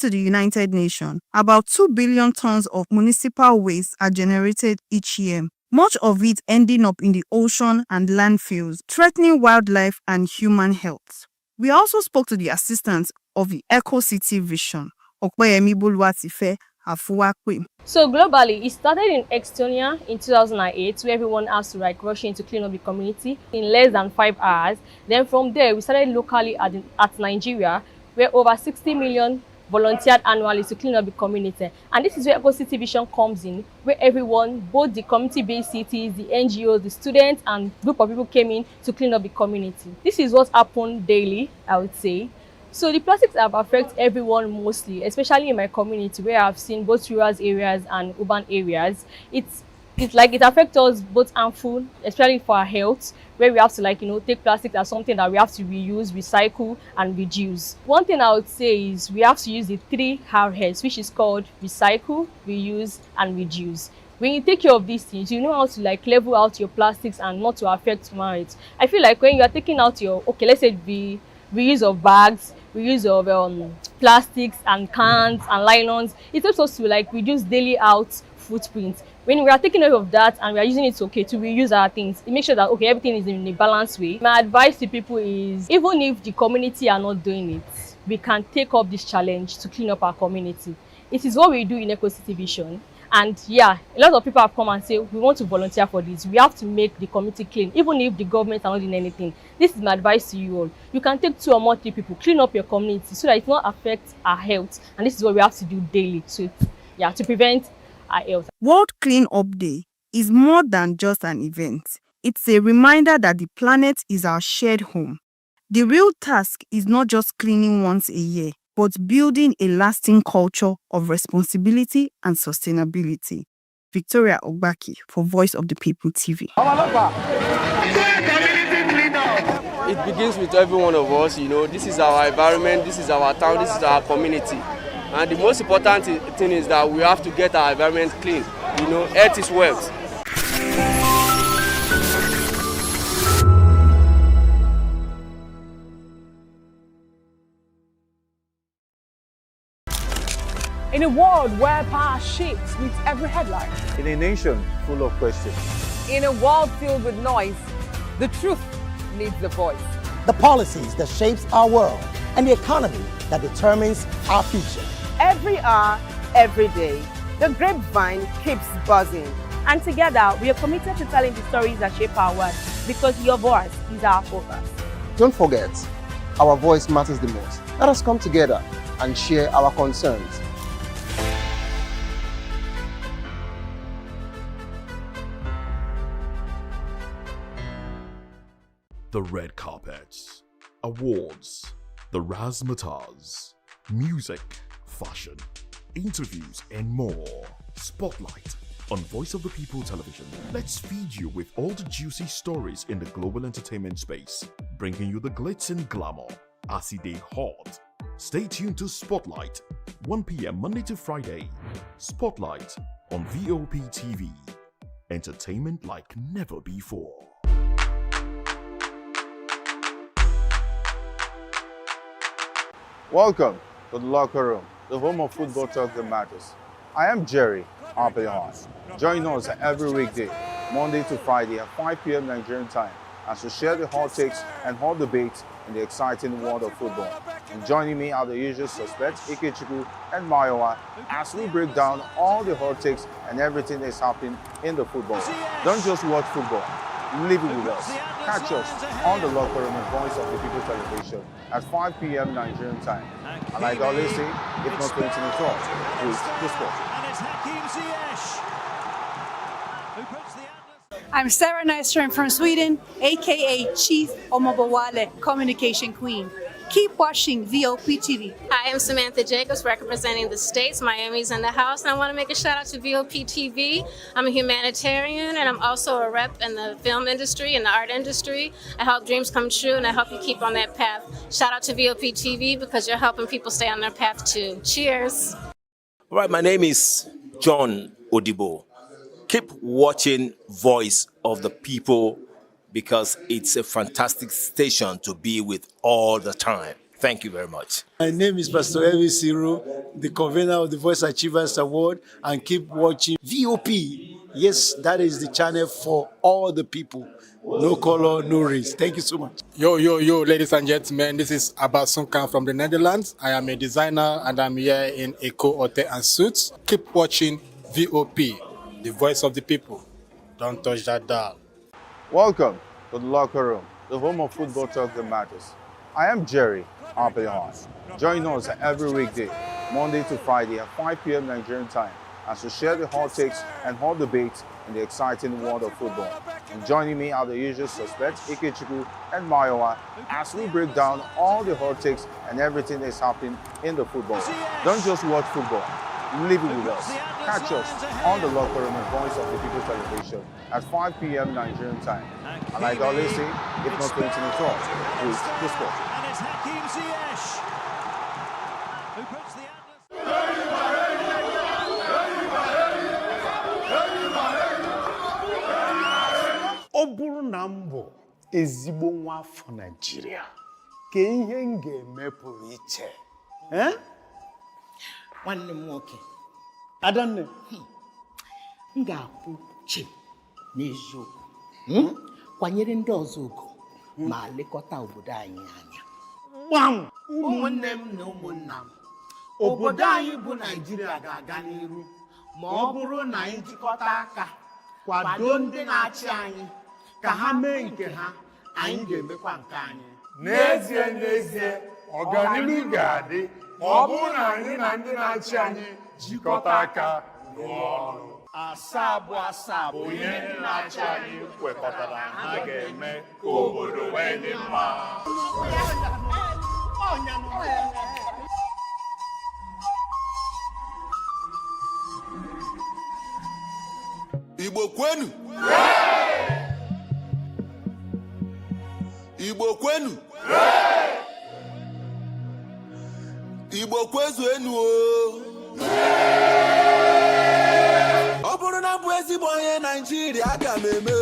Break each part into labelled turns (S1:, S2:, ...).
S1: to the United Nations, about 2 billion tons of municipal waste are generated each year, much of it ending up in the ocean and landfills, threatening wildlife and human health. We also spoke to the assistant of the Eco City Vision, Opeyemi Boluwatife Afuwakwe.
S2: So globally, it started in Estonia in 2008, where everyone has to rush in to clean up the community in less than 5 hours. Then from there, we started locally at Nigeria, where over 60 million volunteered annually to clean up the community. And this is where Eco City Vision comes in, where everyone, both the community-based cities, the NGOs, the students, and group of people came in to clean up the community. This is what happened daily, I would say. So the plastics have affected everyone mostly, especially in my community where I've seen both rural areas and urban areas. It's like it affects us both harmful, especially for our health, where we have to take plastic as something that we have to reuse, recycle, and reduce. One thing I would say is we have to use the 3 R's, which is called recycle, reuse, and reduce. When you take care of these things, you know how to level out your plastics and not to affect human health. I feel like when you are taking out your, let's say the reuse of bags, reuse of plastics and cans and nylons, it helps us to reduce daily out footprint. When we are taking care of that and we are using it to reuse our things, it makes sure that everything is in a balanced way. My advice to people is, even if the community are not doing it, we can take up this challenge to clean up our community. It is what we do in Eco City Vision. And yeah, a lot of people have come and say, we want to volunteer for this. We have to make the community clean, even if the government are not doing anything. This is my advice to you all. You can take 2 or more 3 people, clean up your community so that it will not affect our health. And this is what we have to do daily to prevent our health.
S1: World Clean Up Day is more than just an event. It's a reminder that the planet is our shared home. The real task is not just cleaning once a year, but building a lasting culture of responsibility and sustainability. Victoria Ogbaki for Voice of the People TV.
S3: It begins with every one of us, this is our environment, this is our town, this is our community. And the most important thing is that we have to get our environment clean. Health is wealth.
S4: In a world where power shifts with every headline.
S5: In a nation full of questions.
S4: In a world filled with noise, the truth needs a voice.
S6: The policies that shapes our world and the economy that determines our future.
S7: Every hour, every day, the grapevine keeps buzzing. And together, we are committed to telling the stories that shape our world, because your voice is our focus.
S5: Don't forget, our voice matters the most. Let us come together and share our concerns.
S8: The red carpets, awards, the razzmatazz, music, fashion, interviews, and more. Spotlight on Voice of the People Television. Let's feed you with all the juicy stories in the global entertainment space, bringing you the glitz and glamour as they hot. Stay tuned to Spotlight, 1 p.m. Monday to Friday. Spotlight on Vop TV. Entertainment like never before.
S5: Welcome to the locker room, the home of football talk that matters. I am Jerry Apelon. Join us every weekday, Monday to Friday at 5 p.m. Nigerian time, as we share the hot takes and hot debates in the exciting world of football. And joining me are the usual suspects, Ikechukwu and Mayowa, as we break down all the hot takes and everything that's happening in the football. Don't just watch football, live it with us. Catch us on the locker room and Voice of the People Television at 5 p.m. Nigerian time. And like I always say, if not 20 minutes off, please the sport.
S9: I'm Sarah Nystrom from Sweden, aka Chief Omobawale Communication Queen. Keep watching Vop TV.
S10: Hi, I'm Samantha Jacobs, representing the States. Miami's in the house, and I want to make a shout out to Vop TV. I'm a humanitarian, and I'm also a rep in the film industry and the art industry. I help dreams come true, and I help you keep on that path. Shout out to Vop TV because you're helping people stay on their path too. Cheers.
S11: All right, my name is John Odibo. Keep watching Voice of the People because it's a fantastic station to be with all the time. Thank you very much.
S12: My name is Pastor Evi Siro, the convener of the Voice Achievers Award, and keep watching VOP. Yes, that is the channel for all the people. No color, no race. Thank you so much.
S13: Yo, ladies and gentlemen, this is Abbas Sunkan from the Netherlands. I am a designer and I'm here in Eco Hotel and Suits. Keep watching VOP, the voice of the people. Don't touch that dial.
S5: Welcome to the locker room, the home of football talk that matters. I am Jerry Arpillon. Join us every weekday, Monday to Friday at 5 p.m. Nigerian time, as we share the hot takes and hot debates in the exciting world of football. And joining me are the usual suspects, Ikechukwu and Mayowa, as we break down all the hot takes and everything that's happening in the football. Don't just watch football, live it with us. Catch us on the locker room and Voice of the People television at 5 p.m. Nigerian time. And like I always say, if not 20 minutes off, please discuss.
S14: And it's Hakim Ziyech who puts the
S15: Ọ bụrụ na m bụ ezigbo nwa afọ Naịjirịa, ka ihe m ga-eme pụrụ iche.
S16: Nwanne m nwoke,
S15: Adanne,
S16: m ga-akwụ chi n'eziokwu, kwanyere ndị ọzọ ugwu ma lekọta obodo anyị anya.
S15: Gbam!
S16: Ụmụnne m na ụmụnna m, obodo anyị bụ Naịjirịa ga-aga n'iru ma ọ bụrụ na anyị jikọta aka kwado ndị na-achị anyị ka ha mee nke ha, anyị ga-emekwa nke anyị.
S15: N'ezie, ọganihu ga-adị ma ọ bụrụ na anyị na ndị na-achị anyị jikọta aka rụọ ọrụ. Asaa bụ ihe ndị na-achị anyị kwekọtara ha ga-eme ka obodo wee dị mma.
S17: Igbo kwenu! Igbo kwenu! Igbo kwezuenu o! Ọ bụrụ na mbụ ezigbo onye Naịjirịa aga m eme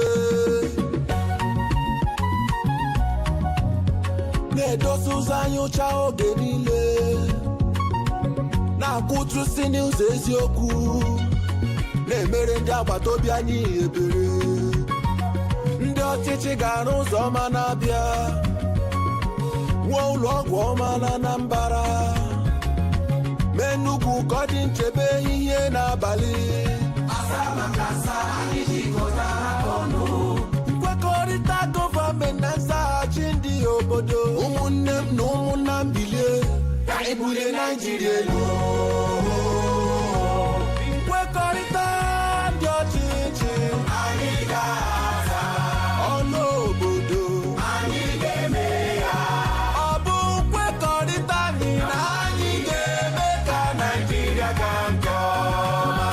S17: na-edosa ụzọ anyị ụcha oge niile na-akwụtụsi n'ụzọ eziokwu na-emere ndị agbata obi anyị ebere. Ndị ọchịchị ga-arụ ụzọ ọma na-abịa, nwee ụlọ ọgwụ ọma na Anambra, mee Enugu ka ọ dị nchebe ehihie n'abalị. Nkwekọrịta gọọmenti na nzaghachi ndị obodo, ụmụnne m na ụmụnna m bilie ka anyị bulie Naịjirịa elu. Nkwekọrịta ndị ọchịchị anyị ga-aza, ọnụ obodo anyị ga-eme ya. Ọ bụ nkwekọrịta anyị na anyị ga-eme ka Naịjirịa gaa nke ọma.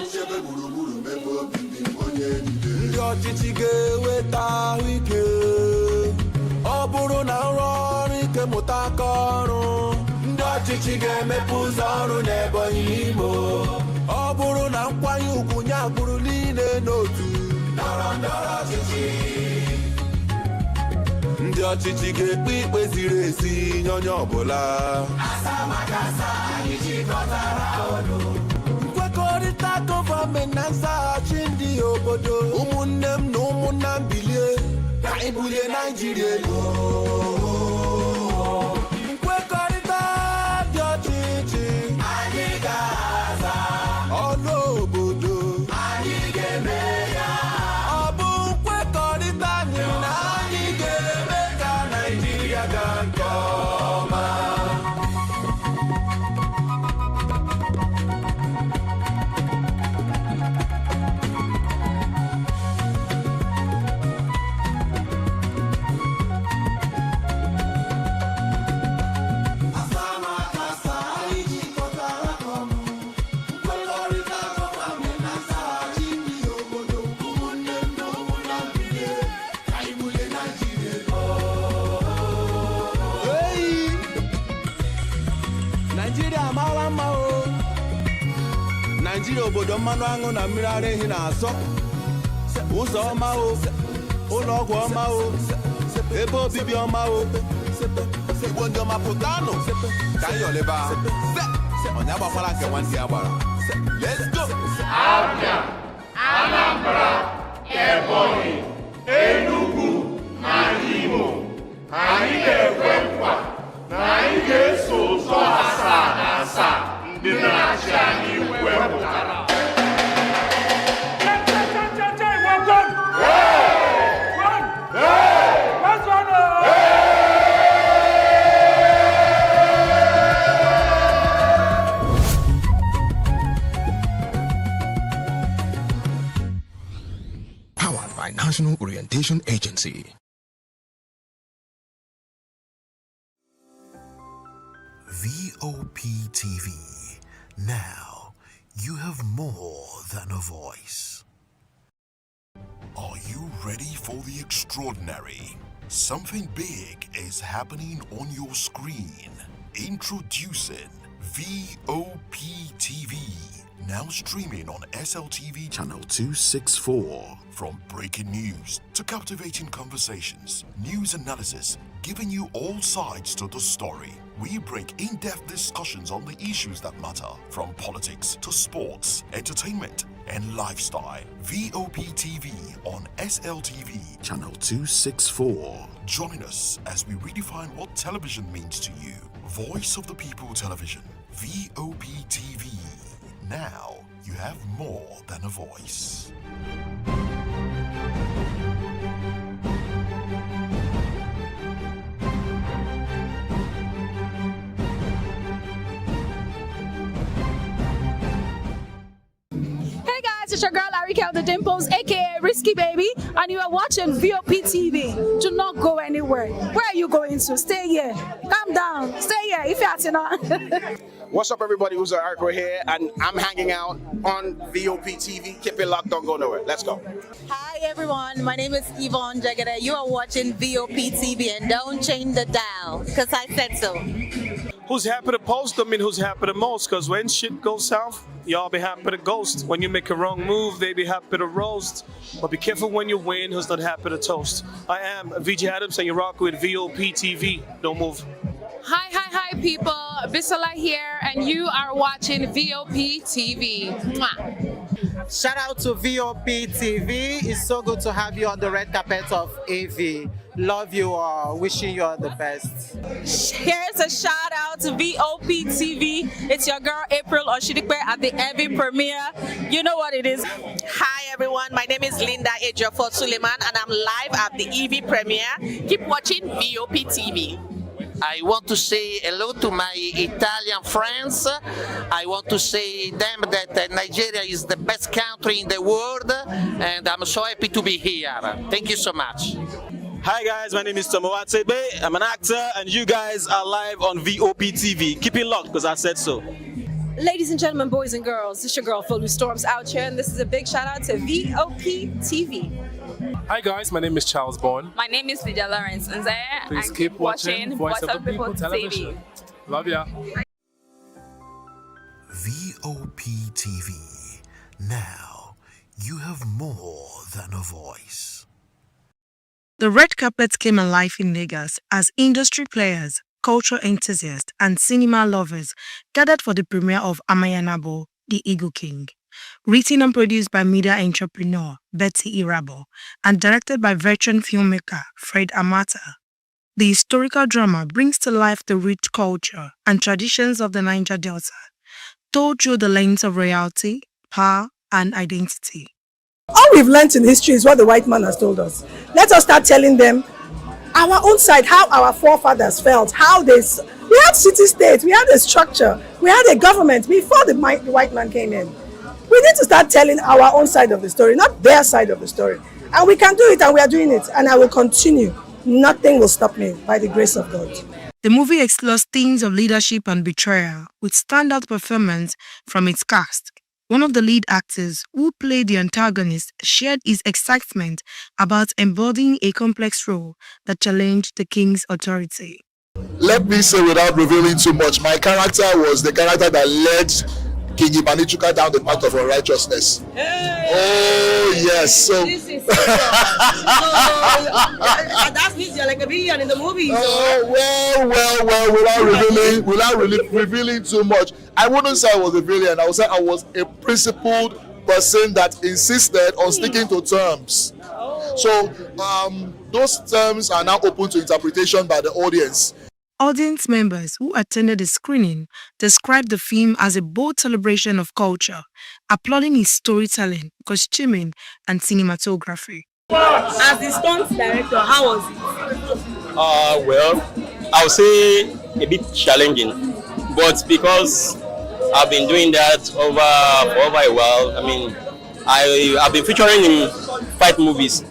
S17: Nchebe gburugburu mebe obibi onye niile. Ndị ọchịchị ga-eweta ahụike. Ọ bụrụ na nrọ ọrụ ike mụta aka ọrụ, ndị ọchịchị ga-emepe ụzọ ọrụ n'Ebonyi Imo. Ọ bụrụ na nkwanye ugwu nye agbụrụ niile n'otu ndọrọ ndọrọ ọchịchị, ndị ọchịchị ga-ekpe ikpe ziri ezi nye onye ọbụla. Asa maka asa anyị jikọtara ọnụ. Nkwekọrịta gọọmenti na nzaghachi ndị obodo, ụmụnne m na ụmụnna m bilie ka anyị bulie Naịjirịa elu. Nkwekọrịta dị ọchịchị anyị ga-aza, ọnụ obodo anyị ga-eme ya. Ọ bụ nkwekọrịta anyị na anyị ga-eme ka Naịjirịa gaa nke ọma. Nigeria mara mma o. Nigeria obodo mmanụ aṅụ na mmiri ara ehi na-asọ. Ụzọ ọma o, ụlọ ọgwụ ọma o, ebe obibi ọma o. Igbo ndị ọma pụtanụ ka anyị yọleba. Onye agbakwala nke nwanne ya gbara. Let's go!
S15: Abia, Anambra, Ebonyi, Enugu na Imo. Anyị na-ekwe nkwa na anyị ga-eso ụzọ asaa na asaa ndị na-achị anyị wepụtara.
S18: Powered by National Orientation Agency. VOP TV. Now, you have more than a voice. Are you ready for the extraordinary? Something big is happening on your screen. Introducing VOP TV. Now streaming on SLTV channel 264. From breaking news to captivating conversations, news analysis, giving you all sides to the story. We bring in-depth discussions on the issues that matter, from politics to sports, entertainment, and lifestyle. VOP TV on SLTV channel 264. Join us as we redefine what television means to you. Voice of the People Television. VOP TV. Now you have more than a voice.
S9: Hey guys, it's your girl Arika of the Dimples, aka Risky Baby, and you are watching VOP TV. Do not go anywhere. Where are you going to? Stay here. Calm down. Stay here if you're not.
S19: What's up, everybody? Uzo Arco here, and I'm hanging out on VOP TV. Keep it locked, don't go nowhere. Let's go.
S20: Hi, everyone. My name is Yvonne Jagada. You are watching VOP TV, and don't change the dial, because I said so.
S21: Who's happy to post? I mean, who's happy the most? Because when shit goes south, y'all be happy to ghost. When you make a wrong move, they be happy to roast. But be careful when you win, who's not happy to toast. I am VJ Adams, and you're rocking with VOP TV. Don't move.
S22: Hi, people. Bisola here, and you are watching VOP TV. Mwah.
S23: Shout out to VOP TV. It's so good to have you on the red carpet of AV. Love you all. Wishing you all the best.
S24: Here's a shout out to VOP TV. It's your girl April Oshidikwe at the AV premiere. You know what it is.
S25: Hi everyone, my name is Linda Ejiofor Suleiman and I'm live at the EV premiere. Keep watching VOP TV.
S26: I want to say hello to my Italian friends. I want to say them that Nigeria is the best country in the world, and I'm so happy to be here. Thank you so much.
S21: Hi guys, my name is Tomo Atebe. I'm an actor, and you guys are live on VOP TV. Keep it locked, because I said so.
S27: Ladies and gentlemen, boys and girls, it's your girl Philly Storms out here, and this is a big shout out to VOP TV.
S28: Hi guys, my name is Charles Bourne.
S22: My name is Lydia Lawrence Nze.
S28: Please keep watching Voice of the People Television. Love ya.
S18: VOP TV. Now you have more than a voice.
S1: The red carpet came alive in Lagos as industry players, culture enthusiasts, and cinema lovers gathered for the premiere of Amayanabo, The Eagle King. Written and produced by media entrepreneur Betty Irabo and directed by veteran filmmaker Fred Amata. The historical drama brings to life the rich culture and traditions of the Niger Delta, told through the lens of royalty, power, and identity.
S29: All we've learned in history is what the white man has told us. Let us start telling them our own side, how our forefathers felt, how they... We had city-states, we had a structure, we had a government before the white man came in. We need to start telling our own side of the story, not their side of the story. And we can do it, and we are doing it, and I will continue. Nothing will stop me by the grace of God.
S1: The movie explores themes of leadership and betrayal with standout performance from its cast. One of the lead actors who played the antagonist shared his excitement about embodying a complex role that challenged the king's authority.
S2: Let me say without revealing too much, my character was the character that led King Ibanichuka down the path of unrighteousness. Hey. Oh yes, so this is
S27: that means you're like a villain in the movie.
S2: Oh well, without revealing too much, I wouldn't say I was a villain. I would say I was a principled person that insisted on sticking to terms. So those terms are now open to interpretation by the audience.
S1: Audience members who attended the screening described the film as a bold celebration of culture, applauding his storytelling, costuming, and cinematography.
S27: As the stunt director, how was it?
S3: Well, I would say a bit challenging, but because I've been doing that for over a while. I mean, I've been featuring in fight movies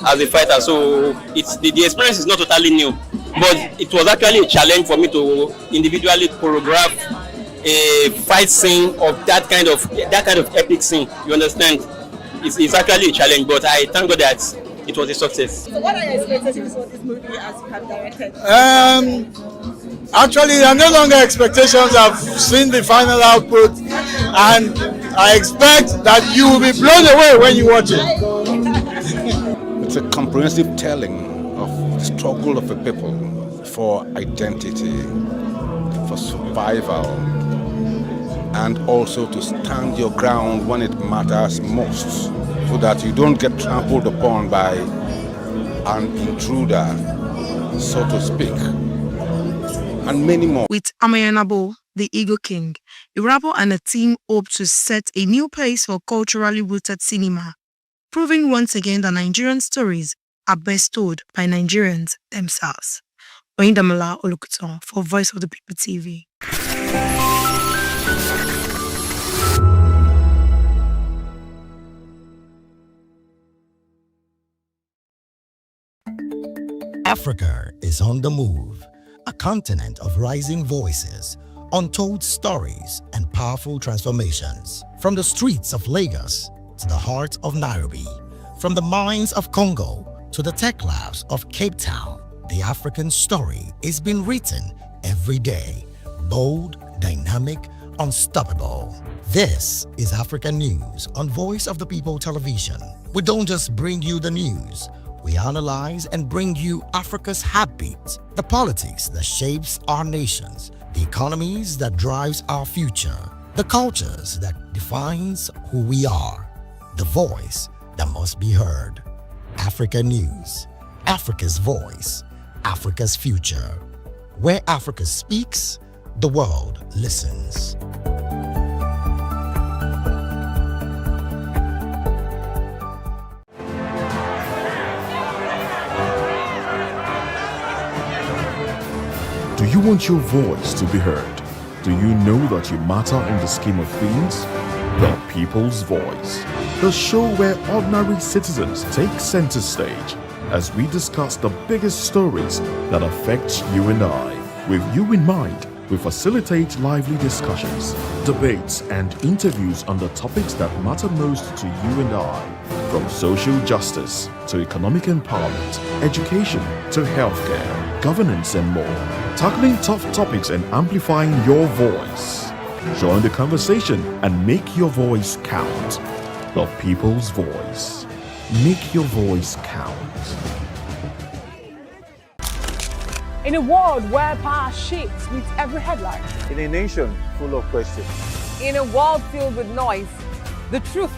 S3: as a fighter, so it's the experience is not totally new, but it was actually a challenge for me to individually choreograph a fight scene of that kind of epic scene. You understand? It's actually a challenge, but I thank God that it was a success.
S27: So what are your expectations for this movie as you have directed?
S4: Actually, there are no longer expectations. I've seen the final output, and I expect that you will be blown away when you watch it.
S6: It's a comprehensive telling of the struggle of a people for identity, for survival, and also to stand your ground when it matters most, so that you don't get trampled upon by an intruder, so to speak, and many more.
S1: With Amayanabo, the Eagle King, Irabo and a team hope to set a new pace for culturally rooted cinema, proving once again that Nigerian stories are best told by Nigerians themselves. Oyindamola Olukuton for Voice of the People TV.
S7: Africa is on the move, a continent of rising voices, untold stories, and powerful transformations. From the streets of Lagos to the heart of Nairobi, from the mines of Congo to the tech labs of Cape Town, the African story is being written every day. Bold, dynamic, unstoppable. This is African News on Voice of the People Television. We don't just bring you the news. We analyze and bring you Africa's heartbeat, the politics that shapes our nations, the economies that drives our future, the cultures that defines who we are, the voice that must be heard. Africa News, Africa's voice, Africa's future. Where Africa speaks, the world listens.
S8: Do you want your voice to be heard? Do you know that you matter in the scheme of things? The People's Voice, the show where ordinary citizens take center stage as we discuss the biggest stories that affect you and I. With you in mind, we facilitate lively discussions, debates, and interviews on the topics that matter most to you and I, from social justice to economic empowerment, education to healthcare, governance, and more, tackling tough topics and amplifying your voice. Join the conversation and make your voice count. The People's Voice. Make your voice count.
S10: In a world where power shifts with every headline.
S5: In a nation full of questions.
S10: In a world filled with noise, the truth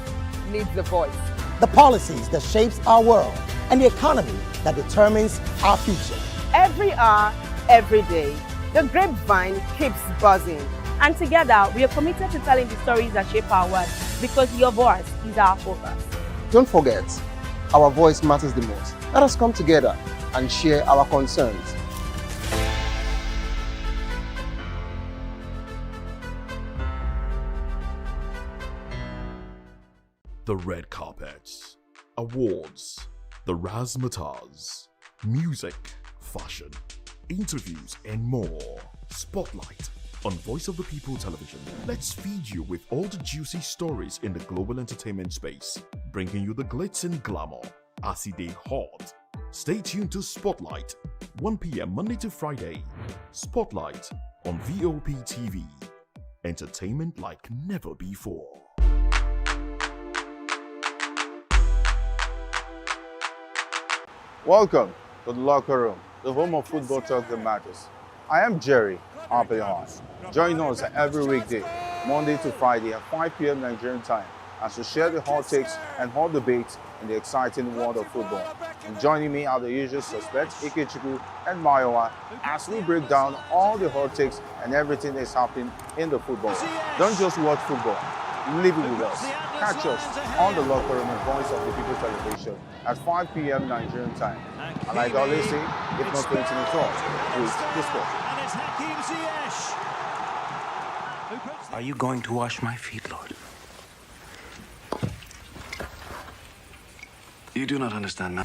S10: needs a voice.
S11: The policies that shapes our world and the economy that determines our future.
S12: Every hour, every day, the grapevine keeps buzzing. And together, we are committed to telling the stories that shape our world, because your voice is our focus.
S19: Don't forget, our voice matters the most. Let us come together and share our concerns.
S8: The red carpets, awards, the razzmatazz, music, fashion, interviews, and more. Spotlight on Voice of the People Television. Let's feed you with all the juicy stories in the global entertainment space, bringing you the glitz and glamour as it hot. Stay tuned to Spotlight, 1 p.m. Monday to Friday. Spotlight on VOP TV. Entertainment like never before.
S5: Welcome to the locker room, the home of football talk that matters. I am Jerry Arpillon. Join us every weekday, Monday to Friday at 5 p.m. Nigerian time, as we share the hot takes and hot debates in the exciting world of football. And joining me are the usual suspects, Ikechukwu and Mayowa, as we break down all the hot takes and everything that's happening in the football. Don't just watch football, live it with us. Catch us on the locker room and Voice of the People television at 5 p.m. Nigerian time. And like I always say, if not 20 minutes off, please discuss.
S9: Are you going to wash my feet, Lord? You do not understand now.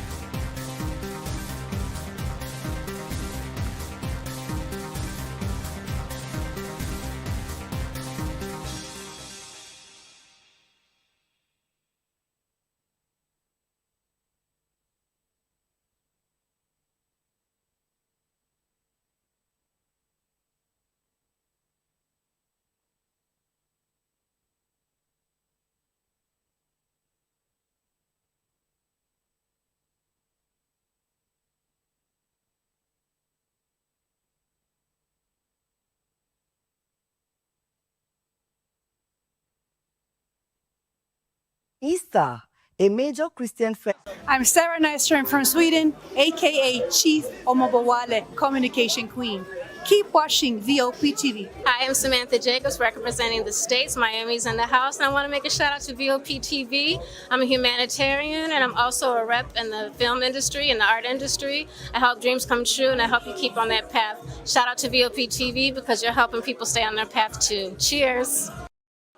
S11: Easter, a major Christian festival.
S13: I'm Sarah Nystrom from Sweden, aka Chief Omobowale, Communication Queen. Keep watching VOP TV.
S14: Hi, I'm Samantha Jacobs, representing the States. Miami's in the house, and I want to make a shout out to VOP TV. I'm a humanitarian, and I'm also a rep in the film industry and the art industry. I help dreams come true, and I help you keep on that path. Shout out to VOP TV because you're helping people stay on their path too. Cheers.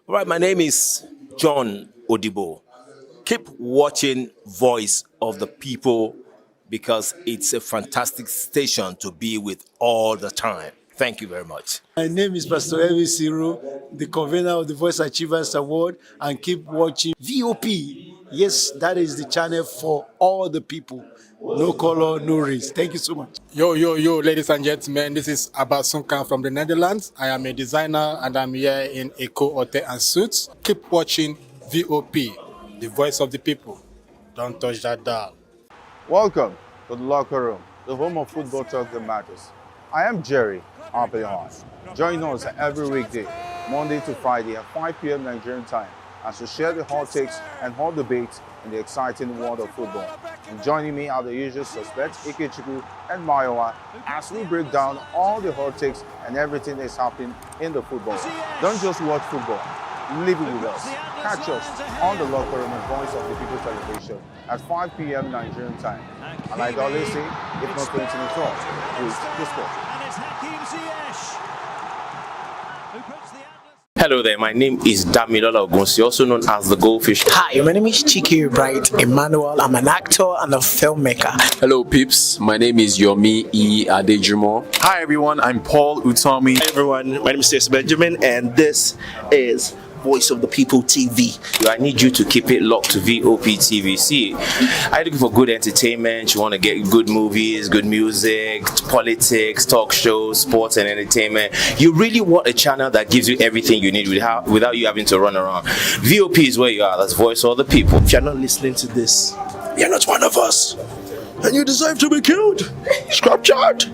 S15: All right, my name is John Odibo. Keep watching Voice of the People because it's a fantastic station to be with all the time. Thank you very much.
S16: My name is Pastor Elvis Siro, the convener of the Voice Achievers Award, and keep watching VOP. Yes, that is the channel for all the people. No color, no race. Thank you so much.
S17: Yo, ladies and gentlemen, this is Abbas Sunkan from the Netherlands. I am a designer and I'm here in Eco Hotel and Suits. Keep watching VOP, the voice of the people. Don't touch that dial.
S5: Welcome to the locker room, the home of football talk that matters. I am Jerry Arpillon. Join us every weekday, Monday to Friday at 5 p.m. Nigerian time, as we share the hot takes and hot debates in the exciting world of football. And joining me are the usual suspects, Ikechukwu and Mayowa, as we break down all the hot takes and everything that's happening in the football. Don't just watch football, live it with us. Catch us on the locker room and Voice of the People television at 5 p.m. Nigerian time. And like I always say, if not 20 minutes off, please discuss.
S15: Hello there, my name is Damilola Ogunsi, also known as the Goldfish.
S20: Hi, my name is Chiki Bright Emmanuel. I'm an actor and a filmmaker.
S23: Hello peeps, my name is Yomi E. Adejumo.
S24: Hi everyone, I'm Paul Utomi.
S30: Hi everyone, my name is Stacey Benjamin and this is Voice of the People TV.
S15: I need you to keep it locked to VOP TV. See, are you looking for good entertainment? You want to get good movies, good music, politics, talk shows, sports and entertainment. You really want a channel that gives you everything you need without you having to run around. VOP is where you are. That's Voice of the People.
S30: If you're not listening to this, you're not one of us. And you deserve to be killed. Scrap chat.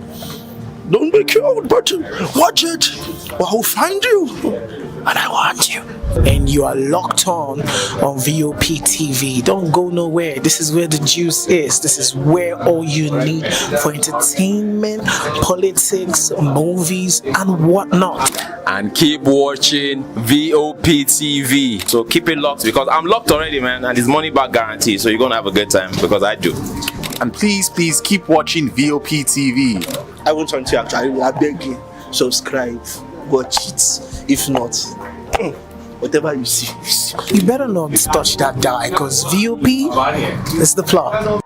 S30: Don't be killed, but watch it. Or I'll find you. And I want you.
S20: And you are locked on VOP TV. Don't go nowhere. This is where the juice is. This is where all you need for entertainment, politics, movies, and whatnot.
S15: And keep watching VOP TV. So keep it locked because I'm locked already, man. And it's money back guarantee. So you're going to have a good time because I do.
S24: And please keep watching VOP TV.
S30: I want to actually, I beg you, subscribe, watch it. If not, whatever you see.
S20: You better not touch that dial because VOP is the plot.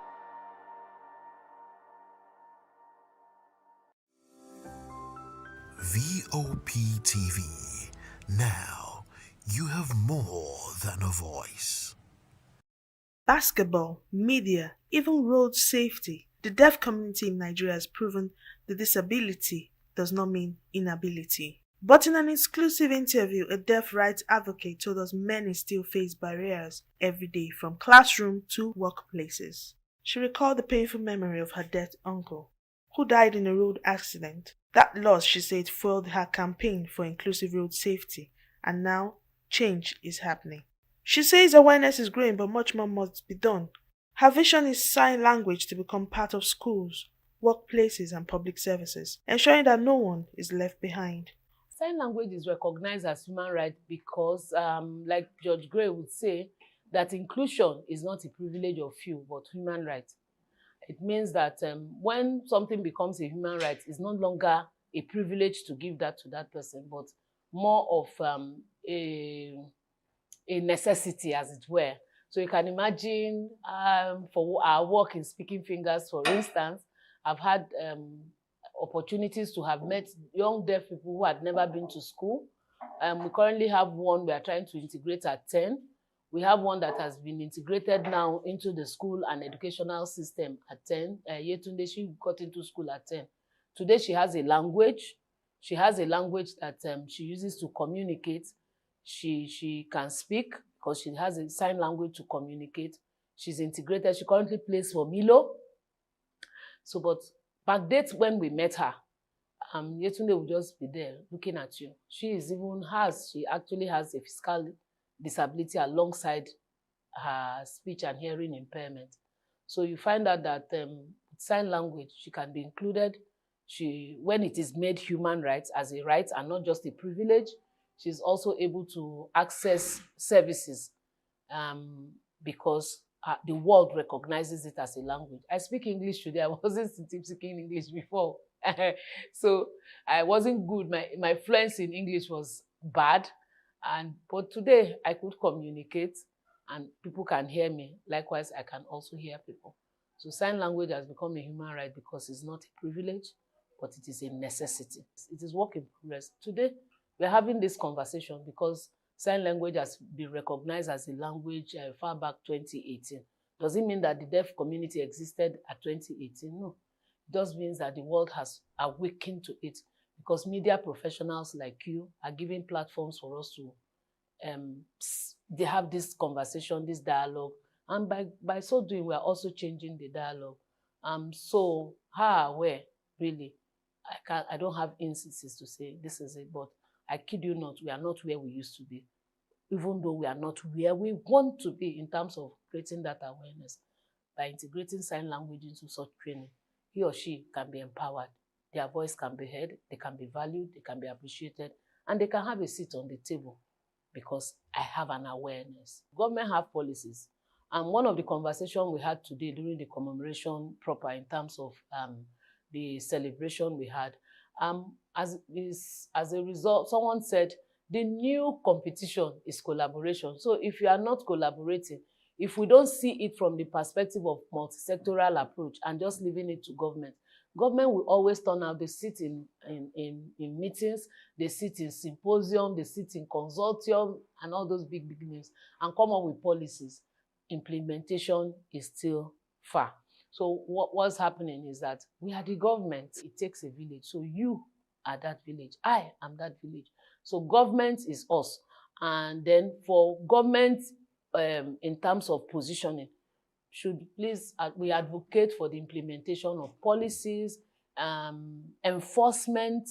S18: VOP TV. Now you have more than a voice.
S31: Basketball, media, even road safety.
S2: The deaf community in Nigeria has proven that disability does not mean inability. But in an exclusive interview, a deaf rights advocate told us many still face barriers every day from classroom to workplaces. She recalled the painful memory of her dead uncle, who died in a road accident. That loss, she said, fueled her campaign for inclusive road safety, and now change is happening. She says awareness is growing, but much more must be done. Her vision is sign language to become part of schools, workplaces, and public services, ensuring that no one is left behind.
S3: Sign language is recognized as human right because, like George Gray would say, that inclusion is not a privilege of few, but human right. It means that when something becomes a human right, it's no longer a privilege to give that to that person, but more of a necessity, as it were. So you can imagine for our work in Speaking Fingers, for instance, I've had opportunities to have met young deaf people who had never been to school. We currently have one we are trying to integrate at 10. We have one that has been integrated now into the school and educational system at 10. Yetunde, she got into school at 10. Today she has a language. She has a language that she uses to communicate. She can speak because she has a sign language to communicate. She's integrated. She currently plays for Milo. So, but back date when we met her, Yetunde will just be there looking at you. She actually has a physical disability alongside her speech and hearing impairment. So you find out that sign language, she can be included. When it is made human rights as a right and not just a privilege, she's also able to access services because the world recognizes it as a language. I speak English today. I wasn't speaking English before. So I wasn't good. My fluency in English was bad. But today I could communicate and people can hear me. Likewise, I can also hear people. So sign language has become a human right because it's not a privilege, but it is a necessity. It is work in progress. Today, we're having this conversation because sign language has been recognized as a language far back 2018. Does it mean that the deaf community existed at 2018? No. It just means that the world has awakened to it because media professionals like you are giving platforms for us to they have this conversation, this dialogue, and by so doing, we are also changing the dialogue. So where really, I don't have instances to say this is it, but I kid you not, we are not where we used to be, even though we are not where we want to be in terms of creating that awareness. By integrating sign language into such training, he or she can be empowered. Their voice can be heard, they can be valued, they can be appreciated, and they can have a seat on the table because I have an awareness. Government have policies. And one of the conversations we had today during the commemoration proper in terms of the celebration we had, as a result, someone said, the new competition is collaboration. So if you are not collaborating, if we don't see it from the perspective of multi-sectoral approach and just leaving it to government, government will always turn out, they sit in meetings, they sit in symposium, they sit in consortium and all those big names and come up with policies. Implementation is still far. So what's happening is that we are the government. It takes a village. So you are that village. I am that village. So government is us. And then for government, in terms of positioning, should please, we advocate for the implementation of policies, enforcement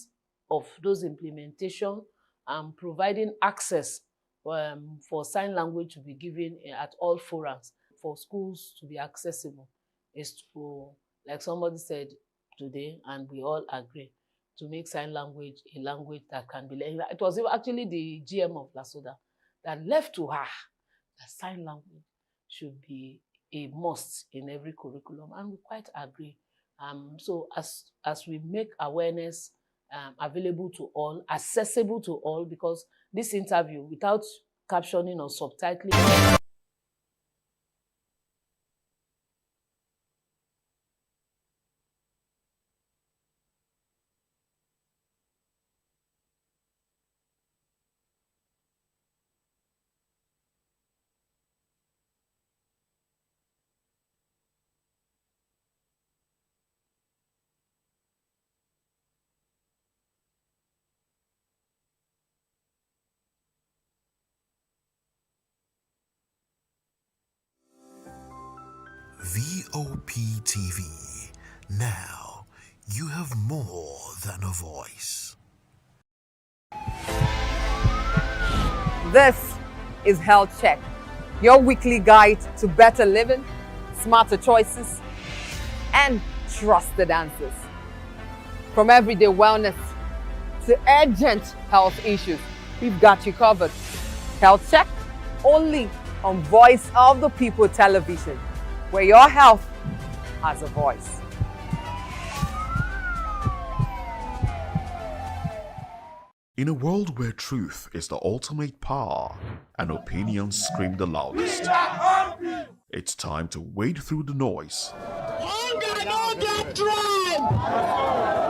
S3: of those implementation, providing access for sign language to be given at all forums, for schools to be accessible, is to, like somebody said today, and we all agree, to make sign language a language that can be learned. It was actually the GM of Lasoda that left to her that sign language should be a must in every curriculum, and we quite agree. So as we make awareness available to all, accessible to all, because this interview, without captioning or subtitling,
S18: VOP TV. Now, you have more than a voice.
S10: This is Health Check, your weekly guide to better living, smarter choices, and trusted answers. From everyday wellness to urgent health issues, we've got you covered. Health Check, only on Voice of the People television, where your health has a voice.
S8: In a world where truth is the ultimate power and opinions scream the loudest, it's time to wade through the noise.
S1: Hunger no get drum!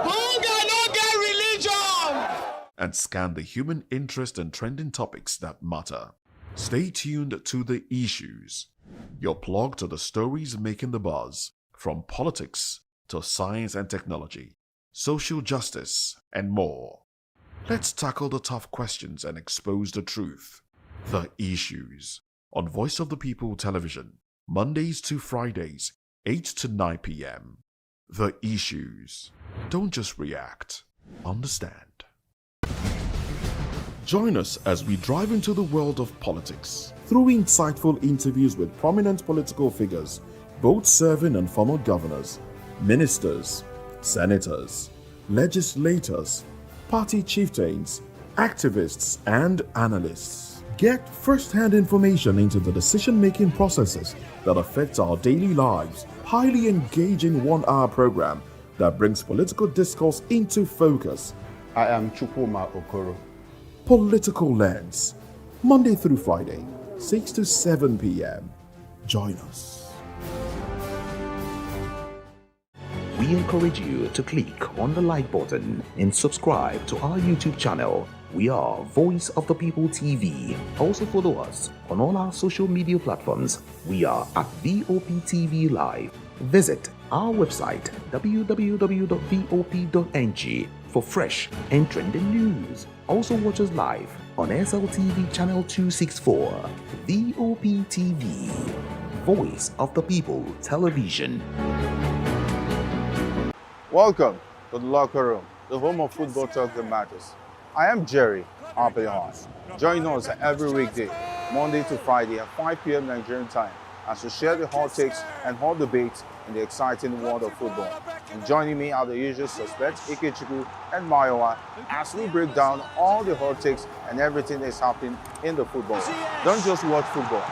S1: Hunger no get religion!
S8: And scan the human interest and trending topics that matter. Stay tuned to The Issues, your plug to the stories making the buzz, from politics to science and technology, social justice, and more. Let's tackle the tough questions and expose the truth. The Issues, on Voice of the People television, Mondays to Fridays, 8 to 9 p.m. The Issues. Don't just react, understand. Join us as we drive into the world of politics through insightful interviews with prominent political figures, both serving and former governors, ministers, senators, legislators, party chieftains, activists, and analysts. Get first-hand information into the decision-making processes that affect our daily lives. Highly engaging one-hour program that brings political discourse into focus.
S5: I am Chukwuma Okoro.
S8: Political Lens, Monday through Friday, 6 to 7 p.m. Join us.
S4: We encourage you to click on the like button and subscribe to our YouTube channel. We are Voice of the People TV. Also follow us on all our social media platforms. We are at VOP TV Live. Visit our website www.vop.ng for fresh and trending news. Also watch us live on SLTV channel 264, VOP TV, Voice of the People Television.
S5: Welcome to the locker room, the home of football talk that matters. I am Jerry Arpillon. Join us every weekday, Monday to Friday at 5 p.m. Nigerian time, as we share the hot takes and hot debates in the exciting world of football. And joining me are the usual suspects, Ikechukwu and Mayowa, as we break down all the hot takes and everything that's happening in the football. Don't just watch football,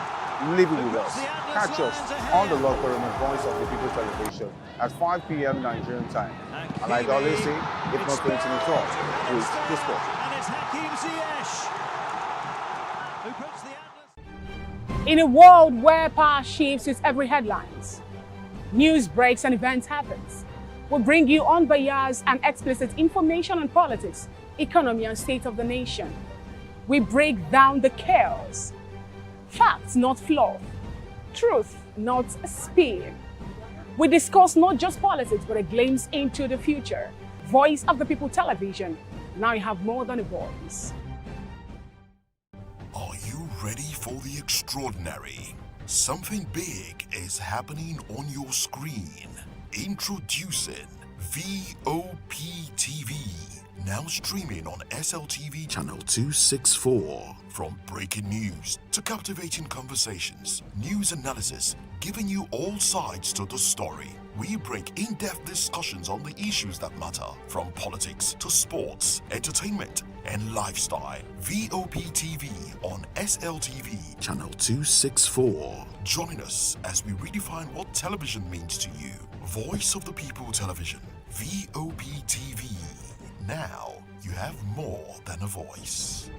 S5: live it with us. Catch us on the locker room and Voice of the People television at 5 p.m. Nigerian time. And like I always say, if not 20 minutes off, please discuss.
S12: In a world where power shifts with every headlines, news breaks and events happens, we bring you unbiased and explicit information on politics, economy, and state of the nation. We break down the chaos. Facts, not fluff. Truth, not spin. We discuss not just politics, but a glimpse into the future. Voice of the People television. Now you have more than a voice.
S18: Are you ready for the extraordinary? Something big is happening on your screen. Introducing VOP TV. Now streaming on SLTV channel 264. From breaking news to captivating conversations, news analysis, giving you all sides to the story. We bring in-depth discussions on the issues that matter, from politics to sports, entertainment, and lifestyle. VOP TV on SLTV channel 264. Join us as we redefine what television means to you. Voice of the People television. VOP TV. Now you have more than a voice.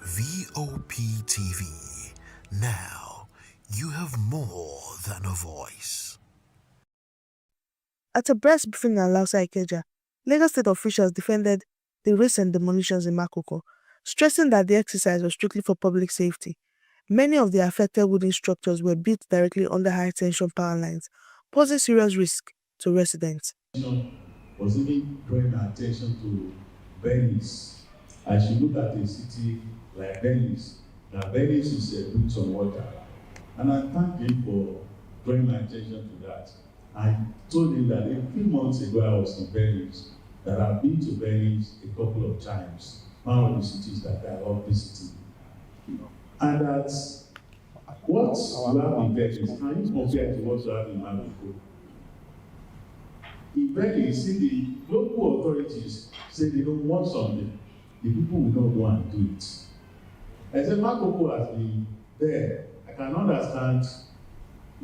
S18: VOP TV. Now you have more than a voice.
S2: At a press briefing in Alausa Ikeja, Lagos state officials defended the recent demolitions in Makoko, stressing that the exercise was strictly for public safety. Many of the affected wooden structures were built directly under high-tension power lines, posing serious risk to residents.
S6: Was even drawing attention to Venice. As you look at a city like Venice, now Venice is a boots on water. And I thank him for drawing attention to that. I told him that a few months ago I was in Venice, that I've been to Venice a couple of times, one of the cities that I love visiting. And that's what you have in Venice, can you compare to what you have in Mexico? In Venice, the local authorities say they don't want something, the people will not go and do it. I said, Makoko has been there. I can understand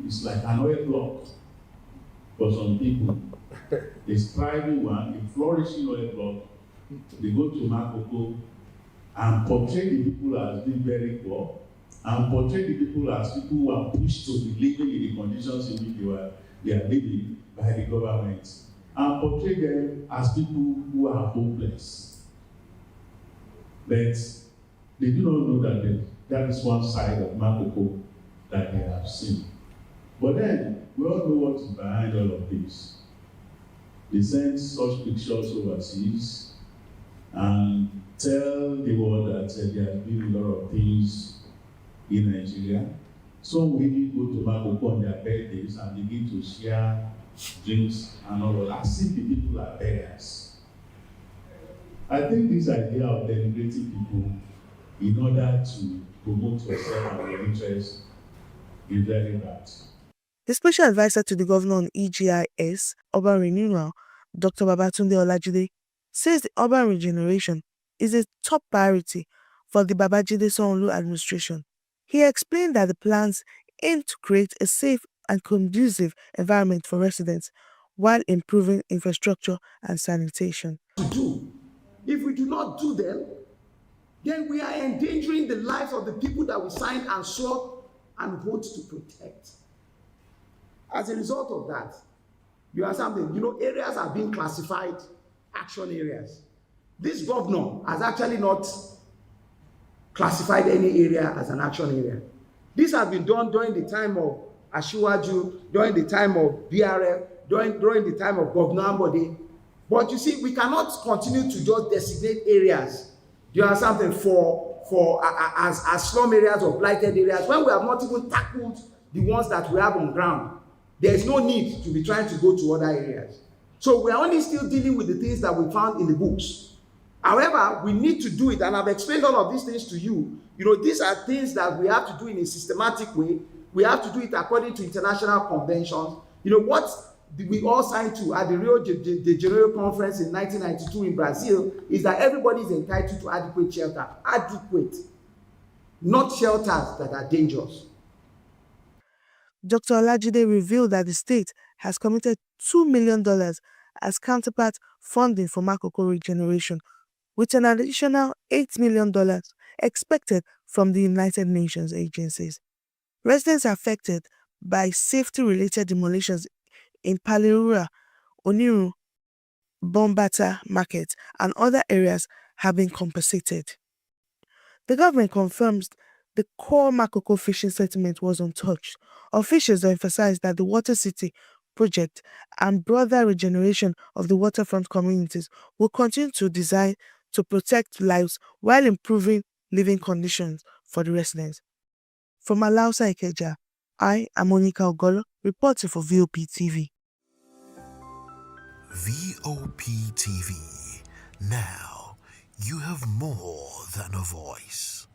S6: it's like an oil block for some people. A thriving one, a flourishing oil block. They go to Makoko and portray the people as being very poor, and portray the people as people who are pushed to be living in the conditions in which they are living by the government, and portray them as people who are hopeless. But they do not know that that is one side of Makoko that they have seen. But then, we all know what is behind all of this. They send such pictures overseas and tell the world that there have been a lot of things in Nigeria. Some will even go to Makoko on their birthdays and begin to share drinks and all of that, as if the people are beggars. I think this idea of denigrating people in order to promote yourself and your interests is very bad.
S2: The special advisor to the governor on EGIS, urban renewal, Dr. Babatunde Olajide, says the urban regeneration is a top priority for the Babajide Sanwo-Olu administration. He explained that the plans aim to create a safe and conducive environment for residents while improving infrastructure and sanitation.
S7: If we do not do them, then we are endangering the lives of the people that we signed and swore and vote to protect. As a result of that, you have something, areas are being classified action areas. This governor has actually not classified any area as an action area. This has been done during the time of Asiwaju, during the time of BRF, during the time of Governor Ambode. But you see, we cannot continue to just designate areas, do you have something, as slum areas or blighted areas, when we have not even tackled the ones that we have on ground. There is no need to be trying to go to other areas. So we are only still dealing with the things that we found in the books. However, we need to do it, and I've explained all of these things to you. These are things that we have to do in a systematic way. We have to do it according to international conventions. What we all signed to at the Rio de Janeiro conference in 1992 in Brazil is that everybody is entitled to adequate shelter. Adequate, not shelters that are dangerous.
S2: Dr. Olajide revealed that the state has committed $2 million as counterpart funding for Makoko regeneration, with an additional $8 million expected from the United Nations agencies. Residents affected by safety-related demolitions in Palirura, Oniru, Bombata Market, and other areas have been compensated. The government confirms the core Makoko fishing settlement was untouched. Officials emphasized that the Water City project and broader regeneration of the waterfront communities will continue to design to protect lives while improving living conditions for the residents. From Alausa Ikeja, I am Monica Ogolo, reporting for Vop TV.
S18: Vop TV. Now, you have more than a voice.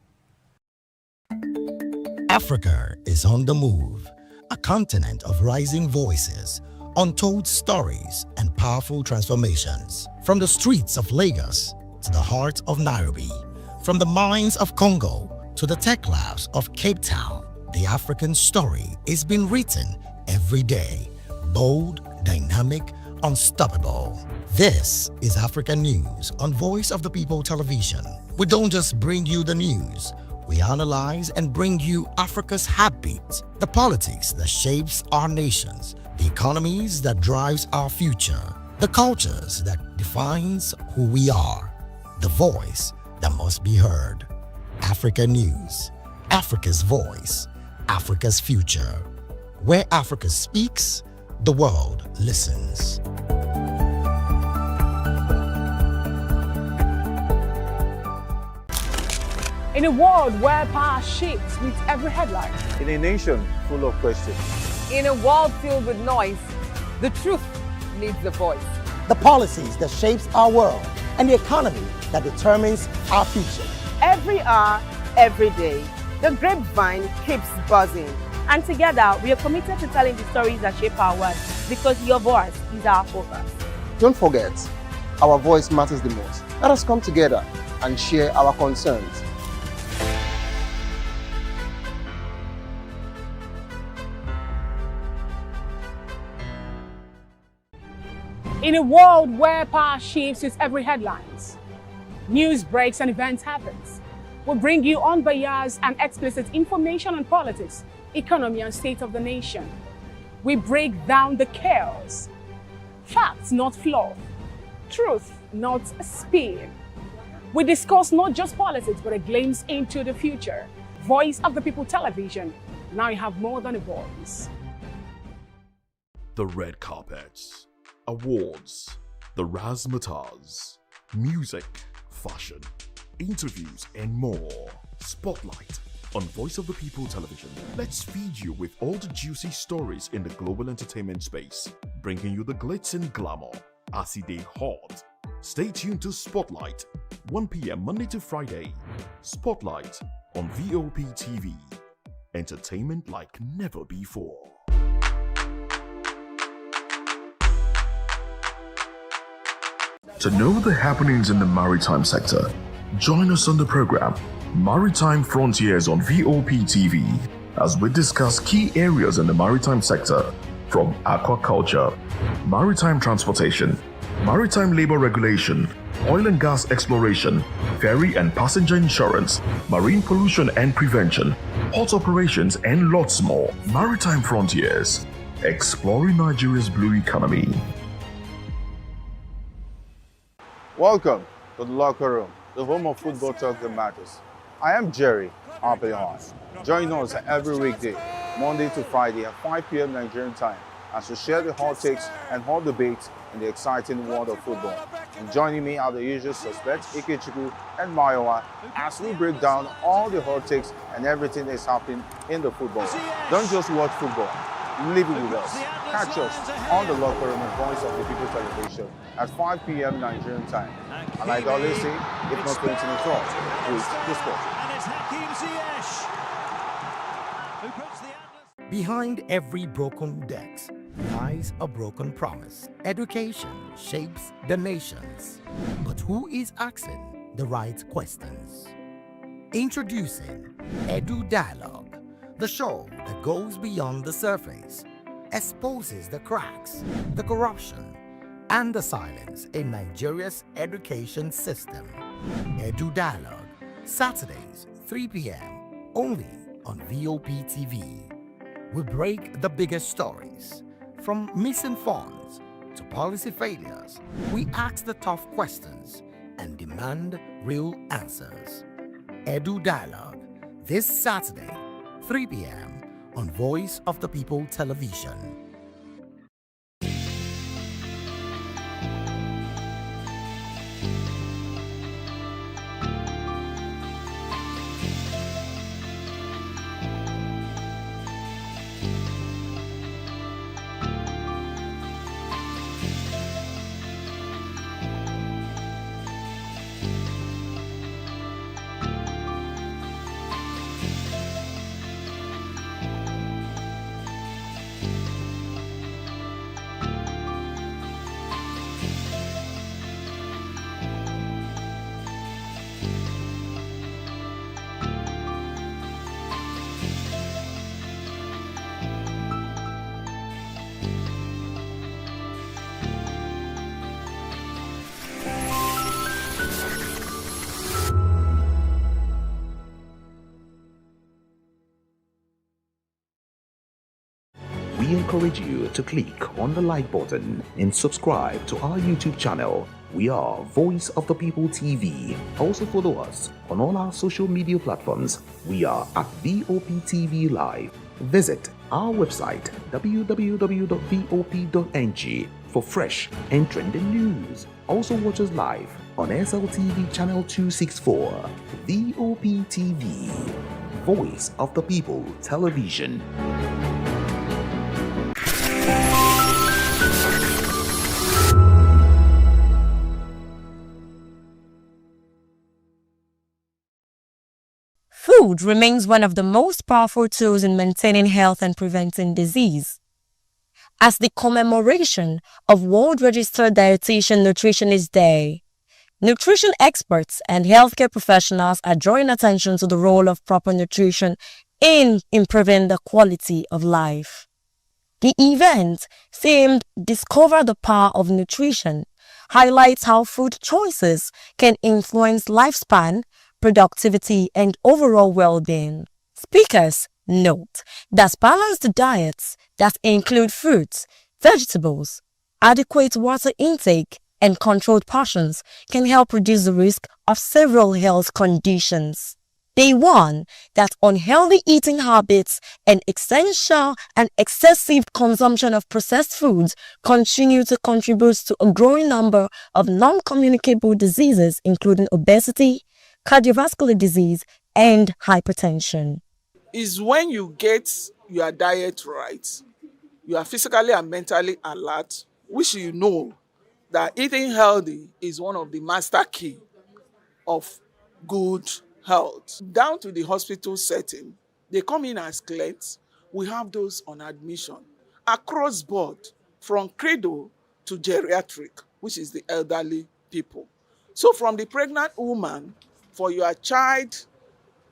S11: Africa is on the move, a continent of rising voices, untold stories, and powerful transformations. From the streets of Lagos to the heart of Nairobi, from the mines of Congo to the tech labs of Cape Town, the African story is being written every day. Bold, dynamic, unstoppable. This is Africa News on Voice of the People Television. We don't just bring you the news. We analyze and bring you Africa's heartbeat, the politics that shapes our nations, the economies that drives our future, the cultures that defines who we are, the voice that must be heard. Africa News, Africa's voice, Africa's future. Where Africa speaks, The world listens.
S12: In a world where power shifts with every headline.
S5: In a nation full of questions.
S10: In a world filled with noise, the truth needs a voice.
S9: The policies that shapes our world and the economy that determines our future.
S13: Every hour, every day, the grapevine keeps buzzing. And together, we are committed to telling the stories that shape our world because your voice is our focus.
S19: Don't forget, our voice matters the most. Let us come together and share our concerns.
S12: In a world where power shifts with every headlines, news breaks and events happens, we bring you unbiased and explicit information on politics, economy and state of the nation. We break down the chaos. Facts, not fluff. Truth, not spin. We discuss not just politics, but a glimpse into the future. Voice of the People Television. Now you have more than a voice.
S8: The red carpets, awards, the razzmatazz, music, fashion, interviews, and more. Spotlight on Voice of the People Television. Let's feed you with all the juicy stories in the global entertainment space, bringing you the glitz and glamour as it is hot. Stay tuned to Spotlight, 1 p.m. Monday to Friday. Spotlight on Vop TV. Entertainment like never before. To know the happenings in the maritime sector, join us on the program Maritime Frontiers on Vop TV as we discuss key areas in the maritime sector from aquaculture, maritime transportation, maritime labor regulation, oil and gas exploration, ferry and passenger insurance, marine pollution and prevention, port operations, and lots more. Maritime Frontiers, exploring Nigeria's blue economy.
S5: Welcome to the locker room, the home of football talk that matters. I am Jerry Arpelion. Join us every weekday, Monday to Friday at 5 p.m. Nigerian time, as we share the hot takes and hot debates in the exciting world of football. And joining me are the usual suspects, Ikechukwu and Mayowa, as we break down all the hot takes and everything that's happening in the football. Don't just watch football, live it with us. Catch us on the locker room and Voice of the People Television at 5 p.m. Nigerian time. And like I always say, if not 20 minutes off, please discuss.
S11: Behind every broken deck lies a broken promise. Education shapes the nations. But who is asking the right questions? Introducing Edu Dialogue, the show that goes beyond the surface, exposes the cracks, the corruption, and the silence in Nigeria's education system. Edu Dialogue, Saturdays, 3 p.m., only on Vop TV. We break the biggest stories, from missing funds to policy failures. We ask the tough questions and demand real answers. Edu Dialogue, this Saturday, 3 p.m. on Voice of the People Television.
S4: We encourage you to click on the like button and subscribe to our YouTube channel. We are Voice of the People TV. Also follow us on all our social media platforms. We are at VOP TV Live. Visit our website www.vop.ng for fresh and trending news. Also watch us live on SLTV channel 264, VOP TV, Voice of the People Television.
S14: Food remains one of the most powerful tools in maintaining health and preventing disease. As the commemoration of World Registered Dietitian Nutritionist Day, nutrition experts and healthcare professionals are drawing attention to the role of proper nutrition in improving the quality of life. The event, themed Discover the Power of Nutrition, highlights how food choices can influence lifespan, productivity, and overall well-being. Speakers note that balanced diets that include fruits, vegetables, adequate water intake, and controlled portions can help reduce the risk of several health conditions. They warn that unhealthy eating habits and excessive consumption of processed foods continue to contribute to a growing number of non-communicable diseases, including obesity, cardiovascular disease, and hypertension.
S16: Is when you get your diet right, you are physically and mentally alert, which you know that eating healthy is one of the master key of good health. Down to the hospital setting, they come in as clients. We have those on admission across board, from cradle to geriatric, which is the elderly people. So from the pregnant woman, for your child,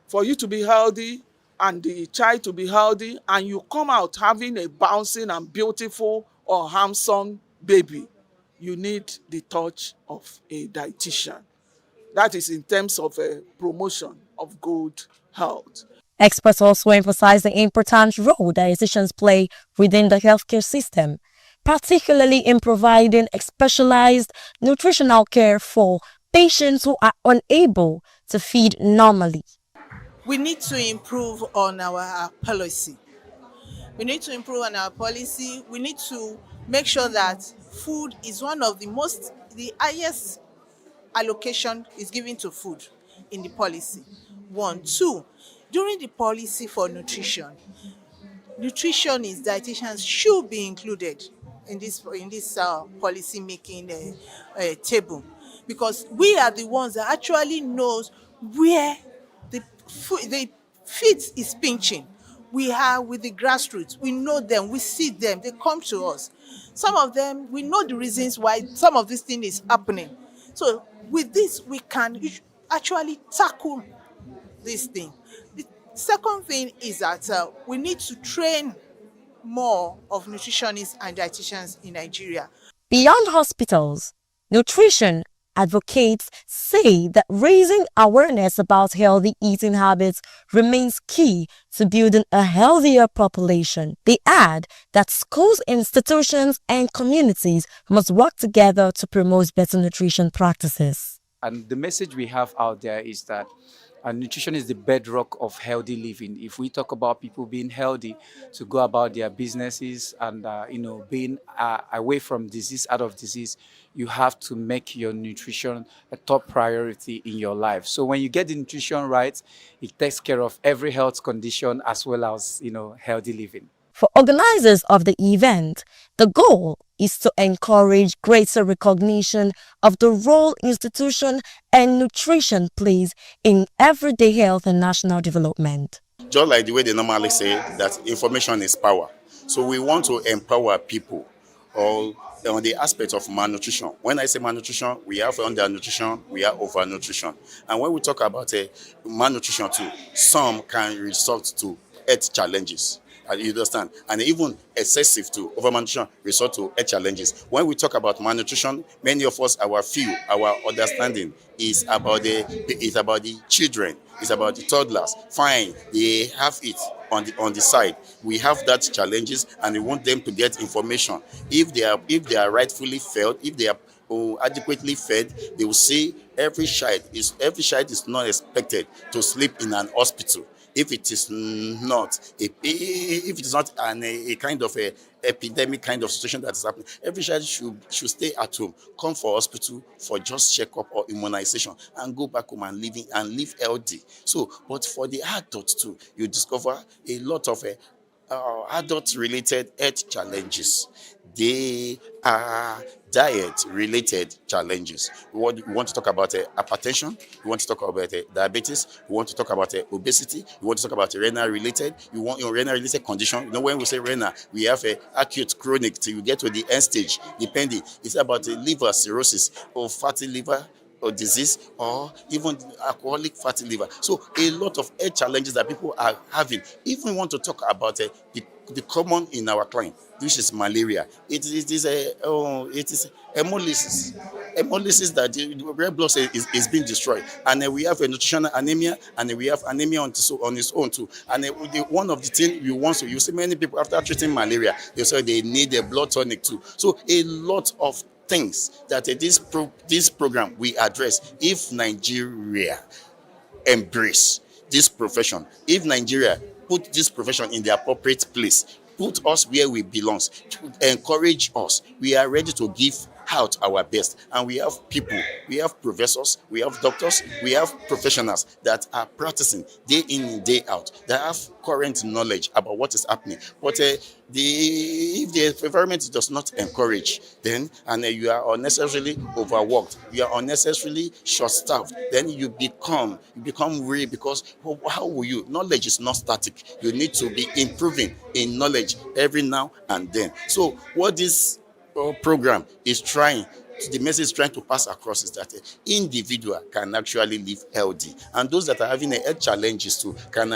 S16: for you to be healthy and the child to be healthy, and you come out having a bouncing and beautiful or handsome baby, you need the touch of a dietitian. That is in terms of a promotion of good health.
S14: Experts also emphasize the important role dietitians play within the healthcare system, particularly in providing specialized nutritional care for patients who are unable to feed normally.
S17: We need to improve on our policy. We need to improve on our policy. We need to make sure that food is one of the highest allocation is given to food in the policy. 1, 2, during the policy for nutrition, nutritionists, dietitians should be included in this policy making table, because we are the ones that actually knows where the feet is pinching. We are with the grassroots. We know them. We see them. They come to us. Some of them, we know the reasons why some of this thing is happening. So with this, we can actually tackle this thing. The second thing is that we need to train more of nutritionists and dietitians in Nigeria.
S14: Beyond hospitals, nutrition advocates say that raising awareness about healthy eating habits remains key to building a healthier population. They add that schools, institutions, and communities must work together to promote better nutrition practices.
S21: And the message we have out there is that nutrition is the bedrock of healthy living. If we talk about people being healthy to go about their businesses and being away from disease, out of disease, you have to make your nutrition a top priority in your life. So when you get the nutrition right, it takes care of every health condition as well as healthy living.
S14: For organizers of the event, the goal is to encourage greater recognition of the role institution and nutrition plays in everyday health and national development.
S22: Just like the way they normally say that information is power. So we want to empower people all on the aspect of malnutrition. When I say malnutrition, we have undernutrition, we have overnutrition. And when we talk about malnutrition too, some can resort to health challenges. You understand? And even excessive to overnutrition resort to health challenges. When we talk about malnutrition, many of us, our understanding is about the children, it's about the toddlers. Fine, they have it on the side. We have that challenges, and we want them to get information. If they are rightfully fed, if they are adequately fed, they will see every child is not expected to sleep in an hospital. if it is not a kind of a epidemic kind of situation that is happening, every child should stay at home, come for hospital for just checkup or immunization, and go back home and live healthy. So, but for the adults too, you discover a lot of adult-related health challenges. They are diet-related challenges. We want to talk about hypertension. We want to talk about diabetes. We want to talk about obesity. We want to talk about renal-related. Renal-related condition. You know, when we say renal, we have acute, chronic till you get to the end stage. Depending, it's about liver cirrhosis or fatty liver or disease, or even alcoholic fatty liver. So a lot of health challenges that people are having. If we want to talk about the common in our client, which is malaria, it is hemolysis that the red blood cell is being destroyed, and we have a nutritional anemia, and we have anemia on its own too. And one of the things you see many people after treating malaria, they say they need a blood tonic too. So a lot of things that this program we address. If Nigeria embrace this profession, if Nigeria put this profession in the appropriate place, put us where we belong, to encourage us, we are ready to give out our best. And we have people, we have professors, we have doctors, we have professionals that are practicing day in and day out, that have current knowledge about what is happening. But if the environment does not encourage, then you are unnecessarily overworked, you are unnecessarily short-staffed, then you become weary, because how will you? Knowledge is not static. You need to be improving in knowledge every now and then. So what this program is the message is trying to pass across is that individual can actually live healthy, and those that are having health challenges too can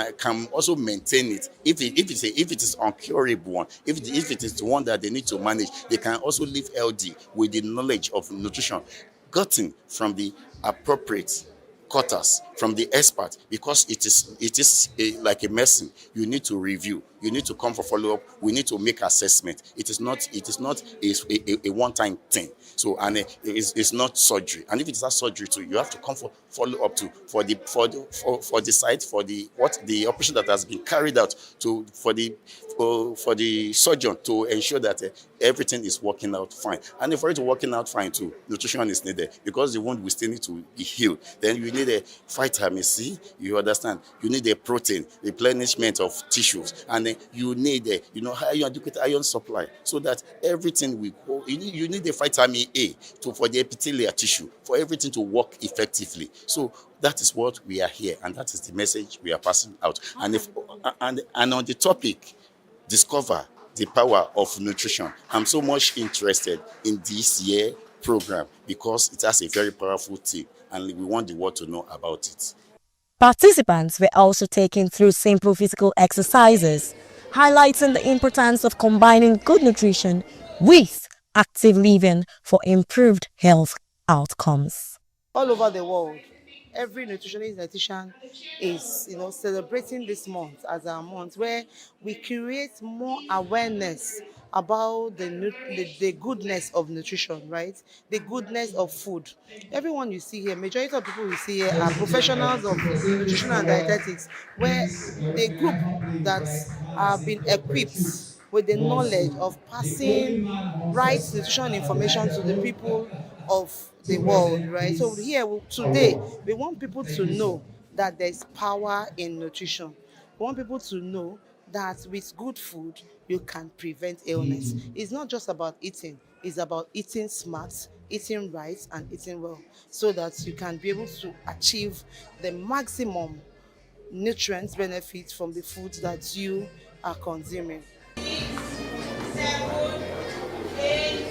S22: also maintain it. If it is uncurable one, if it is the one that they need to manage, they can also live healthy with the knowledge of nutrition gotten from the appropriate quarters, from the expert, because it is like a medicine. You need to review, you need to come for follow-up, we need to make assessment. It is not a one-time thing. So, and it's not surgery. And if it is not surgery too, you have to come for follow-up too, for the site, for the operation that has been carried out, for the surgeon to ensure that everything is working out fine. And for it to working out fine too, nutrition is needed, because the wound will still need to be healed. Then you need a vitamin C, you understand. You need a protein, replenishment of tissues, and then you need adequate iron supply, so that everything will go. You need a vitamin A for the epithelial tissue, for everything to work effectively. So that is what we are here, and that is the message we are passing out. And on the topic, discover the power of nutrition, I'm so much interested in this year program, because it has a very powerful theme, and we want the world to know about it.
S14: Participants were also taken through simple physical exercises, highlighting the importance of combining good nutrition with active living for improved health outcomes.
S15: All over the world, every nutritionist dietitian is celebrating this month as our month where we create more awareness about the goodness of nutrition, right? The goodness of food. Everyone you see here, majority of people you see here are professionals of nutrition and dietetics, where the group that have been equipped with the knowledge of passing right nutrition information to the people of the world, right? So here today, we want people to know that there's power in nutrition. We want people to know that with good food, you can prevent illness. It's not just about eating, it's about eating smart, eating right, and eating well, so that you can be able to achieve the maximum nutrient benefits from the foods that you are consuming.
S1: 7, 8,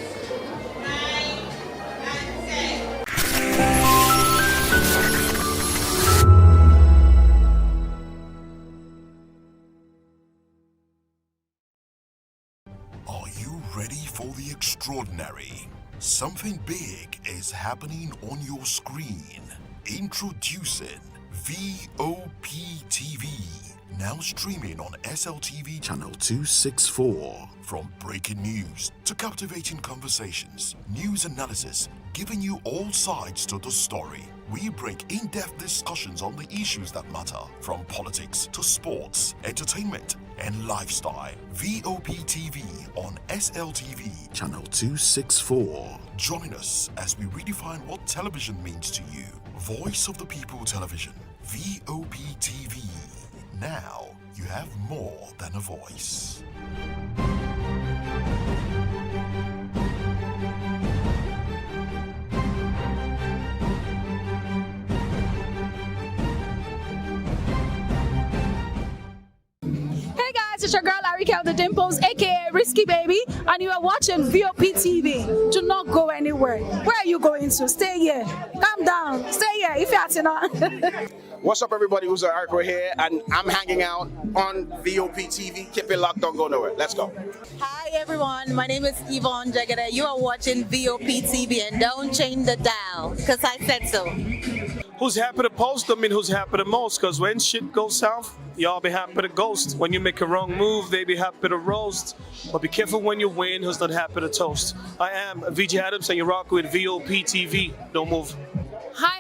S1: 9, and 10.
S18: Are you ready for the extraordinary? Something big is happening on your screen. Introducing VOP TV, now streaming on SLTV channel 264. From breaking news to captivating conversations, news analysis, giving you all sides to the story. We break in-depth discussions on the issues that matter, from politics to sports, entertainment, and lifestyle. VOP TV on SLTV channel 264. Join us as we redefine what television means to you. Voice of the People Television, VOP TV. Now you have more than a voice.
S3: Hey guys, it's your girl Larry Kel the Dimples, aka Risky Baby, and you are watching VOP TV. Do not go anywhere. Where are you going to? Stay here. Calm down. Stay here if you're not.
S20: What's up, everybody? Who's Arco here, and I'm hanging out on VOP TV. Keep it locked, don't go nowhere. Let's go.
S23: Hi everyone, my name is Yvonne Jagade. You are watching VOP TV, and don't change the dial, because I said so.
S24: Who's happy to post? I mean, who's happy the most? Because when shit goes south, y'all be happy to ghost. When you make a wrong move, they be happy to roast. But be careful when you win, who's not happy to toast. I am VJ Adams, and you rock with VOP TV. Don't move.
S25: Hi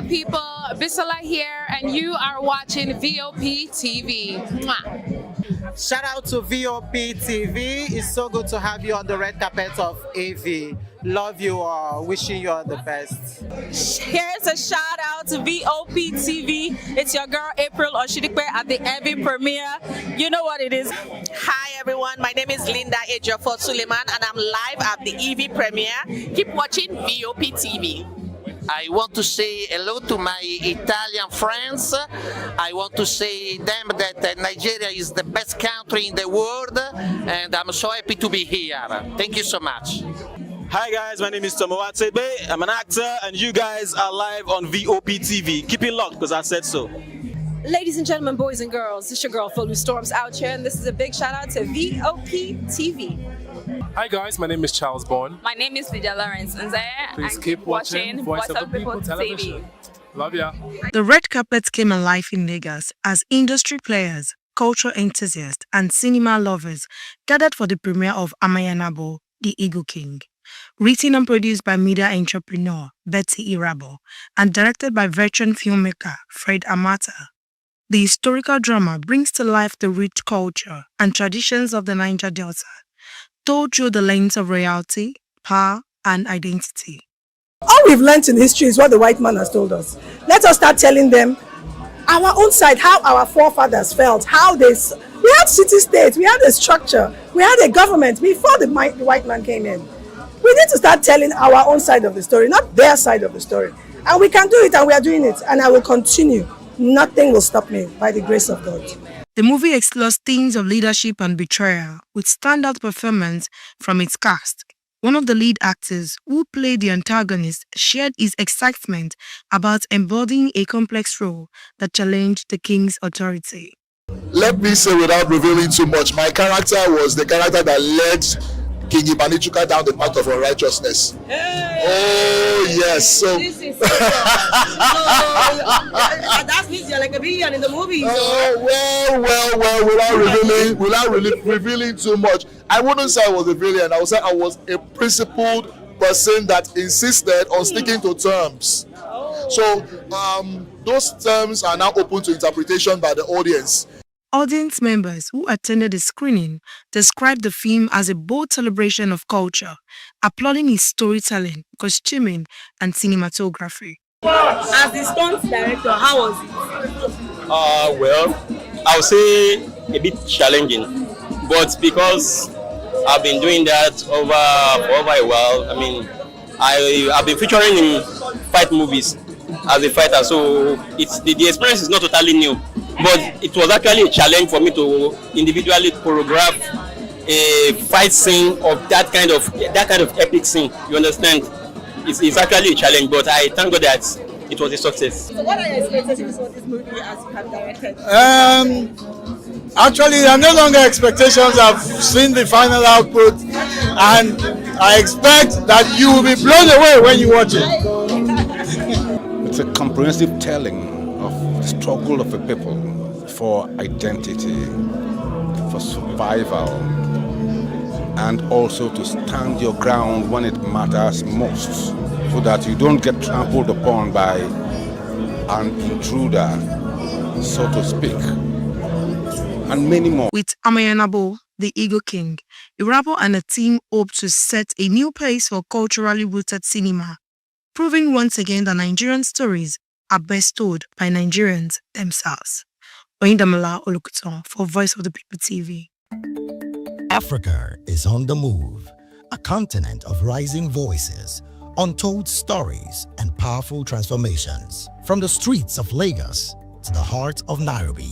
S25: people, Bisola here, and you are watching VOP TV. Mwah.
S26: Shout out to VOP TV. It's so good to have you on the red carpet of AV. Love you all. Wishing you all the best.
S3: Here's a shout out to VOP TV. It's your girl April Oshidikwe at the AV premiere. You know what it is.
S27: Hi everyone, my name is Linda Ejiofor Suleiman, and I'm live at the EV premiere. Keep watching VOP TV.
S28: I want to say hello to my Italian friends. I want to say them that Nigeria is the best country in the world, and I'm so happy to be here. Thank you so much.
S24: Hi guys, my name is Tomo Watsebe. I'm an actor, and you guys are live on VOP TV. Keep it locked, because I said so.
S3: Ladies and gentlemen, boys and girls, this is your girl Phil Storms out here, and this is a big shout out to VOP TV.
S29: Hi guys, my name is Charles Bourne.
S25: My name is Lydia Lawrence, and
S29: please keep watching Voice of the People Television. Love ya.
S2: The red carpet came alive in Lagos as industry players, culture enthusiasts, and cinema lovers gathered for the premiere of Amayanabo, The Eagle King. Written and produced by media entrepreneur Betty Irabo and directed by veteran filmmaker Fred Amata. The historical drama brings to life the rich culture and traditions of the Niger Delta, told through the lens of royalty, power, and identity.
S30: All we've learned in history is what the white man has told us. Let us start telling them our own side, how our forefathers felt, how they... We had city-states, we had a structure, we had a government before the white man came in. We need to start telling our own side of the story, not their side of the story. And we can do it, and we are doing it, and I will continue. Nothing will stop me by the grace of God.
S2: The movie explores themes of leadership and betrayal with standout performance from its cast. One of the lead actors who played the antagonist shared his excitement about embodying a complex role that challenged the king's authority.
S31: Let me say without revealing too much, my character was the character that led King Ibanichuka down the path of unrighteousness. Hey! Oh yes, so
S30: this is that means you're like a villain in the movie.
S31: Well, without revealing too much, I wouldn't say I was a villain. I would say I was a principled person that insisted on sticking to terms. So those terms are now open to interpretation by the audience.
S2: Audience members who attended the screening described the film as a bold celebration of culture, applauding his storytelling, costuming, and cinematography.
S3: As the stunt director, how was it?
S32: Well, I would say a bit challenging, but because I've been doing that for over a while. I mean, I've been featuring in fight movies as a fighter, so the experience is not totally new. But it was actually a challenge for me to individually choreograph a fight scene of that kind of epic scene. You understand? It's actually a challenge, but I thank God that it was a success.
S3: So what are your expectations for this movie as you have directed?
S31: Actually, there are no longer expectations. I've seen the final output, and I expect that you will be blown away when you watch it.
S33: It's a comprehensive telling of
S4: struggle of a people for identity, for survival, and also to stand your ground when it matters most, so that you don't get trampled upon by an intruder, so to speak, and many more.
S2: With Amayanabo, the Eagle King, Irabo and a team hope to set a new pace for culturally rooted cinema, proving once again that Nigerian stories are best told by Nigerians themselves. Oyindamola Olukuton for Voice of the People TV.
S5: Africa is on the move, a continent of rising voices, untold stories, and powerful transformations. From the streets of Lagos to the heart of Nairobi,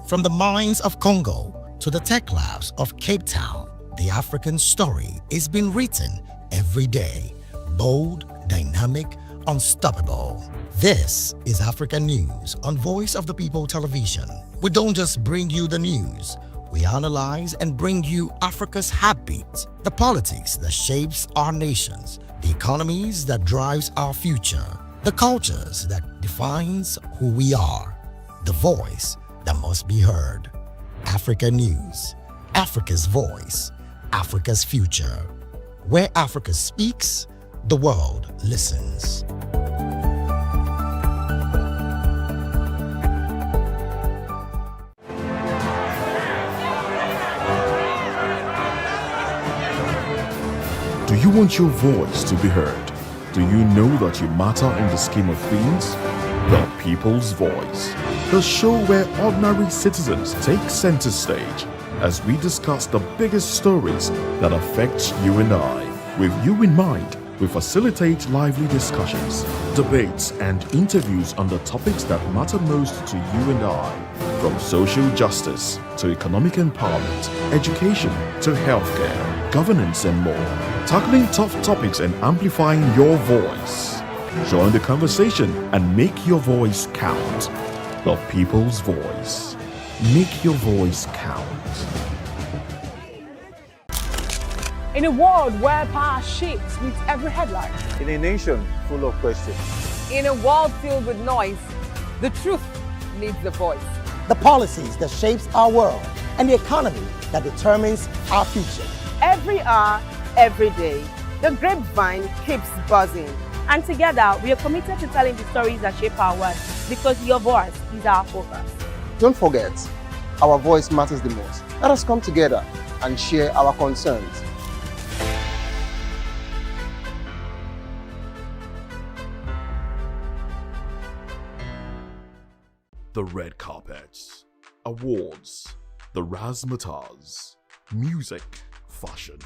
S5: from the mines of Congo to the tech labs of Cape Town, the African story is being written every day. Bold, dynamic, unstoppable. This is African News on Voice of the People Television. We don't just bring you the news. We analyze and bring you Africa's heartbeat, the politics that shapes our nations, the economies that drives our future, the cultures that defines who we are, the voice that must be heard. Africa News, Africa's voice, Africa's future. Where Africa speaks, the world listens.
S18: Do you want your voice to be heard? Do you know that you matter in the scheme of things? The People's Voice, the show where ordinary citizens take center stage as we discuss the biggest stories that affect you and I. With you in mind, we facilitate lively discussions, debates, and interviews on the topics that matter most to you and I. From social justice to economic empowerment, education to healthcare, governance, and more. Tackling tough topics and amplifying your voice. Join the conversation and make your voice count. The People's Voice. Make your voice count.
S6: In a world where power shapes with every headline.
S7: In a nation full of questions.
S6: In a world filled with noise, the truth needs the voice.
S8: The policies that shapes our world and the economy that determines our future.
S9: Every hour, every day, the grapevine keeps buzzing. And together, we are committed to telling the stories that shape our world, because your voice is our focus.
S7: Don't forget, our voice matters the most. Let us come together and share our concerns.
S18: The red carpets, awards, the razzmatazz, music, fashion,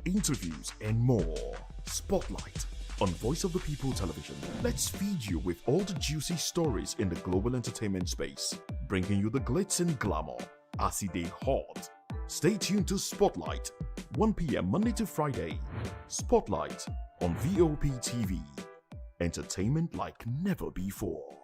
S18: interviews, and more. Spotlight on Voice of the People Television. Let's feed you with all the juicy stories in the global entertainment space, bringing you the glitz and glamour as it is hot. Stay tuned to Spotlight, 1 p.m. Monday to Friday. Spotlight on Vop TV. Entertainment like never before.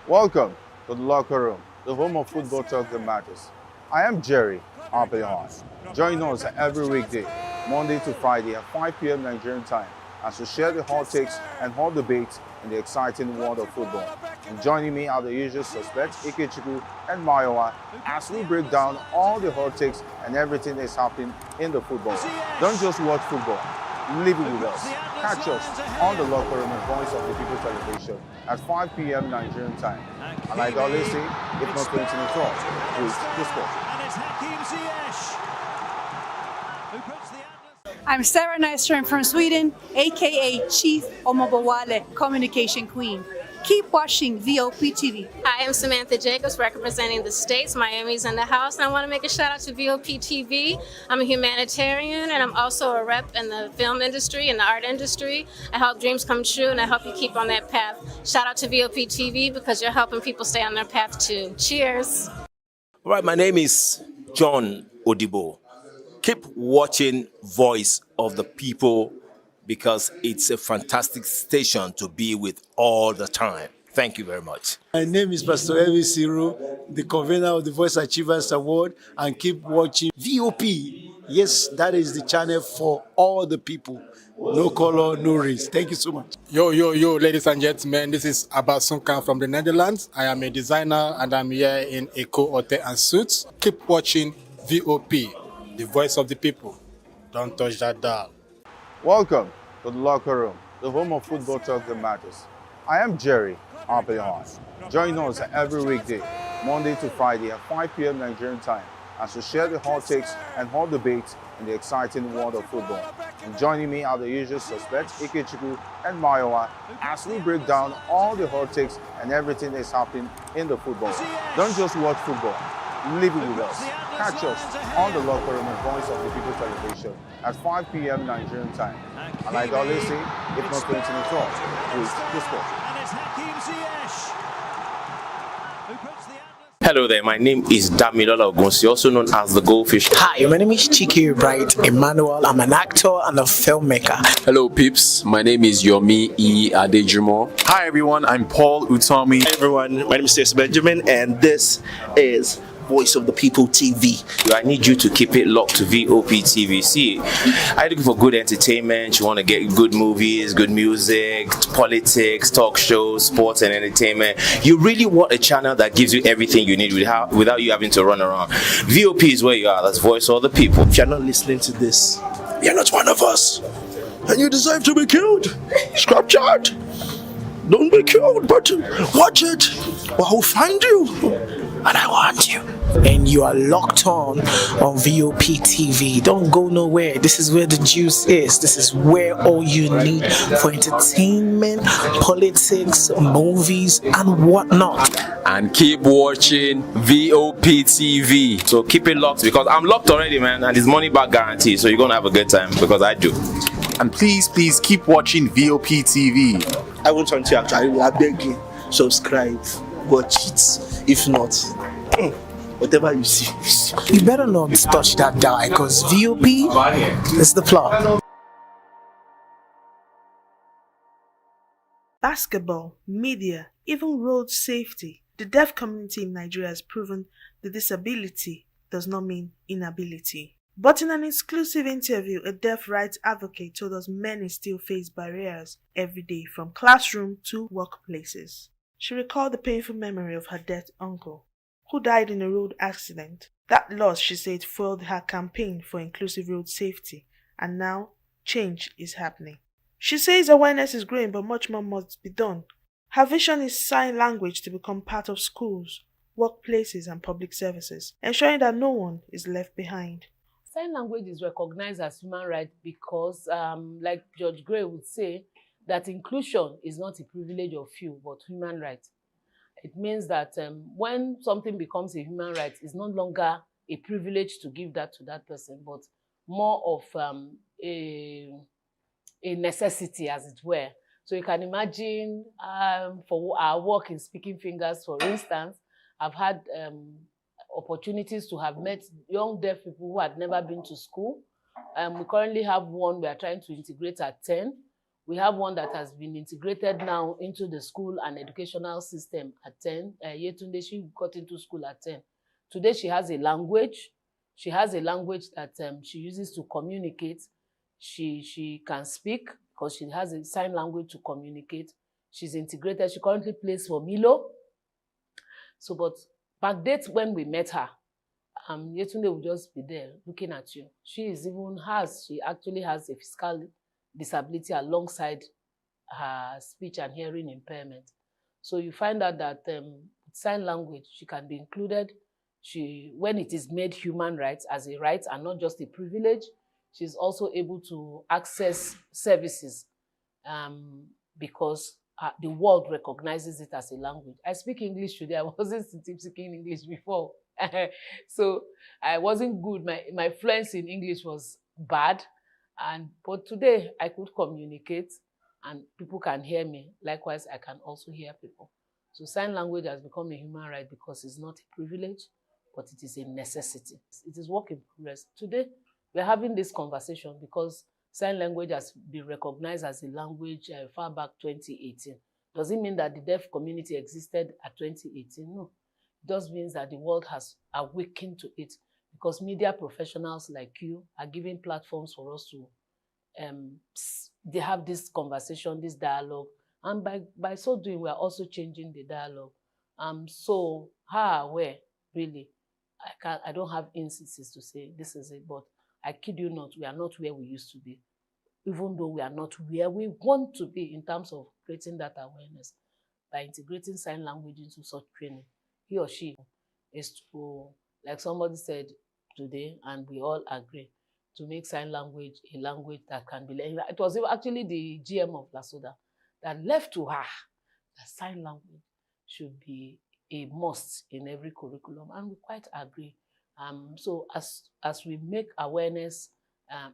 S7: Welcome to the locker room, the home of football talk that matters. I am Jerry Arpillon. Join us every weekday, Monday to Friday at 5 p.m. Nigerian time, as we share the hot takes and hot debates in the exciting world of football. And joining me are the usual suspects, Ikechukwu and Mayowa, as we break down all the hot takes and everything that's happening in the football. Don't just watch football, live it with us. Catch us on the locker room and Voice of the People Television at 5 p.m. Nigerian time. And like I always say, if not 20 minutes please the sport.
S3: I'm Sarah Nystrom from Sweden, aka Chief Omobowale, Communication Queen. Keep watching Vop TV.
S10: Hi, I'm Samantha Jacobs, representing the States. Miami's in the house, and I want to make a shout out to Vop TV. I'm a humanitarian, and I'm also a rep in the film industry and the art industry. I help dreams come true, and I help you keep on that path. Shout out to Vop TV because you're helping people stay on their path too. Cheers.
S11: All right, my name is John Odibo. Keep watching Voice of the People because it's a fantastic station to be with all the time. Thank you very much.
S12: My name is Pastor Elvi Siru, the convener of the Voice Achievers Award, and keep watching VOP. Yes, that is the channel for all the people. no color, no race. Thank you so much.
S1: Yo, ladies and gentlemen, this is Abasunkan from the Netherlands. I am a designer and I'm here in Eco Hotel and Suits. Keep watching VOP, the voice of the people. Don't touch that dial.
S7: Welcome to the locker room, the home of football talk that matters. I am Jerry Arpillon. Join us every weekday, Monday to Friday at 5 p.m. Nigerian time, as we share the hot takes and hot debates in the exciting world of football. And joining me are the usual suspects, Ikechukwu and Mayowa, as we break down all the hot takes and everything that's happening in the football. Don't just watch football, live it with us. Catch us on the locker room and Voice of the People television at 5 p.m. Nigerian time. And like I always say, if not 20 minutes off, please discuss.
S11: Hello there, my name is Damilola Ogunsi, also known as the Goldfish.
S13: Hi, my name is Chiki Bright Emmanuel. I'm an actor and a filmmaker.
S14: Hello peeps, my name is Yomi E. Adejimo.
S15: Hi everyone, I'm Paul Utomi.
S16: Hi everyone, my name is Stacey Benjamin and this is Voice of the People TV.
S11: I need you to keep it locked to VOP TV. See, are you looking for good entertainment? You want to get good movies, good music, politics, talk shows, sports and entertainment. You really want a channel that gives you everything you need without you having to run around. VOP is where you are. That's Voice of the People.
S16: If you're not listening to this, you're not one of us. And you deserve to be killed. Scrap chat. Don't be killed, but watch it. Or I'll find you. And I want you.
S13: And you are locked on VOP TV. Don't go nowhere. This is where the juice is. This is where all you need for entertainment, politics, movies, and whatnot.
S14: And keep watching VOP TV.
S11: So keep it locked because I'm locked already, man. And it's money back guarantee. So you're going to have a good time because I do.
S15: And please keep watching VOP TV.
S16: I won't want you actually. I beg you, subscribe, watch it. If not, whatever you see.
S13: You better not touch that dial because VOP is the plot.
S2: Basketball, media, even road safety. The deaf community in Nigeria has proven that disability does not mean inability. But in an exclusive interview, a deaf rights advocate told us many still face barriers every day from classroom to workplaces. She recalled the painful memory of her dead uncle, who died in a road accident. That loss, she said, fueled her campaign for inclusive road safety, and now change is happening. She says awareness is growing, but much more must be done. Her vision is sign language to become part of schools, workplaces, and public services, ensuring that no one is left behind.
S17: Sign language is recognized as human right because, like George Gray would say, that inclusion is not a privilege of few, but human right. It means that when something becomes a human right, it's no longer a privilege to give that to that person, but more of a necessity, as it were. So you can imagine for our work in Speaking Fingers, for instance, I've had opportunities to have met young deaf people who had never been to school. We currently have one we are trying to integrate at 10. We have one that has been integrated now into the school and educational system at 10. Yetunde, she got into school at 10. Today she has a language. She has a language that she uses to communicate. She can speak because she has a sign language to communicate. She's integrated. She currently plays for Milo. So, but backdate when we met her, Yetunde will just be there looking at you. She actually has a physical disability alongside her speech and hearing impairment. So you find out that sign language, she can be included. When it is made human rights as a right and not just a privilege, she's also able to access services because the world recognizes it as a language. I speak English today. I wasn't speaking English before. So I wasn't good. My fluency in English was bad. But today I could communicate and people can hear me. Likewise, I can also hear people. So sign language has become a human right because it's not a privilege, but it is a necessity. It is work in progress. Today, we're having this conversation because sign language has been recognized as a language far back 2018. Does it mean that the deaf community existed at 2018? No. It just means that the world has awakened to it because media professionals like you are giving platforms for us to they have this conversation, this dialogue, and by so doing, we are also changing the dialogue. So where really, I don't have instances to say this is it, but I kid you not, we are not where we used to be, even though we are not where we want to be in terms of creating that awareness. By integrating sign language into such training, he or she is to, like somebody said today, and we all agree, to make sign language a language that can be learned. It was actually the GM of Lasoda that left to her that sign language should be a must in every curriculum, and we quite agree. So as we make awareness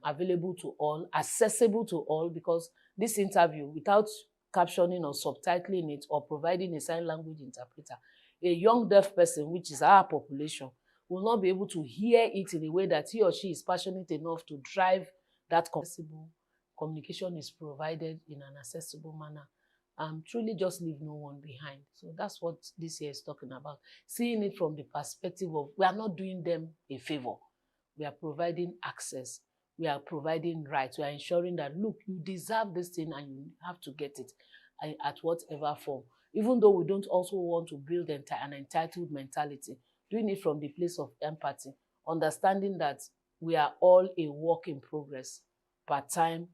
S17: available to all, accessible to all, because this interview, without captioning or subtitling it or providing a sign language interpreter, a young deaf person, which is our population, will not be able to hear it in a way that he or she is passionate enough to drive that accessible. Communication is provided in an accessible manner. Truly just leave no one behind. So that's what this year is talking about. Seeing it from the perspective of, we are not doing them a favor. We are providing access. We are providing rights. We are ensuring that, look, you deserve this thing and you have to get it at whatever form. Even though we don't also want to build an entitled mentality, doing it from the place of empathy, understanding that we are all a work in progress, part time.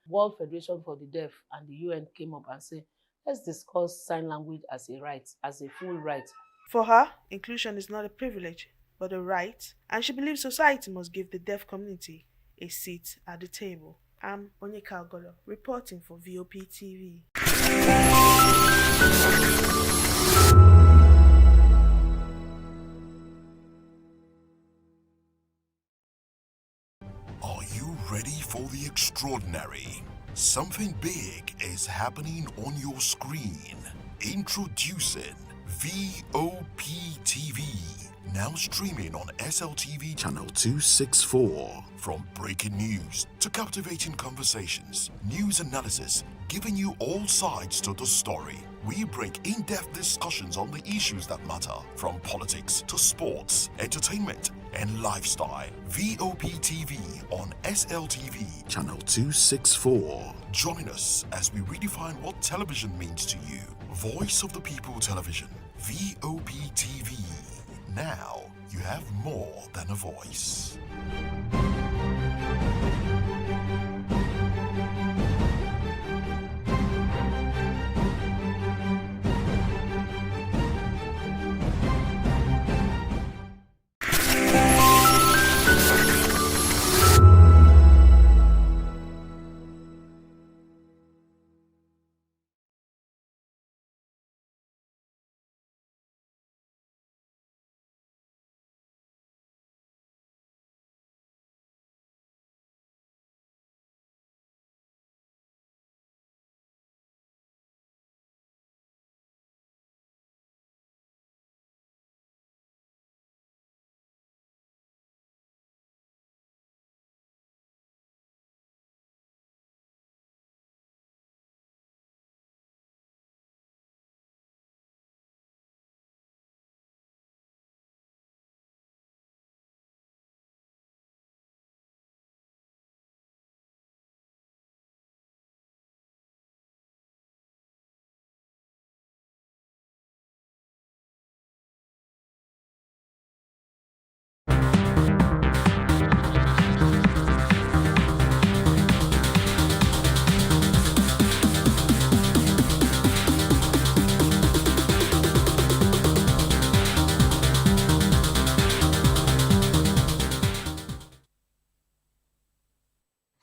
S17: World Federation for the Deaf and the UN came up and said, let's discuss sign language as a right, as a full right.
S2: For her, inclusion is not a privilege, but a right, and she believes society must give the deaf community a seat at the table. I'm Onyeka Ogolo, reporting for Vop TV.
S18: Are you ready for the extraordinary? Something big is happening on your screen. Introducing VOP TV. Now streaming on SLTV channel 264. From breaking news to captivating conversations, news analysis, giving you all sides to the story. We bring in-depth discussions on the issues that matter, from politics to sports, entertainment, and lifestyle. VOP TV on SLTV channel 264. Join us as we redefine what television means to you. Voice of the People Television, VOP TV. Now you have more than a voice.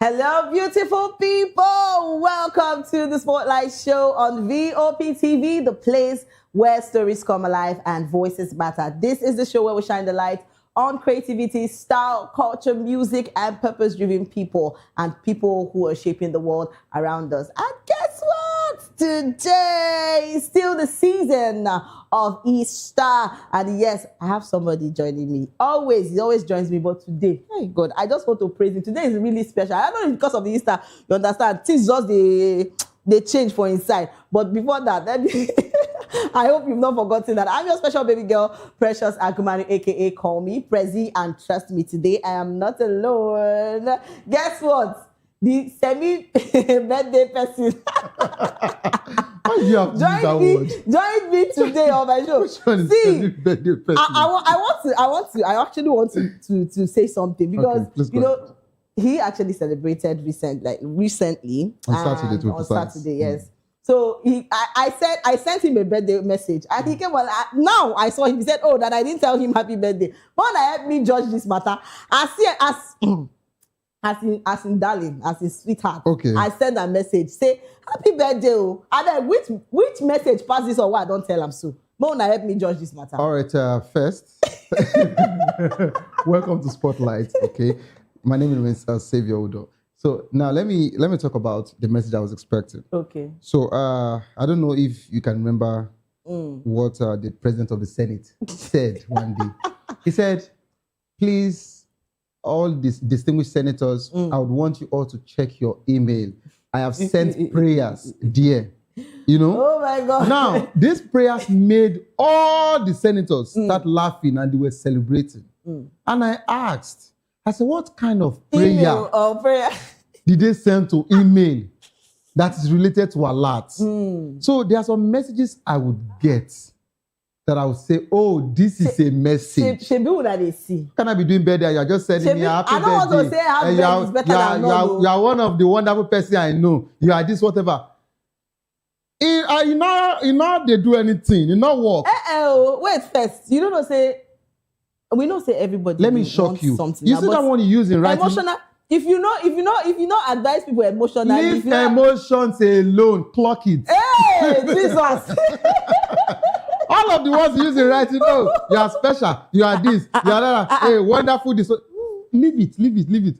S9: Hello, beautiful people. Welcome to the Spotlight Show on VOP TV, the place where stories come alive and voices matter. This is the show where we shine the light on creativity, style, culture, music, and purpose-driven people and people who are shaping the world around us. And guess what? Today is still the season of Easter. And yes, I have somebody joining me. He always joins me, but today, hey God, I just want to praise him. Today is really special. I know it's because of the Easter, you understand, things just they change for inside. But before that, let me I hope you've not forgotten that I'm your special baby girl, Precious Agumani, aka Call Me Prezi, and trust me, today I am not alone. Guess what? the semi-birthday person.
S19: Why do you have to use that word?
S9: Join me today on my show. See, I actually want to say something because he actually celebrated recently
S19: on
S9: Saturday, yes. So I sent him a birthday message and he came on. Now I saw him. He said, "Oh, that I didn't tell him happy birthday." But help me judge this matter. As in darling, as in sweetheart.
S19: Okay.
S9: I sent a message say happy birthday. Oh, and then which message pass this or what? I don't tell him so. Mona, help me judge this matter.
S19: All right. First, welcome to Spotlight. Okay, my name is Savior Udo. So now let me talk about the message I was expecting.
S9: Okay.
S19: So I don't know if you can remember what the president of the Senate said one day. He said, "Please, all these distinguished senators, I would want you all to check your email. I have sent prayers, dear." You know?
S9: Oh my God.
S19: Now, these prayers made all the senators start laughing and they were celebrating. And I asked, I said, what kind of
S9: Email or prayer
S19: did they send to email that is related to alert? So there are some messages I would get that I would say, oh, this is a message. Can I be doing better? You're just sending me a happy birthday.
S9: I don't want to say happy birthday is better than no.
S19: You are one of the wonderful person I know. You are this, whatever. You know they do anything. You know work.
S9: Wait first. You don't say. We don't say everybody.
S19: Let me shock you. You see that one you use in writing.
S9: Emotional. If you know, advise people emotionally.
S19: Leave emotions alone. Clock it.
S9: Hey, Jesus.
S19: All of the ones you use in writing. Oh, you are special. You are this. You are that. Hey, wonderful. This. Leave it.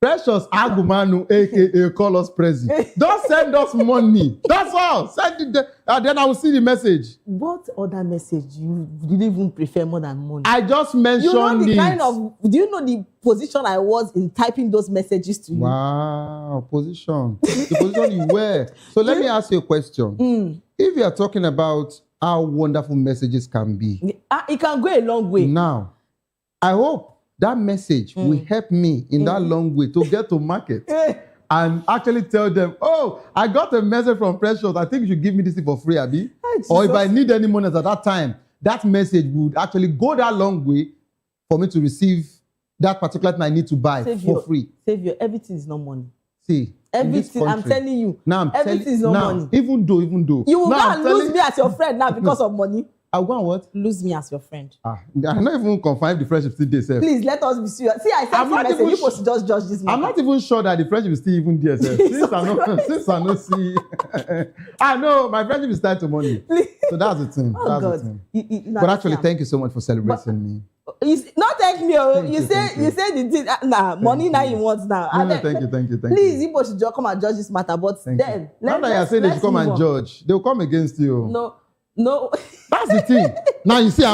S19: Precious Agumanu, aka call us Prezi. Don't send us money. That's all. Send it then I will see the message.
S9: What other message you didn't even prefer more than money?
S19: I just mentioned
S9: you know the
S19: it.
S9: Do you know the position I was in typing those messages to you?
S19: Wow, position. The position you were. So let me ask you a question. If you are talking about how wonderful messages can be,
S9: it can go a long way.
S19: Now, I hope that message will help me in that long way to get to market and actually tell them, oh, I got a message from Precious. I think you should give me this thing for free, Abi. Or if I need any money at that time, that message would actually go that long way for me to receive that particular thing I need to buy for free.
S9: Savior, everything is not money.
S19: See,
S9: everything, I'm telling you, everything is not money.
S19: Even though.
S9: You will go and lose me as your friend now because of money.
S19: I'll go and what?
S9: Lose me as your friend.
S19: I'm not even confirmed the friendship still there, sir.
S9: Please, let us be serious. See, I said you message, you supposed to just judge this matter.
S19: I'm not even sure that the friendship is still even there, sir. Since I know see. I know, my friendship is tied to money. Please. So that's the thing.
S9: Oh,
S19: that's
S9: God.
S19: the thing. But actually, thank you so much for celebrating me.
S9: Not thank me. You say the thing. Money now you want now.
S19: Thank you.
S9: Please, you should just come and judge this matter. But then,
S19: now that you're saying they should come and judge, they'll come against you.
S9: No.
S19: That's the thing. Now you see,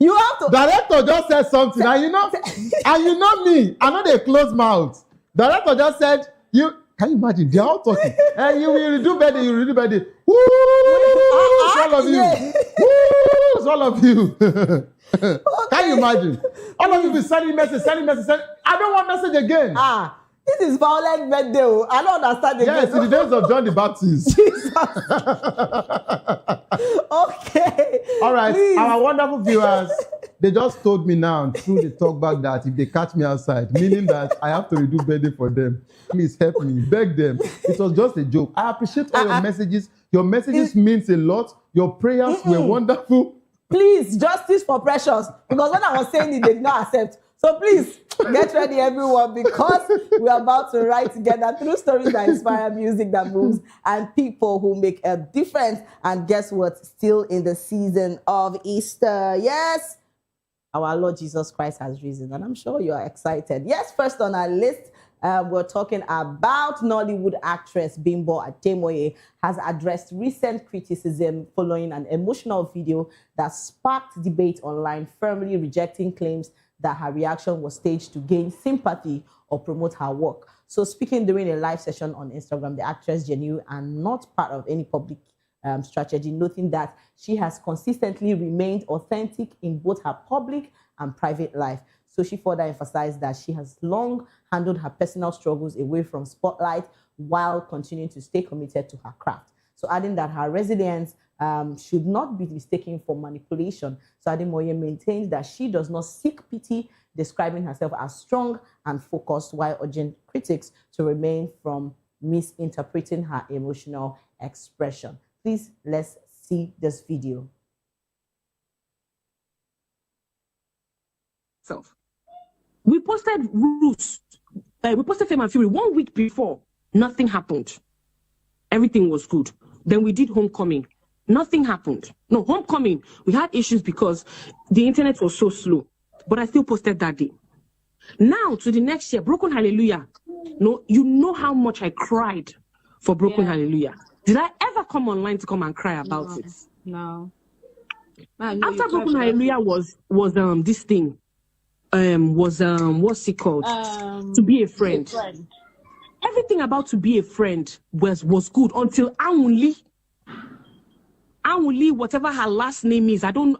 S9: you have to.
S19: Director just said something, and you know me. I know they close mouth. Director just said, "You can you imagine? They are all talking. You will do better. You will do better. Woo! It's all of you. Woo! It's all of you. Can you imagine? All of you be sending message. I don't want message again.
S9: This is violent birthday. I don't understand.
S19: Yes, in the days of John the Baptist.
S9: Okay.
S19: All right.
S9: Please.
S19: Our wonderful viewers, they just told me now through the talk back that if they catch me outside, meaning that I have to redo birthday for them. Please help me. Beg them. It was just a joke. I appreciate all your messages. Your messages means a lot. Your prayers were wonderful.
S9: Please, justice for Precious. Because when I was saying it, they did not accept. So please, get ready, everyone, because we're about to write together true stories that inspire, music that moves, and people who make a difference. And guess what? Still in the season of Easter. Yes, our Lord Jesus Christ has risen, and I'm sure you are excited. Yes, first on our list, we're talking about Nollywood actress Bimbo Ademoye has addressed recent criticism following an emotional video that sparked debate online, firmly rejecting claims that her reaction was staged to gain sympathy or promote her work. So speaking during a live session on Instagram, the actress genuine and not part of any public strategy, noting that she has consistently remained authentic in both her public and private life. So she further emphasized that she has long handled her personal struggles away from spotlight while continuing to stay committed to her craft. So adding that her resilience should not be mistaken for manipulation. So Ademoye maintains that she does not seek pity, describing herself as strong and focused while urging critics to remain from misinterpreting her emotional expression. Please, let's see this video.
S20: We posted Roost, we posted Fame and Fury 1 week before. Nothing happened. Everything was good. Then we did Homecoming. Nothing happened. No, Homecoming, we had issues because the internet was so slow. But I still posted that day. Now to the next year, Broken Hallelujah. No, you know how much I cried for Broken Hallelujah. Did I ever come online to come and cry about it?
S3: No.
S20: After Broken Hallelujah was this thing. What's it called? To Be a Friend. Everything about To Be a Friend was good until Anwuli, whatever her last name is, I can't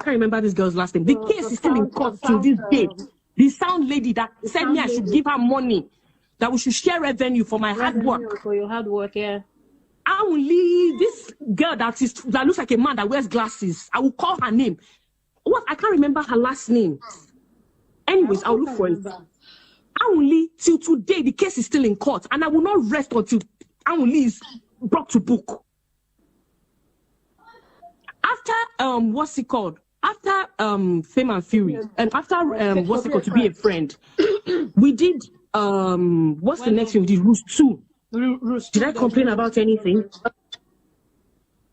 S20: remember this girl's last name. The case is still in court till this day. The sound lady that said me I should give her money, that we should share revenue for my hard work.
S3: For your hard work, yeah.
S20: Anwuli, this girl that looks like a man that wears glasses, I will call her name. What? I can't remember her last name. Anyways, I'll look for it. Only till today, the case is still in court, and I will not rest until Only is brought to book. After what's it called? After Fame and Fury, and after what's it called? To Be a Friend, we did what's the next thing we did? Roost 2. Did I complain about anything?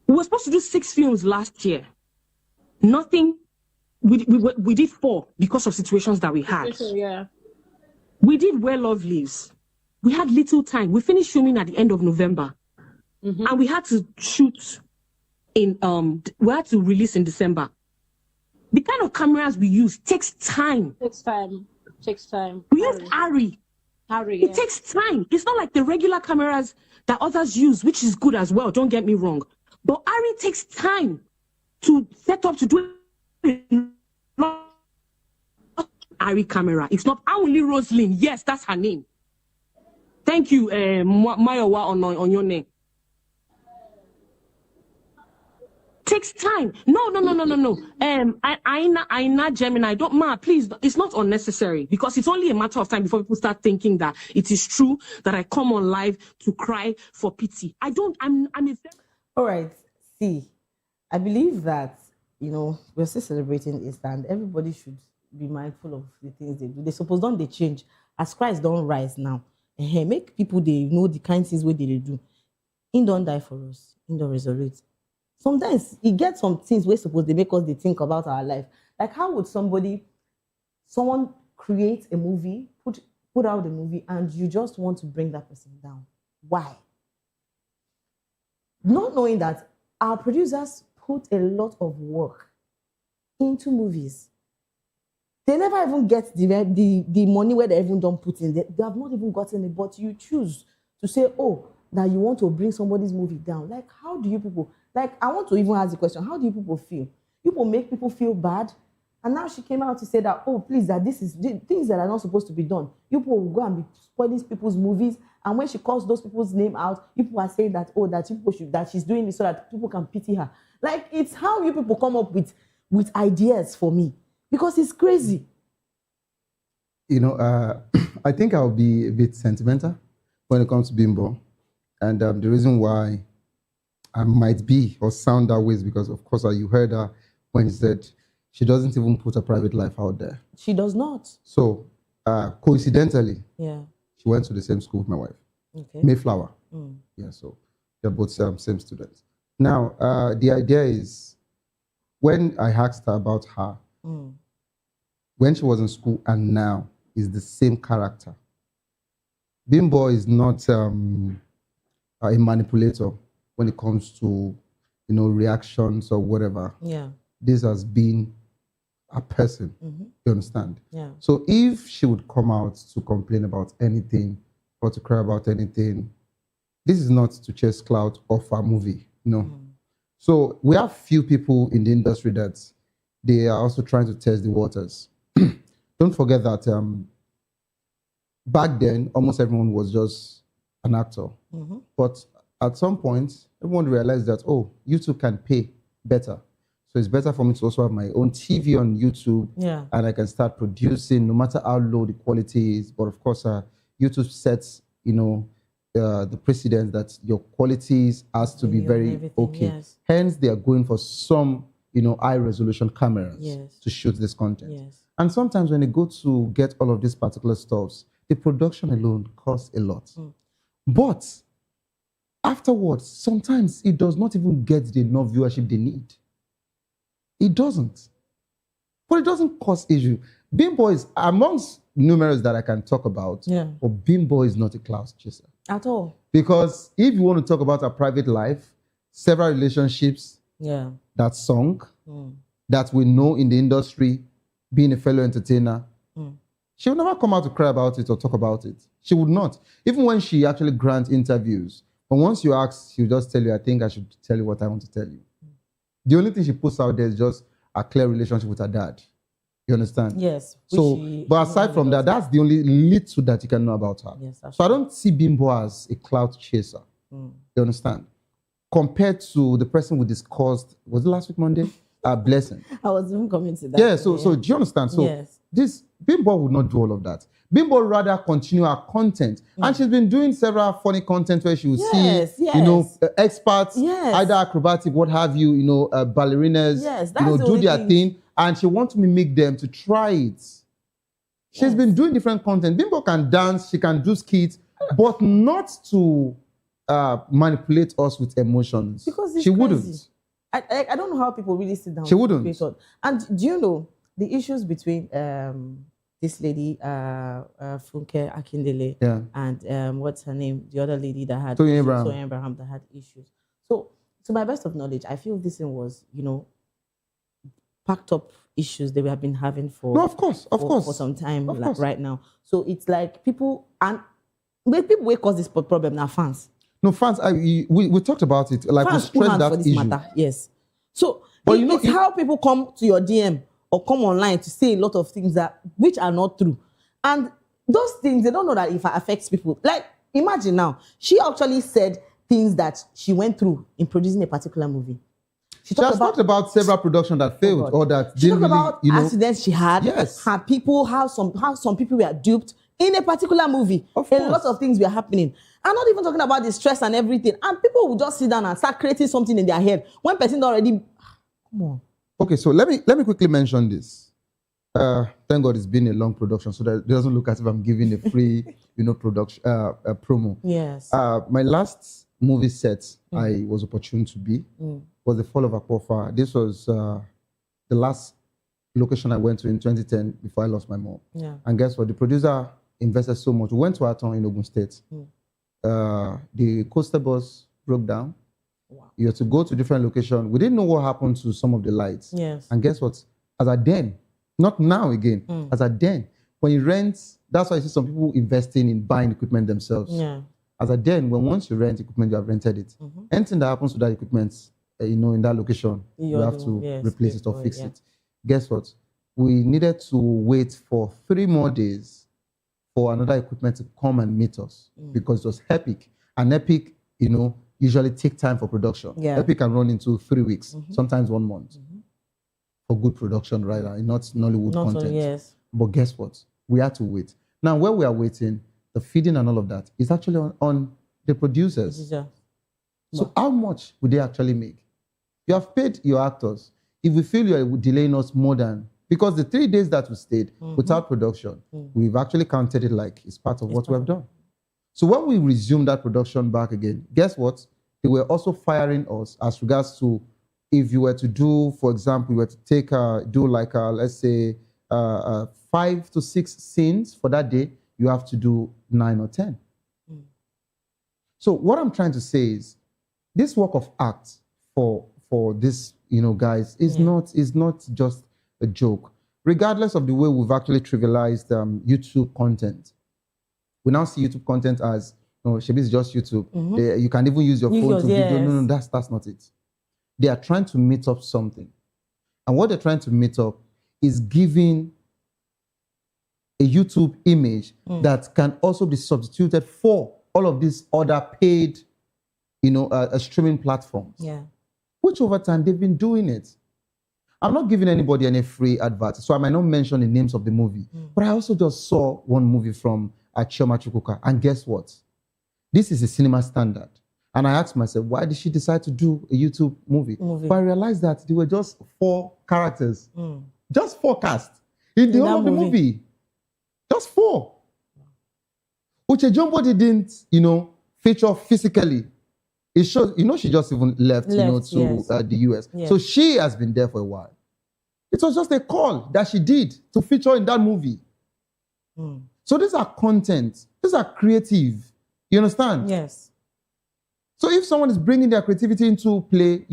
S20: We were supposed to do 6 films last year. Nothing. We did 4 because of situations that we had.
S3: Yeah.
S20: We did Where Love Lives. We had little time. We finished filming at the end of November. And we had to shoot in, we had to release in December. The kind of cameras we use takes time.
S3: Takes time.
S20: We use Ari. It takes time. It's not like the regular cameras that others use, which is good as well, don't get me wrong. But Ari takes time to set up, to do Ari camera. It's not only Roslyn. Yes, that's her name. Thank you, Mayowa on your name. Takes time. No. Aina Gemini. Please, it's not unnecessary, because it's only a matter of time before people start thinking that it is true that I come on live to cry for pity. I'm
S9: All right. See, I believe that, we're still celebrating Easter, and everybody should be mindful of the things they do. They suppose don't they change as Christ don't rise now. Make people they know the kind things where they do. He don't die for us. He don't resurrect. Sometimes he gets some things where suppose they make us they think about our life. Like how would someone create a movie, put out a movie, and you just want to bring that person down? Why? Not knowing that our producers put a lot of work into movies. They never even get the money where they even don't put in. They have not even gotten it, but you choose to say, oh, that you want to bring somebody's movie down. Like, how do you people, like, I want to even ask the question, how do you people feel? People make people feel bad. And now she came out to say that, oh, please, that this is things that are not supposed to be done. You people will go and be spoiling people's movies. And when she calls those people's name out, you people are saying that, oh, that people that she's doing this so that people can pity her. Like, it's how you people come up with ideas for me. Because it's crazy.
S19: I think I'll be a bit sentimental when it comes to Bimbo. And the reason why I might be or sound that way is because, of course, you heard her when she said she doesn't even put her private life out there.
S9: She does not.
S19: So, coincidentally,
S9: she
S19: went to the same school with my wife.
S9: Okay.
S19: Mayflower. Yeah, so they're both same students. Now, the idea is, when I asked her about her, when she was in school and now is the same character. Bimbo is not a manipulator when it comes to, reactions or whatever.
S9: Yeah.
S19: This has been a person. You understand?
S9: Yeah.
S19: So if she would come out to complain about anything or to cry about anything, this is not to chase clout off a movie. No. So we have few people in the industry that they are also trying to test the waters. don't forget that back then, almost everyone was just an actor.
S9: Mhm.
S19: But at some point, everyone realized that, oh, YouTube can pay better. So it's better for me to also have my own TV on YouTube.
S9: Yeah.
S19: And I can start producing no matter how low the quality is. But of course, YouTube sets, the precedent that your qualities has to be
S9: Video and
S19: very
S9: everything,
S19: okay.
S9: yes.
S19: Hence, they are going for some, high resolution cameras
S9: Yes.
S19: to shoot this content.
S9: Yes.
S19: And sometimes when they go to get all of these particular stuffs, the production alone costs a lot. But afterwards, sometimes it does not even get the enough viewership they need. It doesn't. But it doesn't cause issue. Bimbo is amongst numerous that I can talk about.
S9: Yeah.
S19: But Bimbo is not a clout chaser.
S9: At all.
S19: Because if you want to talk about her private life, several relationships
S9: Yeah.
S19: that sung,
S9: Mm.
S19: that we know in the industry, being a fellow entertainer,
S9: Mm.
S19: she would never come out to cry about it or talk about it. She would not. Even when she actually grants interviews. But once you ask, she'll just tell you, I think I should tell you what I want to tell you. The only thing she puts out there is just a clear relationship with her dad. You understand?
S9: Yes.
S19: So, but aside from that, that's the only little that you can know about her.
S9: Yes, that's
S19: so I don't see Bimbo as a clout chaser.
S9: Mm.
S19: You understand? Compared to the person we discussed, was it last week Monday? Blessing.
S9: I was even coming to that.
S19: Yeah, so do you understand? So
S9: Yes.
S19: this Bimbo would not do all of that. Bimbo rather continue her content. And she's been doing several funny content where she will
S9: Yes,
S19: see,
S9: yes.
S19: experts,
S9: Yes.
S19: either acrobatic, what have you, ballerinas,
S9: Yes, that's the
S19: do
S9: only
S19: their
S9: thing.
S19: thing. And she wants to mimic them to try it. She's been doing different content. Bimbo can dance, she can do skits, but not to manipulate us with emotions.
S9: Because it's
S19: she
S9: crazy.
S19: wouldn't.
S9: I don't know how people really sit down.
S19: She wouldn't.
S9: to create. And do you know the issues between this lady, Funke Akindele,
S19: Yeah.
S9: and what's her name? The other lady that had
S19: Toyin
S9: issues,
S19: Abraham.
S9: Toyin Abraham that had issues. So, to my best of knowledge, I feel this thing was, packed up issues they have been having for
S19: No, of course.
S9: for some time
S19: Of
S9: like,
S19: course.
S9: right now. So it's like people will cause this problem now fans.
S19: No, fans, we talked about it. Like,
S9: Fans
S19: we
S9: put
S19: stressed
S9: hands
S19: that
S9: for this
S19: issue.
S9: matter. Yes. So
S19: But
S9: it's how people come to your DM or come online to say a lot of things which are not true. And those things, they don't know that if it affects people. Like, imagine now, she actually said things that she went through in producing a particular movie.
S19: She has talked about several productions that failed or that
S9: She
S19: didn't
S9: talked
S19: really,
S9: about accidents she had,
S19: Yes.
S9: her people, how some people were duped in a particular movie. A lot of things were happening. I'm not even talking about the stress and everything. And people will just sit down and start creating something in their head. One person already, come on.
S19: Okay, so let me quickly mention this. Thank God it's been a long production, so that it doesn't look as if I'm giving a free, production promo.
S9: Yes.
S19: My last movie set I was opportune to be was The Fall of Akpofa. This was the last location I went to in 2010 before I lost my mom.
S9: Yeah.
S19: And guess what? The producer invested so much. We went to Aton in Ogun State. The coaster bus broke down. Wow. You had to go to different locations. We didn't know what happened to some of the lights.
S9: Yes.
S19: And guess what? As a then, not now again, as a then, when you rent, that's why you see some people investing in buying equipment themselves.
S9: Yeah.
S19: As a then, once you rent equipment, you have rented it. Anything that happens to that equipment, in that location, you have to replace it or fix it. Guess what? We needed to wait for 3 more days for another equipment to come and meet us because it was Epic. And Epic, usually take time for production.
S9: Yeah.
S19: Epic can run into 3 weeks, sometimes 1 month for good production, right? Not Nollywood
S9: Not
S19: content.
S9: yes.
S19: But guess what? We had to wait. Now, where we are waiting, the feeding and all of that is actually on the producers. So how much would they actually make? You have paid your actors. If we feel you are delaying us more than, because the 3 days that we stayed without production, we've actually counted it like it's part of what we have done. So when we resume that production back again, guess what? They were also firing us as regards to if you were to do, for example, you were to take, let's say, 5 to 6 scenes for that day, you have to do 9 or 10. So what I'm trying to say is, this work of art for this, guys, is not just a joke. Regardless of the way we've actually trivialized YouTube content, we now see YouTube content as, Shebi is just YouTube. You can even use your phone to video. No, that's not it. They are trying to meet up something. And what they're trying to meet up is giving a YouTube image that can also be substituted for all of these other paid, streaming platforms.
S9: Yeah.
S19: Which over time they've been doing it. I'm not giving anybody any free advert, so I might not mention the names of the movie. But I also just saw one movie from Chioma Chukwuka, and guess what? This is a cinema standard. And I asked myself, why did she decide to do a YouTube movie? But I realized that there were just 4 characters, just 4 cast in the whole of the movie. Just 4. Uche Jumbo didn't, feature physically. It shows, she just even left to the US. Yes. So she has been there for a while. It was just a call that she did to feature in that movie. So these are content. These are creative. You understand?
S9: Yes.
S19: So if someone is bringing their creativity into play,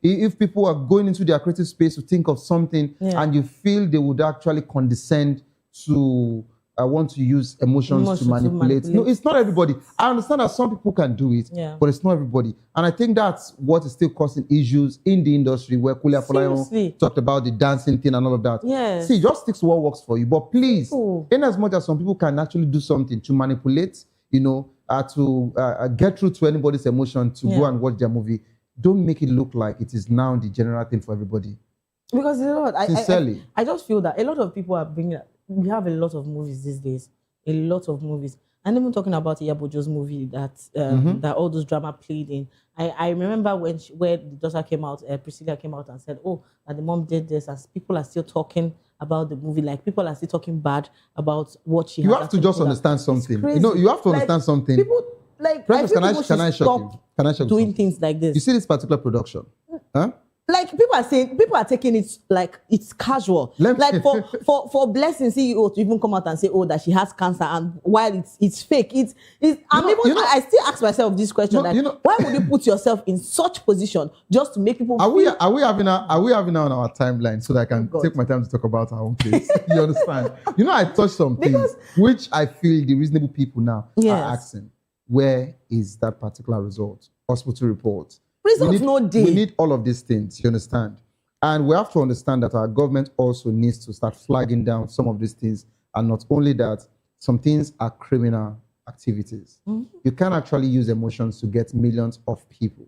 S19: if people are going into their creative space to think of something and you feel they would actually condescend to want to use emotions to manipulate. No, it's not everybody. I understand that some people can do it, but it's not everybody. And I think that's what is still causing issues in the industry where Kule Afolayan talked about the dancing thing and all of that.
S9: Yes.
S19: See, just stick to what works for you. But please, in as much as some people can actually do something to manipulate, to get through to anybody's emotion to go and watch their movie, don't make it look like it is now the general thing for everybody.
S9: Because
S19: Sincerely.
S9: I just feel that a lot of people are bringing. We have a lot of movies these days, a lot of movies. And even talking about Iyabojo's movie that that all those drama played in. I remember when the daughter came out, Priscilla came out and said, that the mom did this, as people are still talking about the movie, like people are still talking bad about what she.
S19: You have to just understand something. You have to understand something.
S9: People
S19: Precious, can I shock you? Can I shock you?
S9: Doing things like this.
S19: You see this particular production, huh?
S9: Like people are taking it like it's casual. Like for Blessing CEO to even come out and say, that she has cancer, and while it's fake, I still ask myself this question: why would you put yourself in such position just to make people?
S19: Are we having her on our timeline so that I can take my time to talk about our own case? You understand? I touched some things which I feel the reasonable people now are asking: where is that particular result? Hospital report. We need all of these things, you understand? And we have to understand that our government also needs to start flagging down some of these things. And not only that, some things are criminal activities. You can't actually use emotions to get millions of people.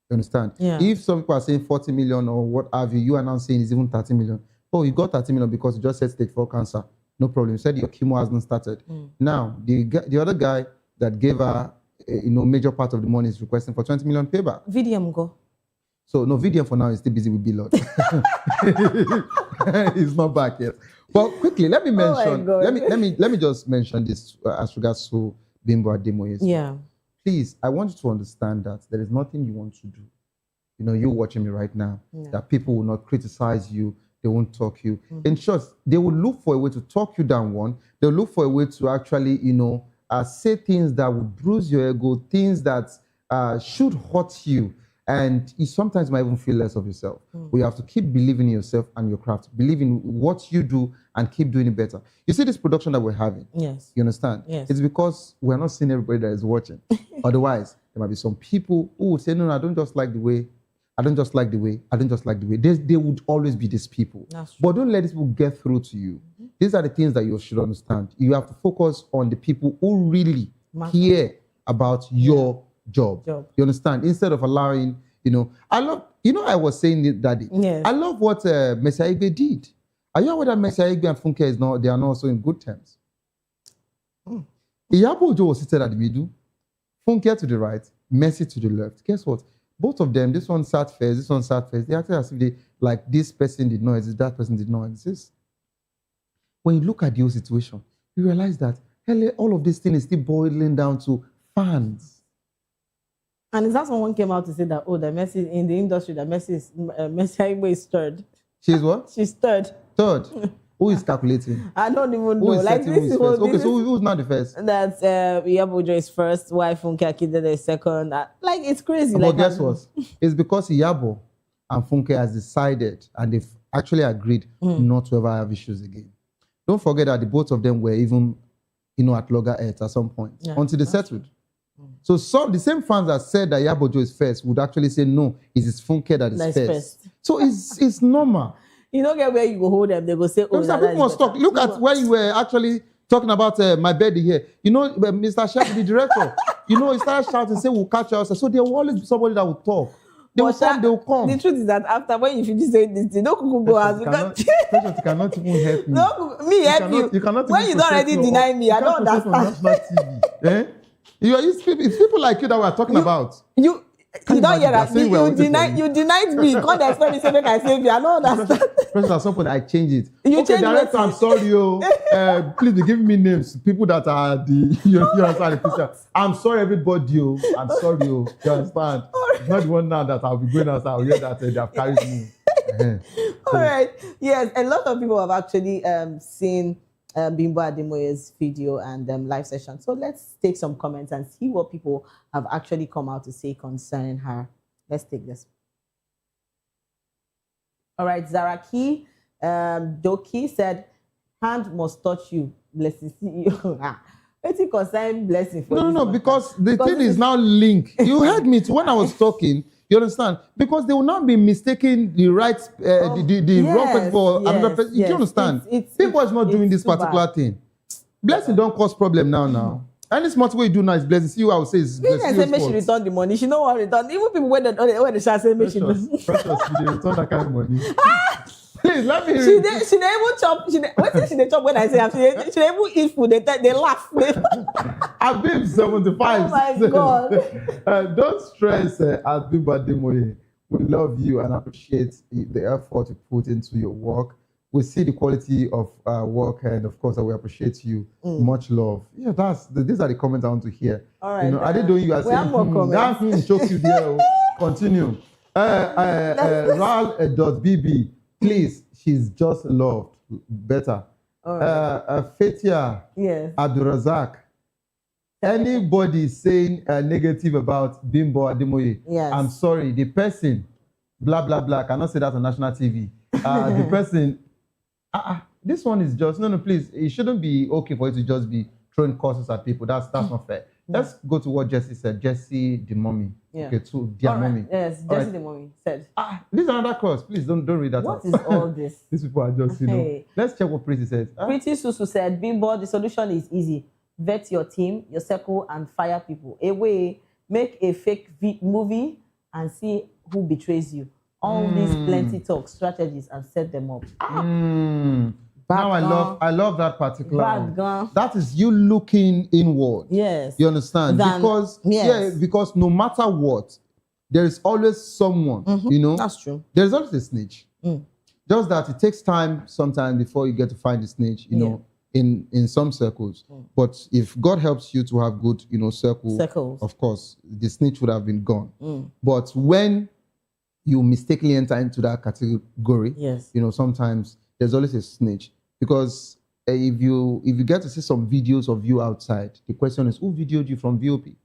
S19: You understand?
S9: Yeah.
S19: If some people are saying 40 million or what have you, you are now saying it's even 30 million. Oh, you got 30 million because you just said stage 4 cancer. No problem. You said your chemo hasn't started. Now, the other guy that gave her major part of the money is requesting for 20 million payback.
S9: VDM go.
S19: So no, VDM for now is still busy with Billot. He's not back yet. But quickly, let me mention. Let me just mention this as regards to Bimbo Ademoye.
S9: Yeah.
S19: Please, I want you to understand that there is nothing you want to do. You're watching me right now. That people will not criticize you. They won't talk you. In short, they will look for a way to talk you down. One, they'll look for a way to actually, say things that would bruise your ego, things that should hurt you, and you sometimes might even feel less of yourself. But you have to keep believing in yourself and your craft, believe in what you do, and keep doing it better. You see this production that we're having?
S9: Yes.
S19: You understand?
S9: Yes.
S19: It's because we're not seeing everybody that is watching. Otherwise, there might be some people who would say, no, I don't just like the way. I don't just like the way. I don't just like the way. There would always be these people. But don't let these people get through to you. These are the things that you should understand. You have to focus on the people who really care about your job. You understand? Instead of allowing, I love, I was saying it that day.
S9: Yes.
S19: I love what Messi Aigbe did. Are you aware that Messi Aigbe and Funke they are not also in good terms? Iyabo Ojo was seated at the middle, Funke to the right, Messi to the left. Guess what? Both of them, this one sat first, this one sat first. They acted as if this person did not exist, that person did not exist. When you look at the whole situation, you realize that all of this thing is still boiling down to fans.
S9: And is that someone came out to say that, the Messi in the industry, that Messi is third?
S19: She's what?
S9: She's third.
S19: Third? Who is calculating?
S9: I don't even know.
S19: Who is first? Okay, so who's not the first?
S9: That Iyabo Ojo is first, wife Funke Akindele is second. It's crazy.
S19: But guess what? It's because Iyabo and Funke has decided and they've actually agreed not to ever have issues again. Don't forget that the both of them were even, at loggerheads at some point until they settled. So the same fans that said that Iyabo Ojo is first would actually say no, it is Funke that is first. So it's normal.
S9: You don't get where you go hold them, they go say,
S19: people must talk. Look at where you were actually talking about my birthday here. You know, Mr. Chef, the director, you know, he started shouting, say, we'll catch you outside. So there will always be somebody that will talk. They will come.
S9: The truth is that after when you finish saying this, you don't go out.
S19: You cannot even help me.
S9: No, me help you.
S19: You cannot
S9: when you don't already deny me, I don't understand.
S19: TV, it's people like you that we're talking about.
S9: You don't hear that. You denied me. God expect me to make I save you. I don't understand.
S19: First at some point I change it.
S9: You change
S19: director, I'm sorry, please be giving me names. People that are you understand the picture. I'm sorry, everybody. I'm sorry. You understand? It's not the one now that I'll be going outside. I'll hear that they have carried me.
S9: All right. Yes, a lot of people have actually seen Bimbo Ademoye's video and live session. So let's take some comments and see what people have actually come out to say concerning her. Let's take this. All right, Zaraki Doki said, hand must touch you. Blessing CEO. What's it concern blessing for
S19: No, because the thing is now linked. You heard me when I was talking. You understand? Because they will not be mistaking the right, the wrong person for another person. You understand? People is not doing this particular thing. Blessing don't cause problem now. Any smart way you do now is blessing. See, I would say is blessing.
S9: Say she return the money. She know what return. Even people when they shall say she
S19: return that kind of money. Please let me.
S9: She didn't even chop. What did she chop when I say she didn't even eat food. They laugh.
S19: Abib 75.
S9: Oh my God.
S19: Don't stress, Abib Ademoye. We love you and appreciate the effort you put into your work. We see the quality of work, and of course, we appreciate you. Much love. Yeah, these are the comments I want to hear.
S9: All right.
S19: You know, I didn't know you are saying that choke you there. Continue. Ral.bb. Please, she's just loved better. Fetia Abdurazak. Anybody saying negative about Bimbo Ademoye, I'm sorry, the person, blah, blah, blah, cannot say that on national TV. The person, this one is just, no, please, it shouldn't be okay for you to just be throwing curses at people. That's not fair. Let's go to what Jesse said. Jesse the mommy. Okay, to their mommy.
S9: Yes, Jesse the mommy said.
S19: This is another curse. Please don't read that.
S9: What is all this?
S19: These people are just, Let's check what Pretty says.
S9: Pretty Susu said, Bimbo, the solution is easy. Vet your team, your circle, and fire people. Away, make a fake movie and see who betrays you. All these plenty talk, strategies, and set them up.
S19: Now I love that particular one. That is you looking inward.
S9: Yes.
S19: You understand? Because no matter what, there is always someone,
S9: That's true.
S19: There's always a snitch. Just that it takes time sometimes before you get to find the snitch, you know, in some circles. But if God helps you to have good, circles, of course, the snitch would have been gone. But when you mistakenly enter into that category, sometimes there's always a snitch. Because if you get to see some videos of you outside, the question is, who videoed you from VOP?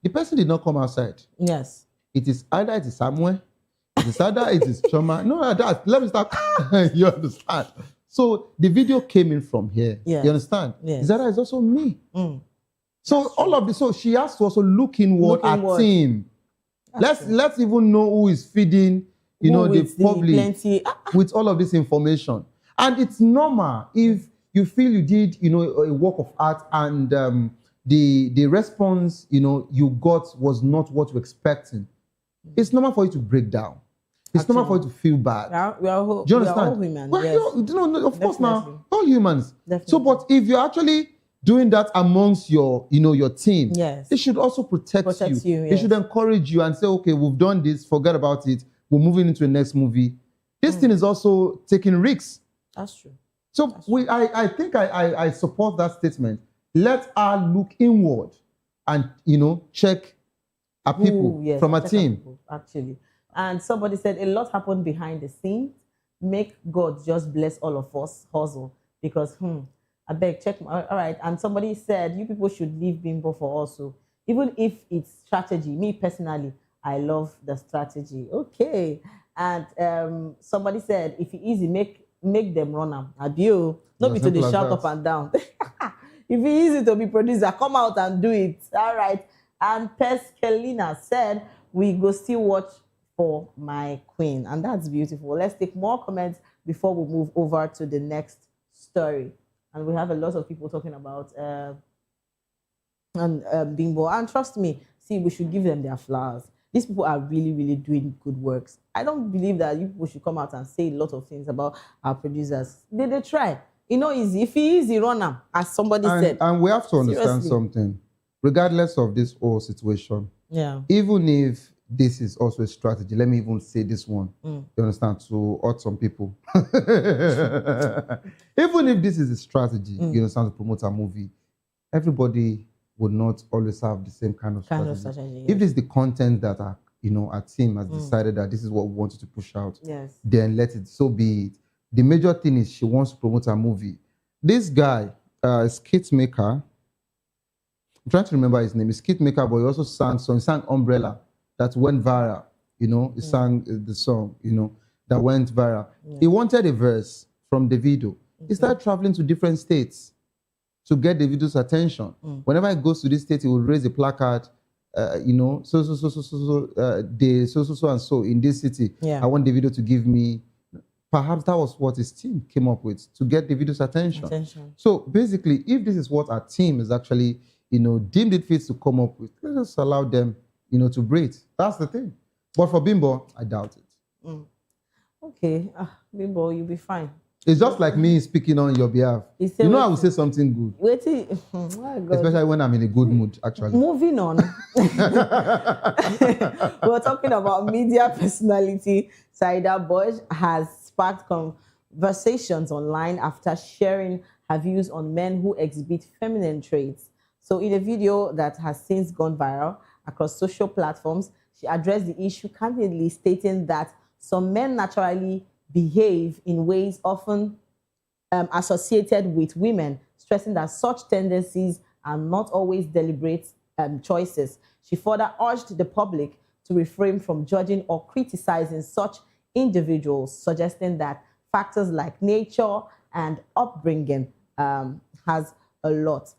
S19: The person did not come outside.
S9: Yes.
S19: It is either it is somewhere, it is either it is trauma. No, let me start. You understand? So the video came in from here.
S9: Yes.
S19: You understand?
S9: Yes.
S19: Zara is also me. So all of this, so she has to also look inward at him. Let's even know who is feeding, the public with all of this information. And it's normal if you feel you did, a work of art and the response, you got was not what you're expecting. It's normal for you to break down. It's normal for you to feel bad.
S9: We are
S19: Do you understand?
S9: all women.
S19: Well,
S9: Yes.
S19: of course now, all humans.
S9: Definitely.
S19: So, but if you're actually doing that amongst your team, it should also protect you. It should encourage you and say, okay, we've done this, forget about it. We're moving into the next movie. This thing is also taking risks.
S9: That's true.
S19: So I think I support that statement. Let her look inward and, check our people from a team.
S9: People, actually. And somebody said, a lot happened behind the scenes. Make God just bless all of us, hustle. Because, I beg, check. All right. And somebody said, you people should leave Bimbo for also. Even if it's strategy. Me personally, I love the strategy. Okay. And somebody said, if it's easy, make them run them. Abuse. Not be to the shout up and down. If it's easy to be producer, come out and do it. All right. And Peskelina said, we go still watch for my queen. And that's beautiful. Let's take more comments before we move over to the next story. and we have a lot of people talking about Bimbo. And trust me, see, we should give them their flowers. These people are really, really doing good works. I don't believe that you people should come out and say a lot of things about our producers. They try. You know, easy. If he is, he run them, as somebody said.
S19: And we have to understand
S9: Seriously.
S19: something. Regardless of this whole situation,
S9: Yeah.
S19: even if this is also a strategy, let me even say this one, you understand, to hurt some people. Even if this is a strategy, you understand, to promote a movie, everybody would not always have the same kind of strategy. If this is the content that our team has decided that this is what we wanted to push out,
S9: Yes.
S19: then let it, so be it. The major thing is she wants to promote a movie. This guy, skit maker, I'm trying to remember his name, he's skit maker, but he also sang song, he sang Umbrella, that went viral, he sang the song, that went viral. He wanted a verse from Davido. He started traveling to different states to get Davido's attention. Whenever he goes to this state, he will raise a placard, so and so in this city.
S9: Yeah.
S19: I want Davido to give me. Perhaps that was what his team came up with to get Davido's attention. So basically, if this is what our team is actually, deemed it fit to come up with, let's just allow them, to breathe. That's the thing. But for Bimbo, I doubt it.
S9: Okay, Bimbo, you'll be fine.
S19: It's just like me speaking on your behalf. I will say something good. Especially when I'm in a good mood, actually.
S9: Moving on. We're talking about media personality. Saida Bosch has sparked conversations online after sharing her views on men who exhibit feminine traits. So in a video that has since gone viral across social platforms, she addressed the issue candidly, stating that some men naturally behave in ways often associated with women, stressing that such tendencies are not always deliberate choices. She further urged the public to refrain from judging or criticizing such individuals, suggesting that factors like nature and upbringing has a lot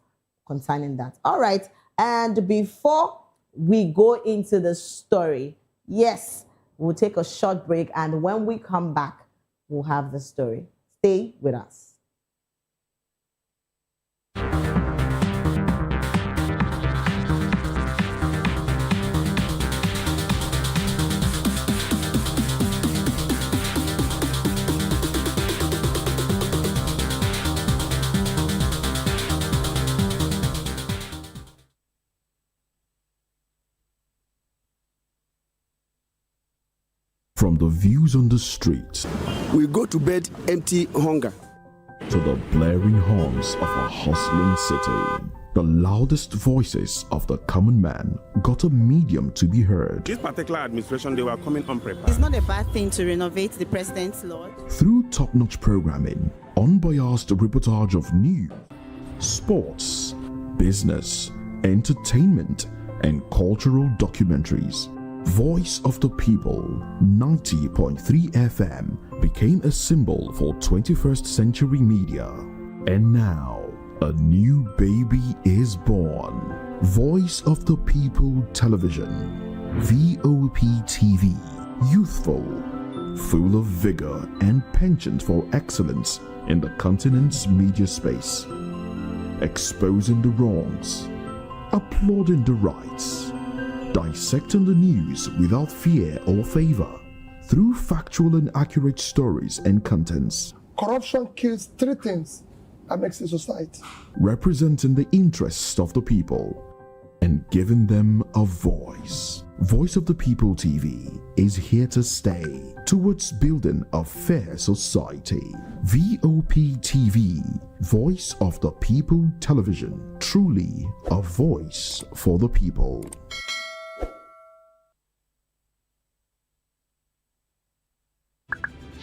S9: concerning that. All right, and before we go into the story, yes, we'll take a short break, and when we come back, we'll have the story. Stay with us.
S21: From the views on the streets,
S22: we go to bed empty hunger,
S21: to the blaring horns of a hustling city, the loudest voices of the common man got a medium to be heard.
S23: This particular administration, they were coming unprepared.
S24: It's not a bad thing to renovate the president's lawn.
S21: Through top-notch programming, unbiased reportage of news, sports, business, entertainment, and cultural documentaries, Voice of the People 90.3 FM became a symbol for 21st century media. And now, a new baby is born. Voice of the People Television, VOP TV, youthful, full of vigor and penchant for excellence in the continent's media space, exposing the wrongs, applauding the rights, dissecting the news without fear or favor, through factual and accurate stories and contents.
S25: Corruption kills three things that makes a society.
S21: Representing the interests of the people and giving them a voice. Voice of the People TV is here to stay towards building a fair society. VOP TV, Voice of the People Television, truly a voice for the people.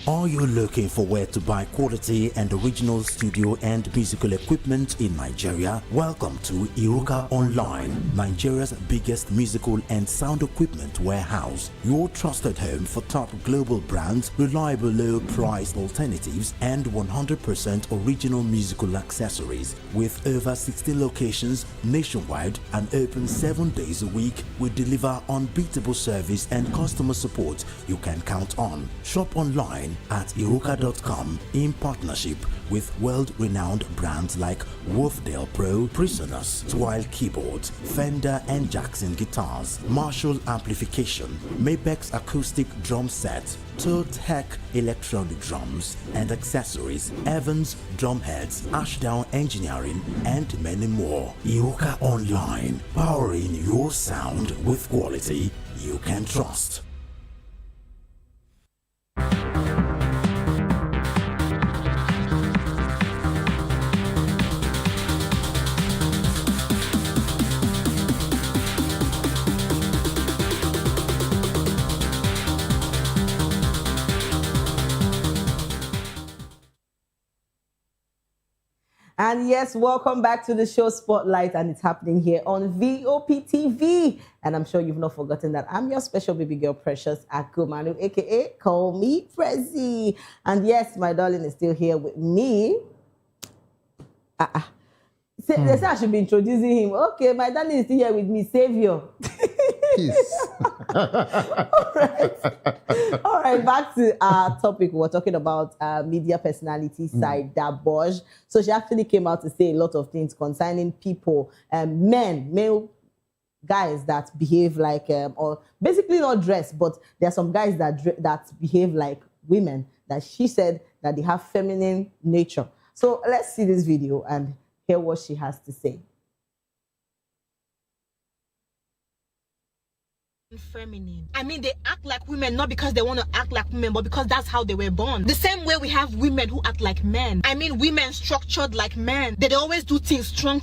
S26: Are you looking for where to buy quality and original studio and musical equipment in Nigeria? Welcome to Iruka Online, Nigeria's biggest musical and sound equipment warehouse. Your trusted home for top global brands, reliable low-priced alternatives, and 100% original musical accessories. With over 60 locations nationwide and open 7 days a week, we deliver unbeatable service and customer support you can count on. Shop online online at iruka.com in partnership with world-renowned brands like Wolfdale Pro, Prisoners, Twile Keyboards, Fender and Jackson Guitars, Marshall Amplification, Mapex Acoustic Drum Set, Tech Electronic Drums and Accessories, Evans Drumheads, Ashdown Engineering, and many more. Iruka Online, powering your sound with quality you can trust.
S9: And yes, welcome back to the show Spotlight, and it's happening here on VOP TV. And I'm sure you've not forgotten that I'm your special baby girl, Precious Akumanu, aka Call Me Prezi. And yes, my darling is still here with me. They say I should be introducing him. Okay, my darling is still here with me, Savior. All right, back to our topic. We're talking about media personality Saida Bosch. So she actually came out to say a lot of things concerning people, male guys that behave like, or basically not dress, but there are some guys that behave like women, that she said that they have feminine nature. So let's see this video and hear what she has to say.
S4: Feminine. I mean, they act like women not because they want to act like women, but because that's how they were born. The same way we have women who act like men. I mean, women structured like men. They always do things strong.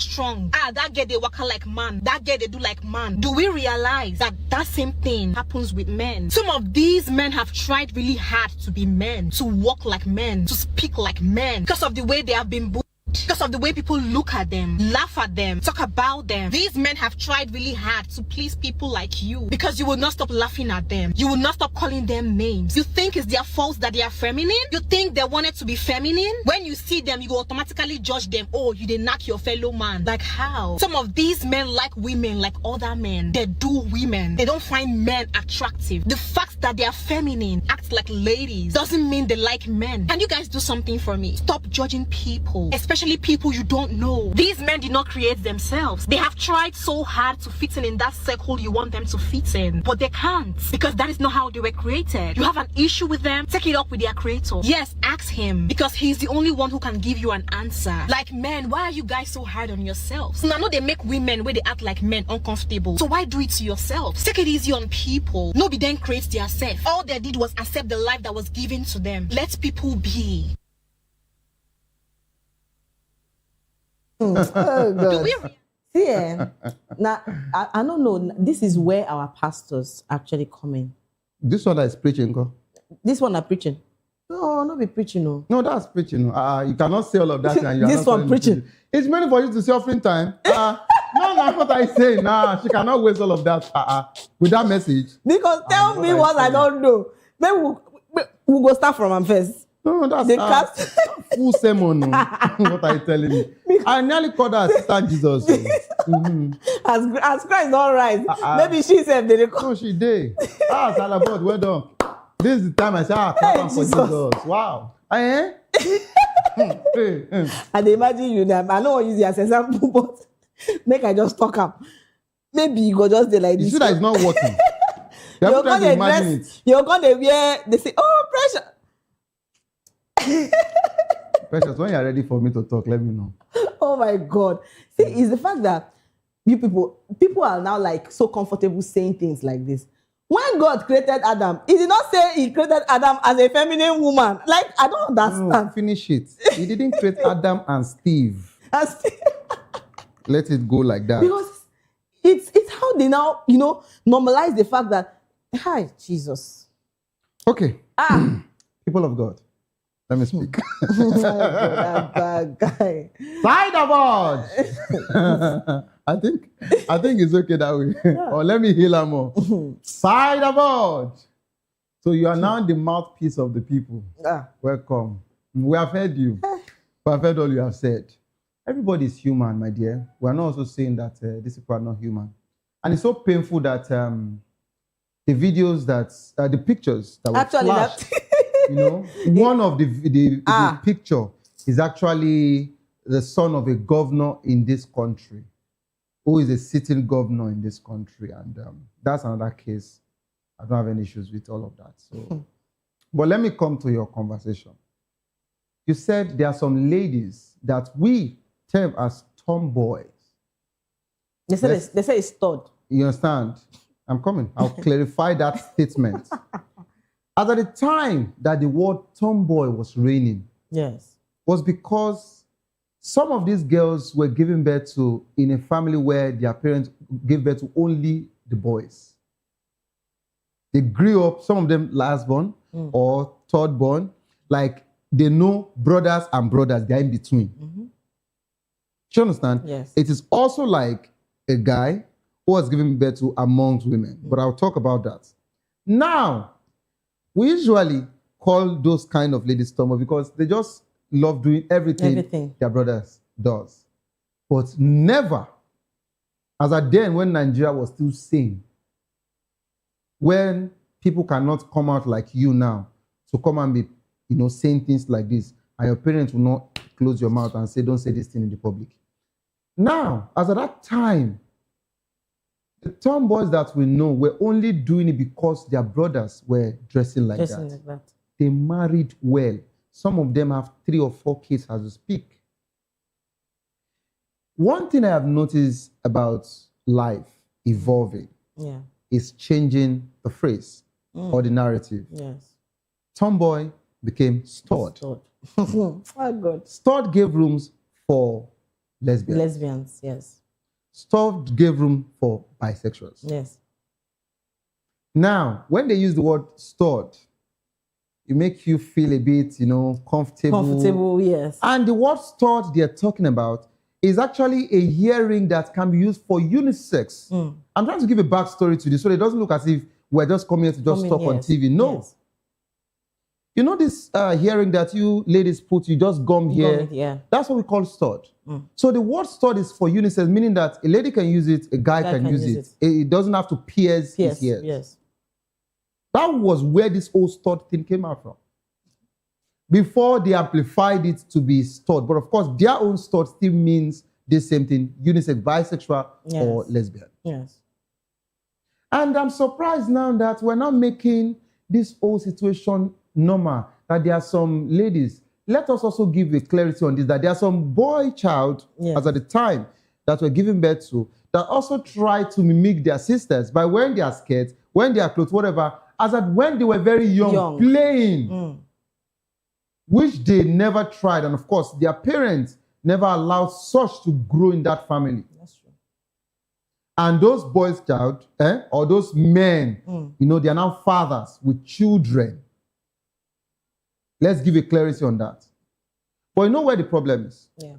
S4: That girl they walk like man. That girl they do like man. Do we realize that that same thing happens with men? Some of these men have tried really hard to be men, to walk like men, to speak like men, because of the way they have been born. Because of the way people look at them, laugh at them, talk about them. These men have tried really hard to please people like you, because you will not stop laughing at them. You will not stop calling them names. You think it's their fault that they are feminine? You think they wanted to be feminine? When you see them, you will automatically judge them. Oh, you didn't knock your fellow man. Like how? Some of these men like women like other men. They do women. They don't find men attractive. The fact that they are feminine, act like ladies, doesn't mean they like men. Can you guys do something for me? Stop judging people, especially people you don't know. These men did not create themselves. They have tried so hard to fit in that circle you want them to fit in, but they can't, because that is not how they were created. You have an issue with them, take it up with their creator. Yes, ask him, because he's the only one who can give you an answer. Like, men, why are you guys so hard on yourselves? Now, I know they make women where they act like men uncomfortable, so why do it to yourselves? Take it easy on people. Nobody then creates their self. All they did was accept the life that was given to them. Let people be.
S9: Oh, God. See, now, I don't know. This is where our pastors actually come in.
S19: This one that is preaching, go.
S9: This one are preaching. No, not be preaching, no.
S19: No, that's preaching. You cannot say all of that. And you
S9: This one preaching.
S19: It's meant for you to say offering time. No, that's what I say. Nah, she cannot waste all of that with that message.
S9: Because tell me what I don't know. Maybe we'll go start from them first.
S19: No, that's full sermon. What are you telling me? I nearly called her Sister Jesus.
S9: As Christ not right. Maybe she said they call.
S19: No, she did. Salabot, well done. This is the time I say, clap for Jesus. Wow. And
S9: imagine you them. I know use it as example, but make I just talk up. Maybe you go just there like this.
S19: You see that it's not working.
S9: You're gonna dress. You're gonna wear. They say, oh, pressure.
S19: Precious, when you're ready for me to talk, let me know.
S9: Oh my God. See, it's the fact that you people are now like so comfortable saying things like this. When God created Adam, he did not say he created Adam as a feminine woman. Like, I don't understand.
S19: No, finish it. He didn't create Adam and Steve. Let it go like that.
S9: Because it's how they now, normalize the fact that, hi, Jesus.
S19: Okay. People of God. Let me speak.
S9: That bad guy.
S19: Saida Bosch. I think it's okay that way. Yeah. Or let me heal her more. Saida Bosch. So you are now the mouthpiece of the people. Welcome. We have heard you. We have heard all you have said. Everybody is human, my dear. We are not also saying that these people are not human. And it's so painful that the videos the pictures that were flashed You know, one of the picture is actually the son of a governor in this country, who is a sitting governor in this country, and that's another case. I don't have any issues with all of that. So, but let me come to your conversation. You said there are some ladies that we term as tomboys.
S9: They say it's stud.
S19: You understand? I'm coming. I'll clarify that statement. As at the time that the word tomboy was reigning,
S9: yes,
S19: was because some of these girls were given birth to in a family where their parents gave birth to only the boys. They grew up, some of them last born or third born, like they know brothers and brothers, they're in between. Do you understand?
S9: Yes.
S19: It is also like a guy who was given birth to amongst women, but I'll talk about that. Now, we usually call those kind of ladies tomboy because they just love doing everything their brothers does. But never, as at then when Nigeria was still sane, when people cannot come out like you now to come and be, you know, saying things like this, and your parents will not close your mouth and say, don't say this thing in the public. Now, as at that time, the tomboys that we know were only doing it because their brothers were dressing like that. They married well. Some of them have 3 or 4 kids as we speak. One thing I have noticed about life evolving is changing the phrase or the narrative.
S9: Yes.
S19: Tomboy became stud.
S9: Oh, God.
S19: Stud gave rooms for lesbians.
S9: Lesbians, yes.
S19: Stud gave room for bisexuals.
S9: Yes.
S19: Now, when they use the word stud, it makes you feel a bit, you know, comfortable.
S9: Comfortable, yes.
S19: And the word stud they're talking about is actually a hearing that can be used for unisex. I'm trying to give a backstory to this so it doesn't look as if we're just coming here to just talk on TV. No.
S9: Yes.
S19: You know this hearing that you ladies put, you just gum here?
S9: Yeah.
S19: That's what we call stud. So the word stud is for unisex, meaning that a lady can use it, a guy can use it. It doesn't have to pierce his ears.
S9: Yes.
S19: That was where this whole stud thing came out from. Before they amplified it to be stud. But of course, their own stud still means the same thing, unisex, bisexual, or lesbian.
S9: Yes.
S19: And I'm surprised now that we're not making this whole situation normal, that there are some ladies. Let us also give a clarity on this, that there are some boy child, as at the time, that were given birth to, that also try to mimic their sisters by wearing their skirts, wearing their clothes, whatever, as at when they were very young. Playing, which they never tried. And of course, their parents never allowed such to grow in that family.
S9: That's true.
S19: And those boys child, or those men, you know, they are now fathers with children. Let's give a clarity on that. But you know where the problem is?
S9: Yeah.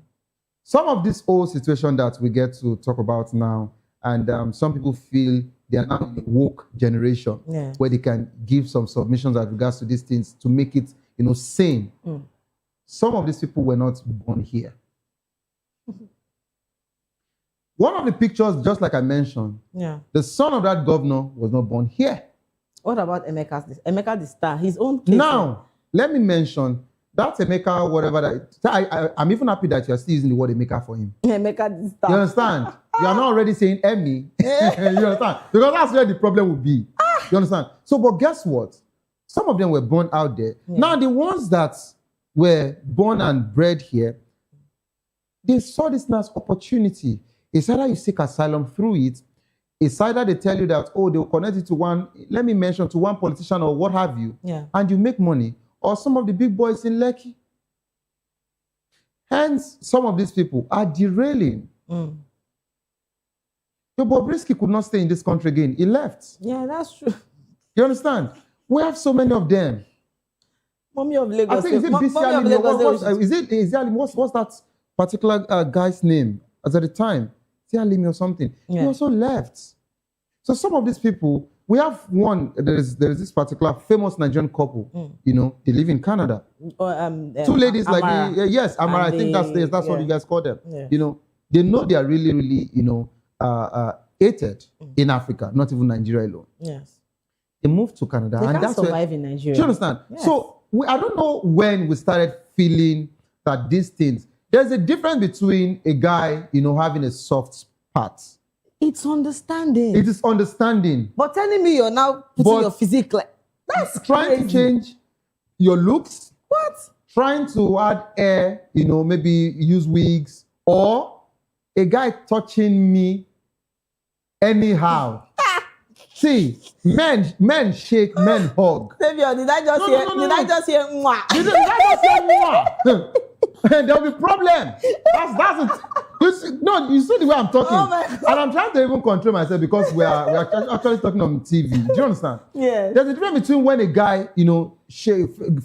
S19: Some of this whole situation that we get to talk about now, and some people feel they are now in a woke generation where they can give some submissions as regards to these things to make it, you know, sane. Some of these people were not born here. One of the pictures, just like I mentioned, the son of that governor was not born here.
S9: What about Emeka? Emeka the star, his own case.
S19: Now, let me mention that Emeka, whatever that. I'm even happy that you're still using the word Emeka for him.
S9: Emeka the star.
S19: You understand? You are not already saying Emmy. You understand? Because that's where the problem will be. You understand? So, but guess what? Some of them were born out there. Now, the ones that were born and bred here, they saw this as opportunity. It's either you seek asylum through it. It's either they tell you that, oh, they will connect it to one, let me mention, to one politician or what have you, and you make money. Or some of the big boys in Lekki. Hence, some of these people are derailing. Your Bobrisky could not stay in this country again. He left.
S9: Yeah, that's true.
S19: You understand? We have so many of them.
S9: Mommy of Lagos.
S19: I think, is it BC Alimi? What's that particular guy's name? As at the time, Alimi or something. He also left. So some of these people, we have one, there is this particular famous Nigerian couple, you know, they live in Canada. Two ladies
S9: Amara.
S19: like, yes, Amara, I think that's what you guys call them. You know, they know they are really, really, you know, hated in Africa, not even Nigeria alone.
S9: Yes.
S19: They moved to Canada.
S9: They
S19: and
S9: can't
S19: that's
S9: survive in Nigeria.
S19: Do you understand?
S9: Yes.
S19: So I don't know when we started feeling that these things. There's a difference between a guy, having a soft part.
S9: It's understanding.
S19: It is understanding.
S9: But telling me you're now putting your physique like that's
S19: trying
S9: crazy.
S19: to change your looks.
S9: What?
S19: Trying to add hair, maybe use wigs, or a guy touching me anyhow. See, men shake, men hug.
S9: Savior, did I just hear? Did I just hear? Mwah?
S19: Did I just hear? Mwah? There'll be problem. That's it. You see the way I'm talking, and I'm trying to even control myself because we're actually talking on TV. Do you understand?
S9: Yeah.
S19: There's a difference between when a guy,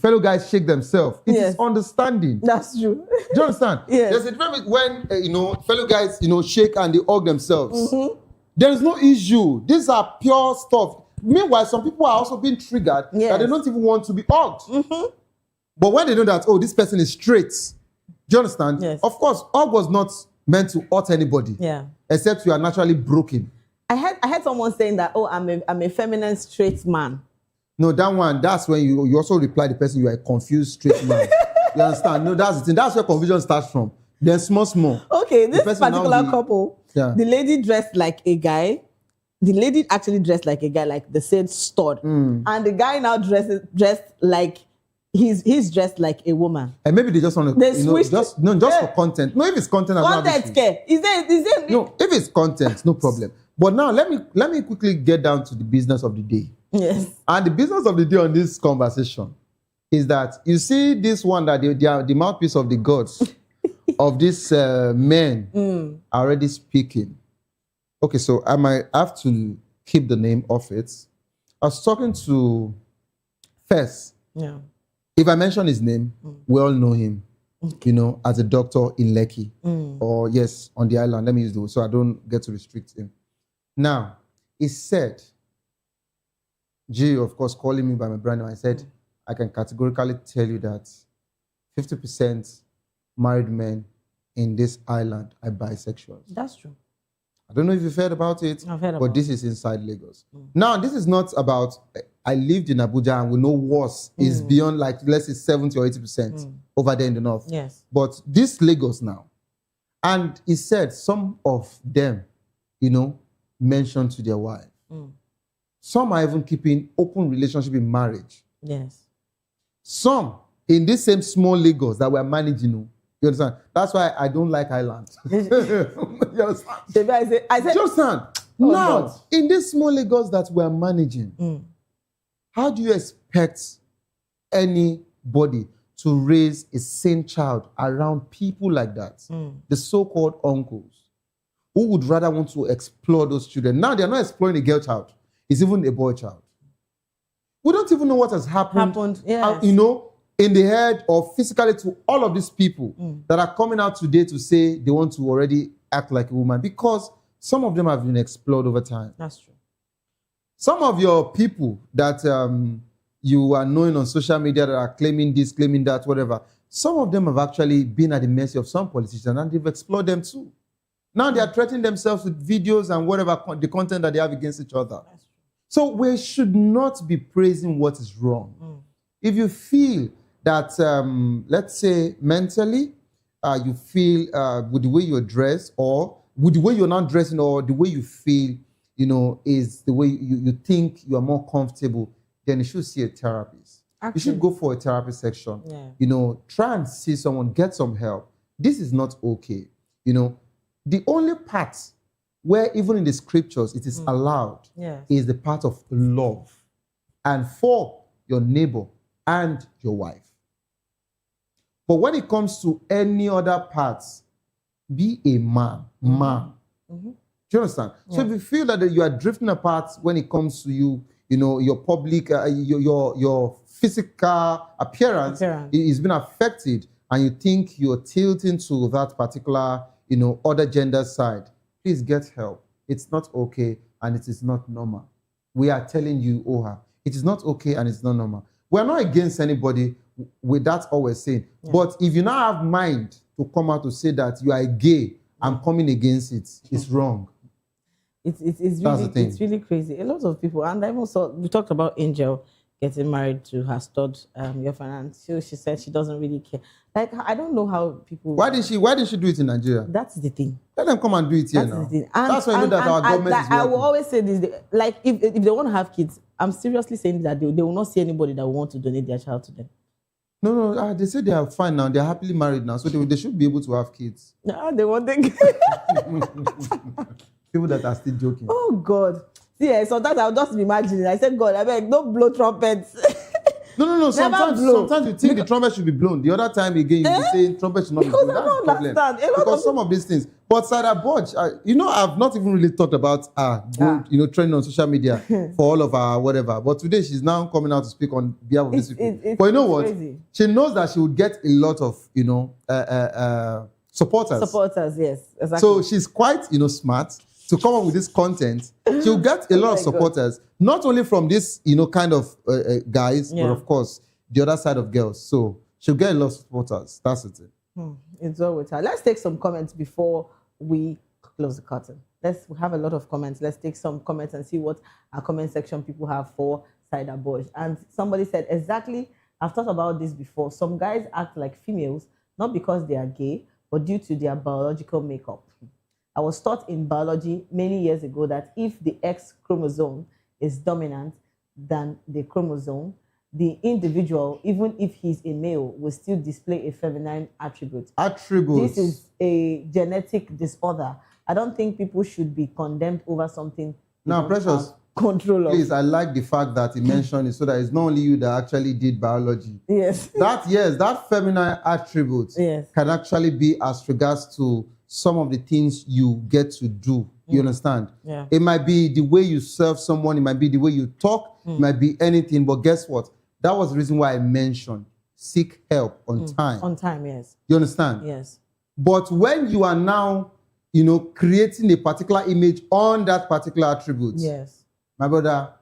S19: fellow guys shake themselves. It is understanding.
S9: That's true.
S19: Do you understand?
S9: Yes.
S19: There's a difference when fellow guys, shake and they hug themselves. There is no issue. These are pure stuff. Meanwhile, some people are also being triggered that they don't even want to be hugged. But when they know that, this person is straight, do you understand?
S9: Yes.
S19: Of course, hug was not meant to hurt anybody.
S9: Yeah.
S19: Except you are naturally broken.
S9: I heard someone saying that, I'm a feminine straight man.
S19: No, that's when you also reply the person, you are a confused straight man. You understand? No, that's the thing. That's where confusion starts from. Then small.
S9: Okay, this particular couple, the lady dressed like a guy. The lady actually dressed like a guy, like they said stud. And the guy now dressed like he's dressed like a woman.
S19: And maybe they just want to just for content. No, if it's content,
S9: content care. Is there
S19: no, if it's content, no problem. But now let me quickly get down to the business of the day.
S9: Yes.
S19: And the business of the day on this conversation is that you see this one that they are the mouthpiece of the gods of these men are already speaking. Okay, so I might have to keep the name of it. I was talking to Fess.
S9: Yeah.
S19: If I mention his name, we all know him, as a doctor in Lekki. Or yes, on the island. Let me use those so I don't get to restrict him. Now, he said, G, of course, calling me by my brand name, I said, I can categorically tell you that 50% married men in this island are bisexuals.
S9: That's true.
S19: I don't know if you've heard about it, but this is inside Lagos. Now, this is not about, I lived in Abuja and we know worse is beyond let's say 70 or 80% over there in the north.
S9: Yes.
S19: But this Lagos now, and he said some of them, mentioned to their wife. Some are even keeping open relationship in marriage.
S9: Yes.
S19: Some in this same small Lagos that we're managing. You understand? That's why I don't like islands. You understand?
S9: I said,
S19: you understand? Now, in this small Lagos that we're managing, how do you expect anybody to raise a sane child around people like that? The so-called uncles, who would rather want to explore those children. Now they're not exploring a girl child. It's even a boy child. We don't even know what has happened
S9: yes.
S19: In the head or physically to all of these people that are coming out today to say they want to already act like a woman, because some of them have been explored over time.
S9: That's true.
S19: Some of your people that you are knowing on social media that are claiming this, claiming that, whatever, some of them have actually been at the mercy of some politicians and they've explored them too. Now they are threatening themselves with videos and whatever the content that they have against each other. So we should not be praising what is wrong. If you feel that, let's say mentally, you feel with the way you're dressed or with the way you're not dressing or the way you feel, is the way you think you are more comfortable, then you should see a therapist. You should go for a therapy section.
S9: Yeah.
S19: Try and see someone, get some help. This is not okay. The only part where even in the scriptures it is allowed is the part of love and for your neighbor and your wife. But when it comes to any other parts, be a man. Do you understand? Yeah. So if you feel that you are drifting apart when it comes to your public, your physical appearance is being affected, and you think you're tilting to that particular, other gender side, please get help. It's not okay and it is not normal. We are telling you, Oha, it is not okay and it's not normal. We're not against anybody with that all we're saying. Yeah. But if you now have mind to come out to say that you are gay, I'm coming against it, it's wrong.
S9: It's really crazy. A lot of people, and I even saw, we talked about Angel getting married to her stud girlfriend, and she said she doesn't really care. Like, I don't know how people.
S19: Why did she do it in Nigeria?
S9: That's the thing.
S19: Let them come and do it here
S9: That's
S19: now.
S9: the thing. And,
S19: that's why you know that our government is
S9: I will
S19: working.
S9: always say this: like, if they want to have kids, I'm seriously saying that they will not see anybody that will want to donate their child to them.
S19: No, they say they are fine now. They are happily married now, so they should be able to have kids.
S9: No, they want them.
S19: People that are still joking.
S9: Oh God! See, sometimes I'll just be imagining. I said, God, I beg, don't blow trumpets.
S19: No. Sometimes you think the trumpet should be blown. The other time again, you be saying trumpet should not be blown. That's the problem. Because some of these things. But Sarah Bodge, I've not even really thought about trending on social media for all of our whatever. But today she's now coming out to speak on behalf of these people. But you know what? Crazy. She knows that she would get a lot of supporters.
S9: Supporters, yes, exactly.
S19: So she's quite smart to come up with this content. She'll get a lot of supporters, not only from this kind of guys, but of course the other side of girls. So she'll get a lot of supporters. That's it.
S9: It's well with her. Let's take some comments before we close the curtain. We have a lot of comments. Let's take some comments and see what our comment section people have for Cider Boys. And somebody said, exactly, I've thought about this before. Some guys act like females, not because they are gay, but due to their biological makeup. I was taught in biology many years ago that if the X chromosome is dominant than the chromosome, the individual, even if he's a male, will still display a feminine attribute.
S19: Attributes.
S9: This is a genetic disorder. I don't think people should be condemned over something.
S19: Now, Precious,
S9: control of.
S19: Please, I like the fact that he mentioned it so that it's not only you that actually did biology.
S9: Yes.
S19: That feminine attribute can actually be as regards to some of the things you get to do. You understand?
S9: Yeah.
S19: It might be the way you serve someone. It might be the way you talk. It might be anything. But guess what? That was the reason why I mentioned seek help on time.
S9: On time, yes.
S19: You understand?
S9: Yes.
S19: But when you are now, creating a particular image on that particular attribute,
S9: yes,
S19: my brother,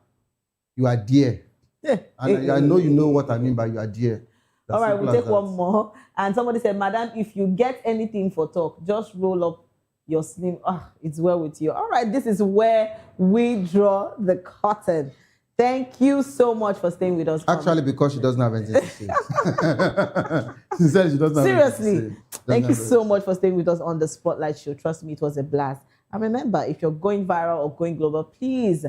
S19: you are dear. And I know you know what I mean by you are dear.
S9: All right, we'll take one more. And somebody said, Madam, if you get anything for talk, just roll up your sleeve. It's well with you. All right, this is where we draw the curtain. Thank you so much for staying with us.
S19: Actually, because she doesn't have anything to say. She said she doesn't have anything to say.
S9: Seriously, thank you so much for staying with us on the Spotlight Show. Trust me, it was a blast. And remember, if you're going viral or going global, please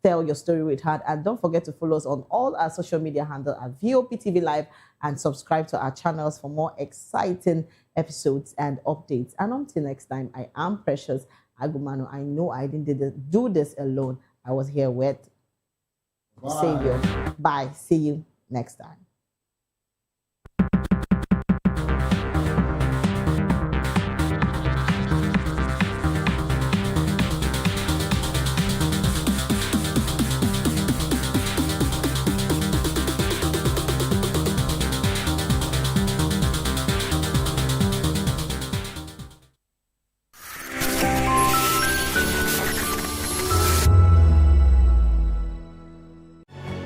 S9: tell your story with heart. And don't forget to follow us on all our social media handles at VOP TV Live and subscribe to our channels for more exciting episodes and updates. And until next time, I am Precious Agumano. I know I didn't do this alone. I was here with Savior. Bye. See you next time.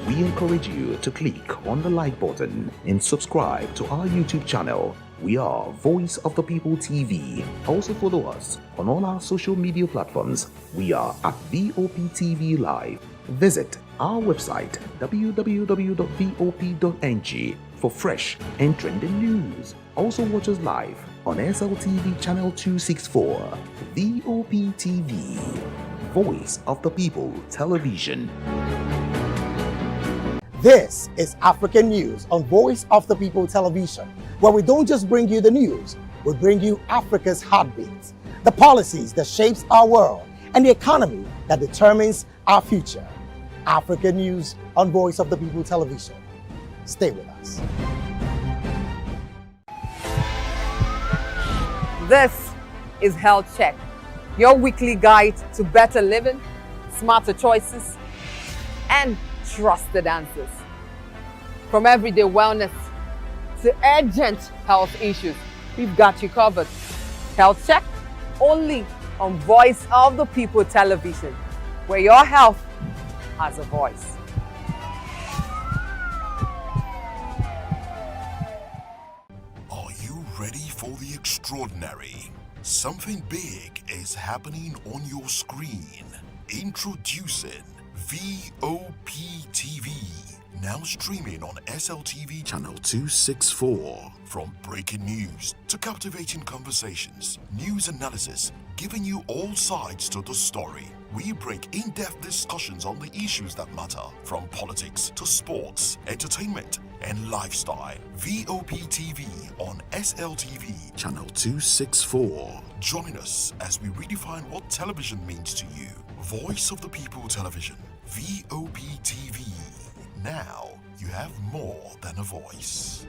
S1: We encourage you to click on the like button and subscribe to our YouTube channel. We are Voice of the People TV. Also follow us on all our social media platforms. We are at VOP TV Live. Visit our website www.vop.ng for fresh and trending news. Also watch us live on SLTV channel 264. VOP TV, Voice of the People Television.
S5: This is African News on Voice of the People Television, where we don't just bring you the news, we bring you Africa's heartbeat, the policies that shapes our world, and the economy that determines our future. African News on Voice of the People Television. Stay with us.
S6: This is Health Check, your weekly guide to better living, smarter choices, and trusted answers. From everyday wellness to urgent health issues, we've got you covered. Health Check, only on Voice of the People Television, where your health has a voice.
S18: Are you ready for the extraordinary? Something big is happening on your screen. Introducing VOP TV. Now streaming on SLTV channel 264. From breaking news to captivating conversations, news analysis, giving you all sides to the story. We break in-depth discussions on the issues that matter, from politics to sports, entertainment, and lifestyle. VOP TV on SLTV channel 264. Join us as we redefine what television means to you. Voice of the People Television, VOP TV. Now you have more than a voice.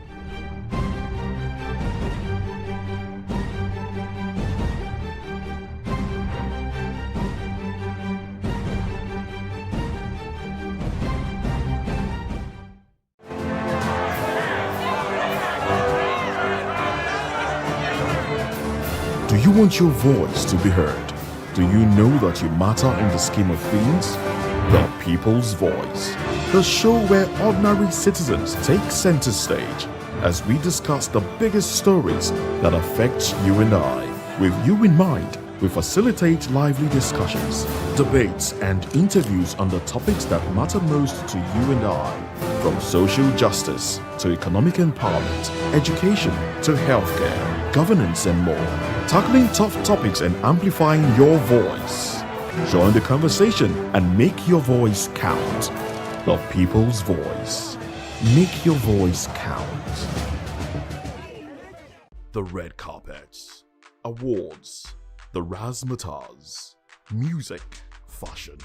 S21: Do you want your voice to be heard? Do you know that you matter in the scheme of things? The People's Voice, the show where ordinary citizens take center stage as we discuss the biggest stories that affect you and I. With you in mind, we facilitate lively discussions, debates, and interviews on the topics that matter most to you and I, from social justice to economic empowerment, education to healthcare, governance, and more, tackling tough topics and amplifying your voice. Join the conversation and make your voice count. The People's Voice. Make your voice count. The red carpets, awards, the razzmatazz, music, fashion,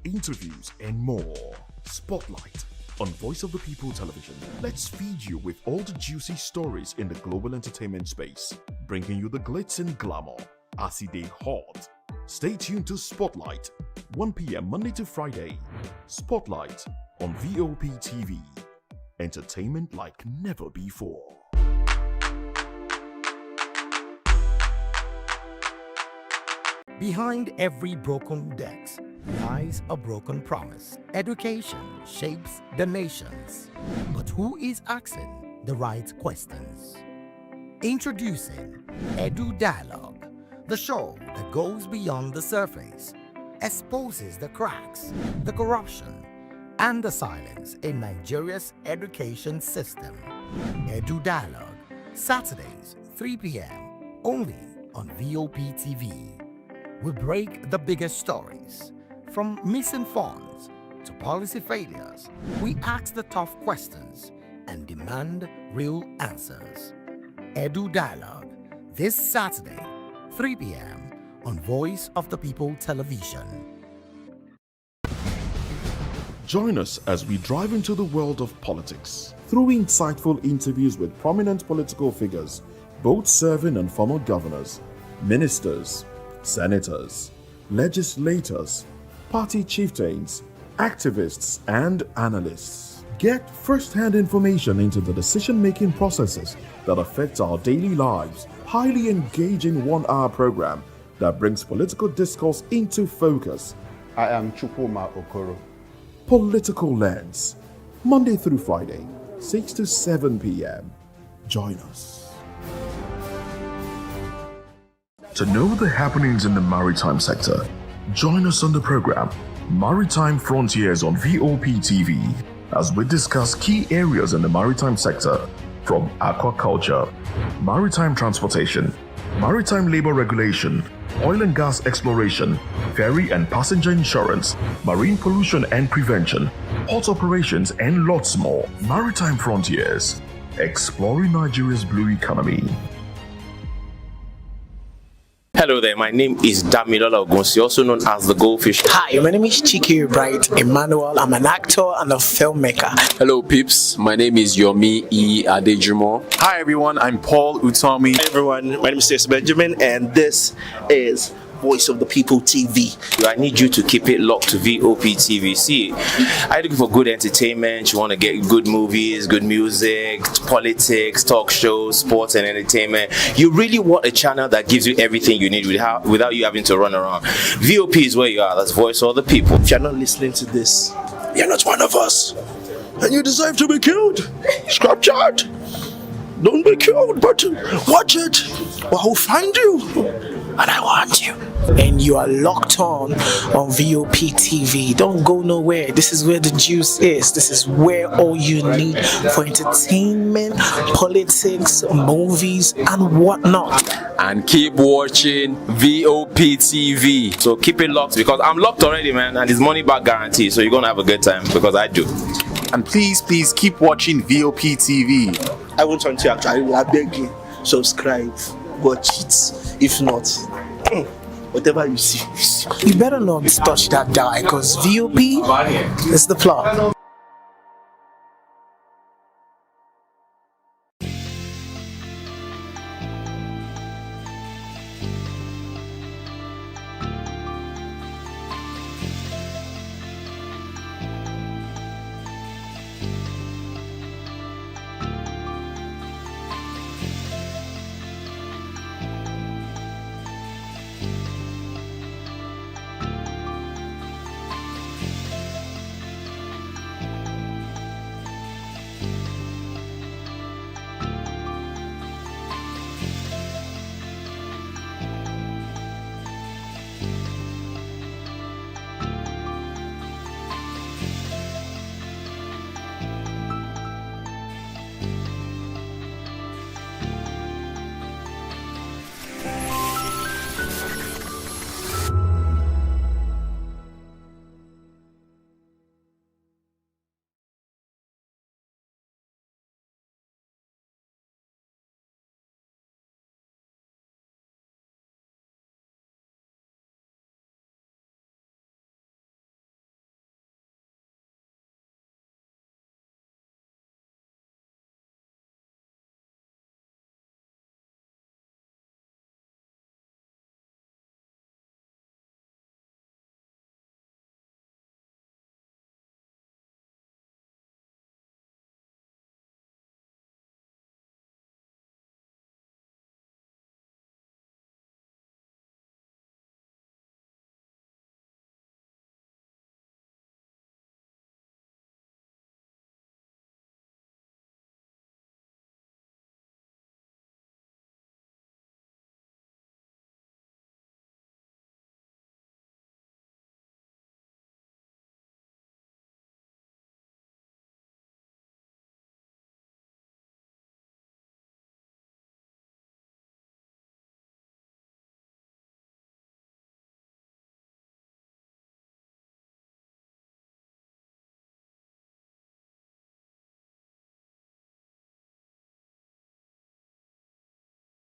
S21: interviews, and more. Spotlight on Voice of the People Television. Let's feed you with all the juicy stories in the global entertainment space, bringing you the glitz and glamour as it is hot. Stay tuned to Spotlight, 1 p.m. Monday to Friday. Spotlight on VOP TV. Entertainment like never before.
S5: Behind every broken desk lies a broken promise. Education shapes the nations. But who is asking the right questions? Introducing Edu Dialogue, the show that goes beyond the surface, exposes the cracks, the corruption, and the silence in Nigeria's education system. Edu Dialogue, Saturdays, 3 p.m., only on VOP TV. We break the biggest stories, from missing funds to policy failures. We ask the tough questions and demand real answers. Edu Dialogue, this Saturday, 3 p.m. on Voice of the People Television.
S21: Join us as we drive into the world of politics through insightful interviews with prominent political figures, both serving and former governors, ministers, senators, legislators, party chieftains, activists, and analysts. Get first-hand information into the decision-making processes that affect our daily lives. Highly engaging 1-hour program that brings political discourse into focus.
S15: I am Chukwuma Okoro.
S21: Political Lens, Monday through Friday, 6 to 7 p.m. Join us. To know the happenings in the maritime sector, join us on the program Maritime Frontiers on VOP TV as we discuss key areas in the maritime sector, from aquaculture, maritime transportation, maritime labor regulation, oil and gas exploration, ferry and passenger insurance, marine pollution and prevention, port operations, and lots more. Maritime Frontiers, exploring Nigeria's blue economy.
S7: Hello there, my name is Damilola Ogunsi, also known as the Goldfish.
S13: Hi, my name is Chiki Bright Emmanuel. I'm an actor and a filmmaker.
S8: Hello peeps, my name is Yomi E. Adejumo.
S15: Hi everyone, I'm Paul Utomi.
S10: Hi everyone, my name is Stacey Benjamin and this is Voice of the People TV.
S7: I need you to keep it locked to VOP TV. See, are you looking for good entertainment? You want to get good movies, good music, politics, talk shows, sports and entertainment. You really want a channel that gives you everything you need without you having to run around. VOP is where you are. That's Voice of the People.
S10: If you're not listening to this,
S16: You're not one of us, and you deserve to be killed. Scrap chat. Don't be killed, but watch it, or I'll find you, and I want you.
S13: and you are locked on VOP TV. Don't go nowhere. This is where the juice is. This is where all you need for entertainment, politics, movies, and whatnot.
S8: And keep watching VOP TV.
S7: So keep it locked because I'm locked already, man, and it's money back guarantee. So you're gonna have a good time because I do.
S15: And please keep watching VOP TV.
S10: I want something to actually, I beg you, subscribe, watch it. If not, whatever you see.
S13: You better not touch that die, because VOP is the plot.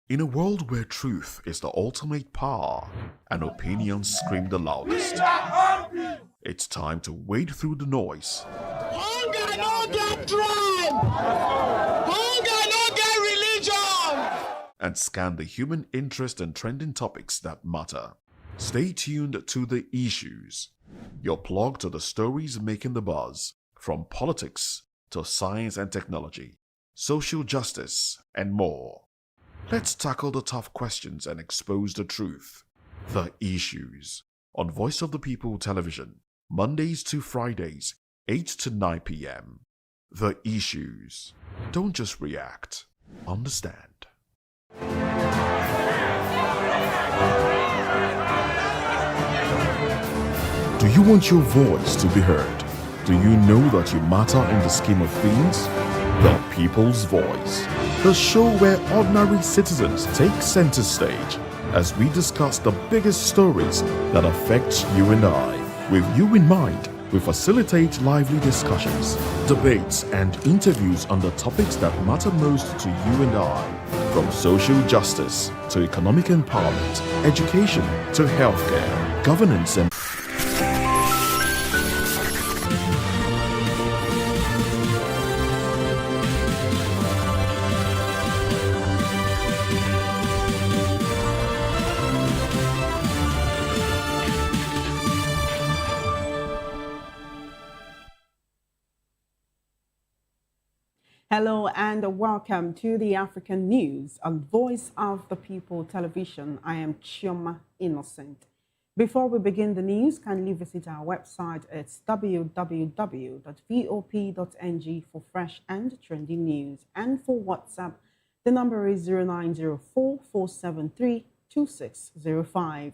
S21: In a world where truth is the ultimate power and opinions scream the loudest, it's time to wade through the noise.
S2: Hunger no get tribe! Hunger no get religion!
S21: And scan the human interest and trending topics that matter. Stay tuned to The Issues, your plug to the stories making the buzz, from politics to science and technology, social justice, and more. Let's tackle the tough questions and expose the truth. The Issues on Voice of the People Television, Mondays to Fridays, 8 to 9 p.m. The Issues. Don't just react, understand. Do you want your voice to be heard? Do you know that you matter in the scheme of things? The People's Voice, the show where ordinary citizens take center stage as we discuss the biggest stories that affect you and I. With you in mind, we facilitate lively discussions, debates, and interviews on the topics that matter most to you and I, from social justice to economic empowerment, education to healthcare, governance, and
S3: Hello and welcome to the African News on Voice of the People Television. I am Chioma Innocent. Before we begin the news, kindly visit our website. It's www.vop.ng for fresh and trending news. And for WhatsApp, the number is 0904 473 2605.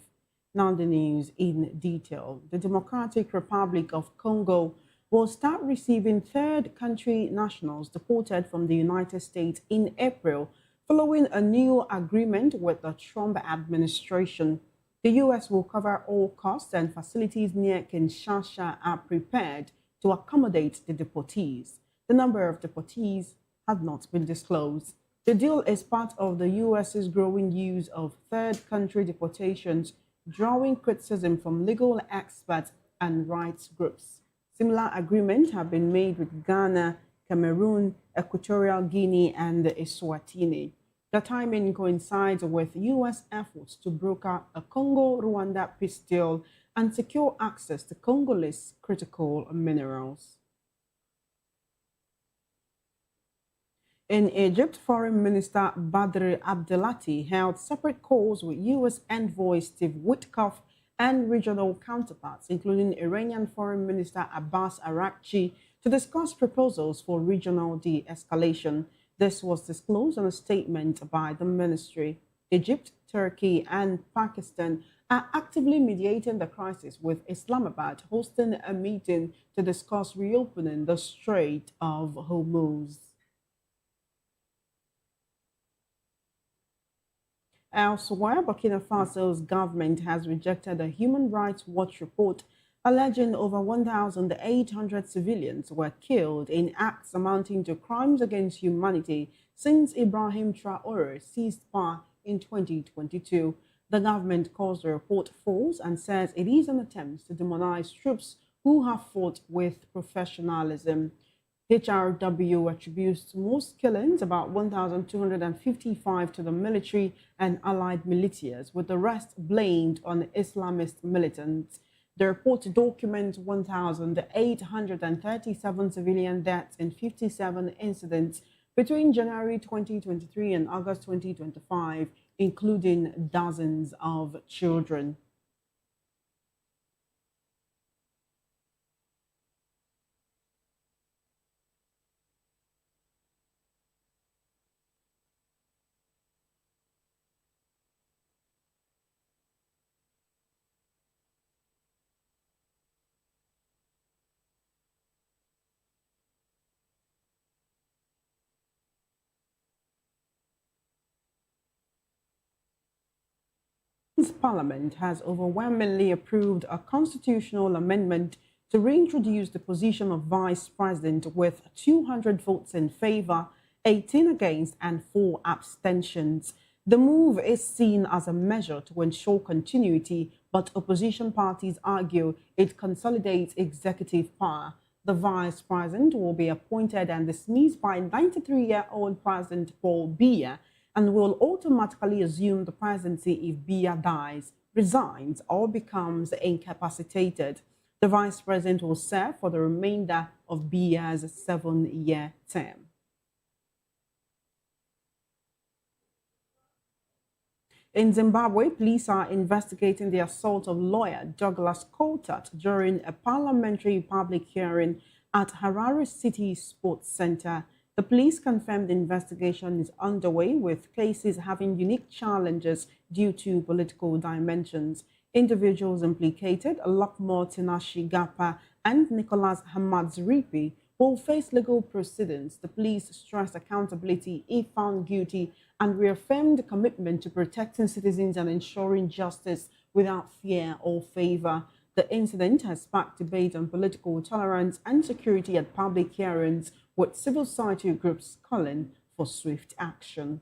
S3: Now the news in detail. The Democratic Republic of Congo will start receiving third country nationals deported from the United States in April following a new agreement with the Trump administration. The U.S. will cover all costs and facilities near Kinshasa are prepared to accommodate the deportees. The number of deportees has not been disclosed. The deal is part of the U.S.'s growing use of third country deportations, drawing criticism from legal experts and rights groups. Similar agreements have been made with Ghana, Cameroon, Equatorial Guinea, and Eswatini. The timing coincides with U.S. efforts to broker a Congo-Rwanda peace deal and secure access to Congolese critical minerals. In Egypt, Foreign Minister Badr Abdelati held separate calls with U.S. envoy Steve Witkoff and regional counterparts, including Iranian Foreign Minister Abbas Araghchi, to discuss proposals for regional de-escalation. This was disclosed in a statement by the ministry. Egypt, Turkey, and Pakistan are actively mediating the crisis, with Islamabad hosting a meeting to discuss reopening the Strait of Hormuz. Elsewhere, Burkina Faso's government has rejected a Human Rights Watch report alleging over 1,800 civilians were killed in acts amounting to crimes against humanity since Ibrahim Traore seized power in 2022. The government calls the report false and says it is an attempt to demonize troops who have fought with professionalism. HRW attributes most killings, about 1,255, to the military and allied militias, with the rest blamed on Islamist militants. The report documents 1,837 civilian deaths in 57 incidents between January 2023 and August 2025, including dozens of children. Parliament has overwhelmingly approved a constitutional amendment to reintroduce the position of vice president with 200 votes in favor, 18 against, and 4 abstentions. The move is seen as a measure to ensure continuity, but opposition parties argue it consolidates executive power. The vice president will be appointed and dismissed by 93-year-old President Paul Biya and will automatically assume the presidency if Biya dies, resigns, or becomes incapacitated. The vice president will serve for the remainder of Biya's 7-year term. In Zimbabwe, police are investigating the assault of lawyer Douglas Coulthard during a parliamentary public hearing at Harare City Sports Center. The police confirmed the investigation is underway, with cases having unique challenges due to political dimensions. Individuals implicated, Lokmo Tinashi Gapa and Nicholas Hamadzripi, will face legal proceedings. The police stressed accountability if found guilty and reaffirmed the commitment to protecting citizens and ensuring justice without fear or favor. The incident has sparked debate on political tolerance and security at public hearings, with civil society groups calling for swift action.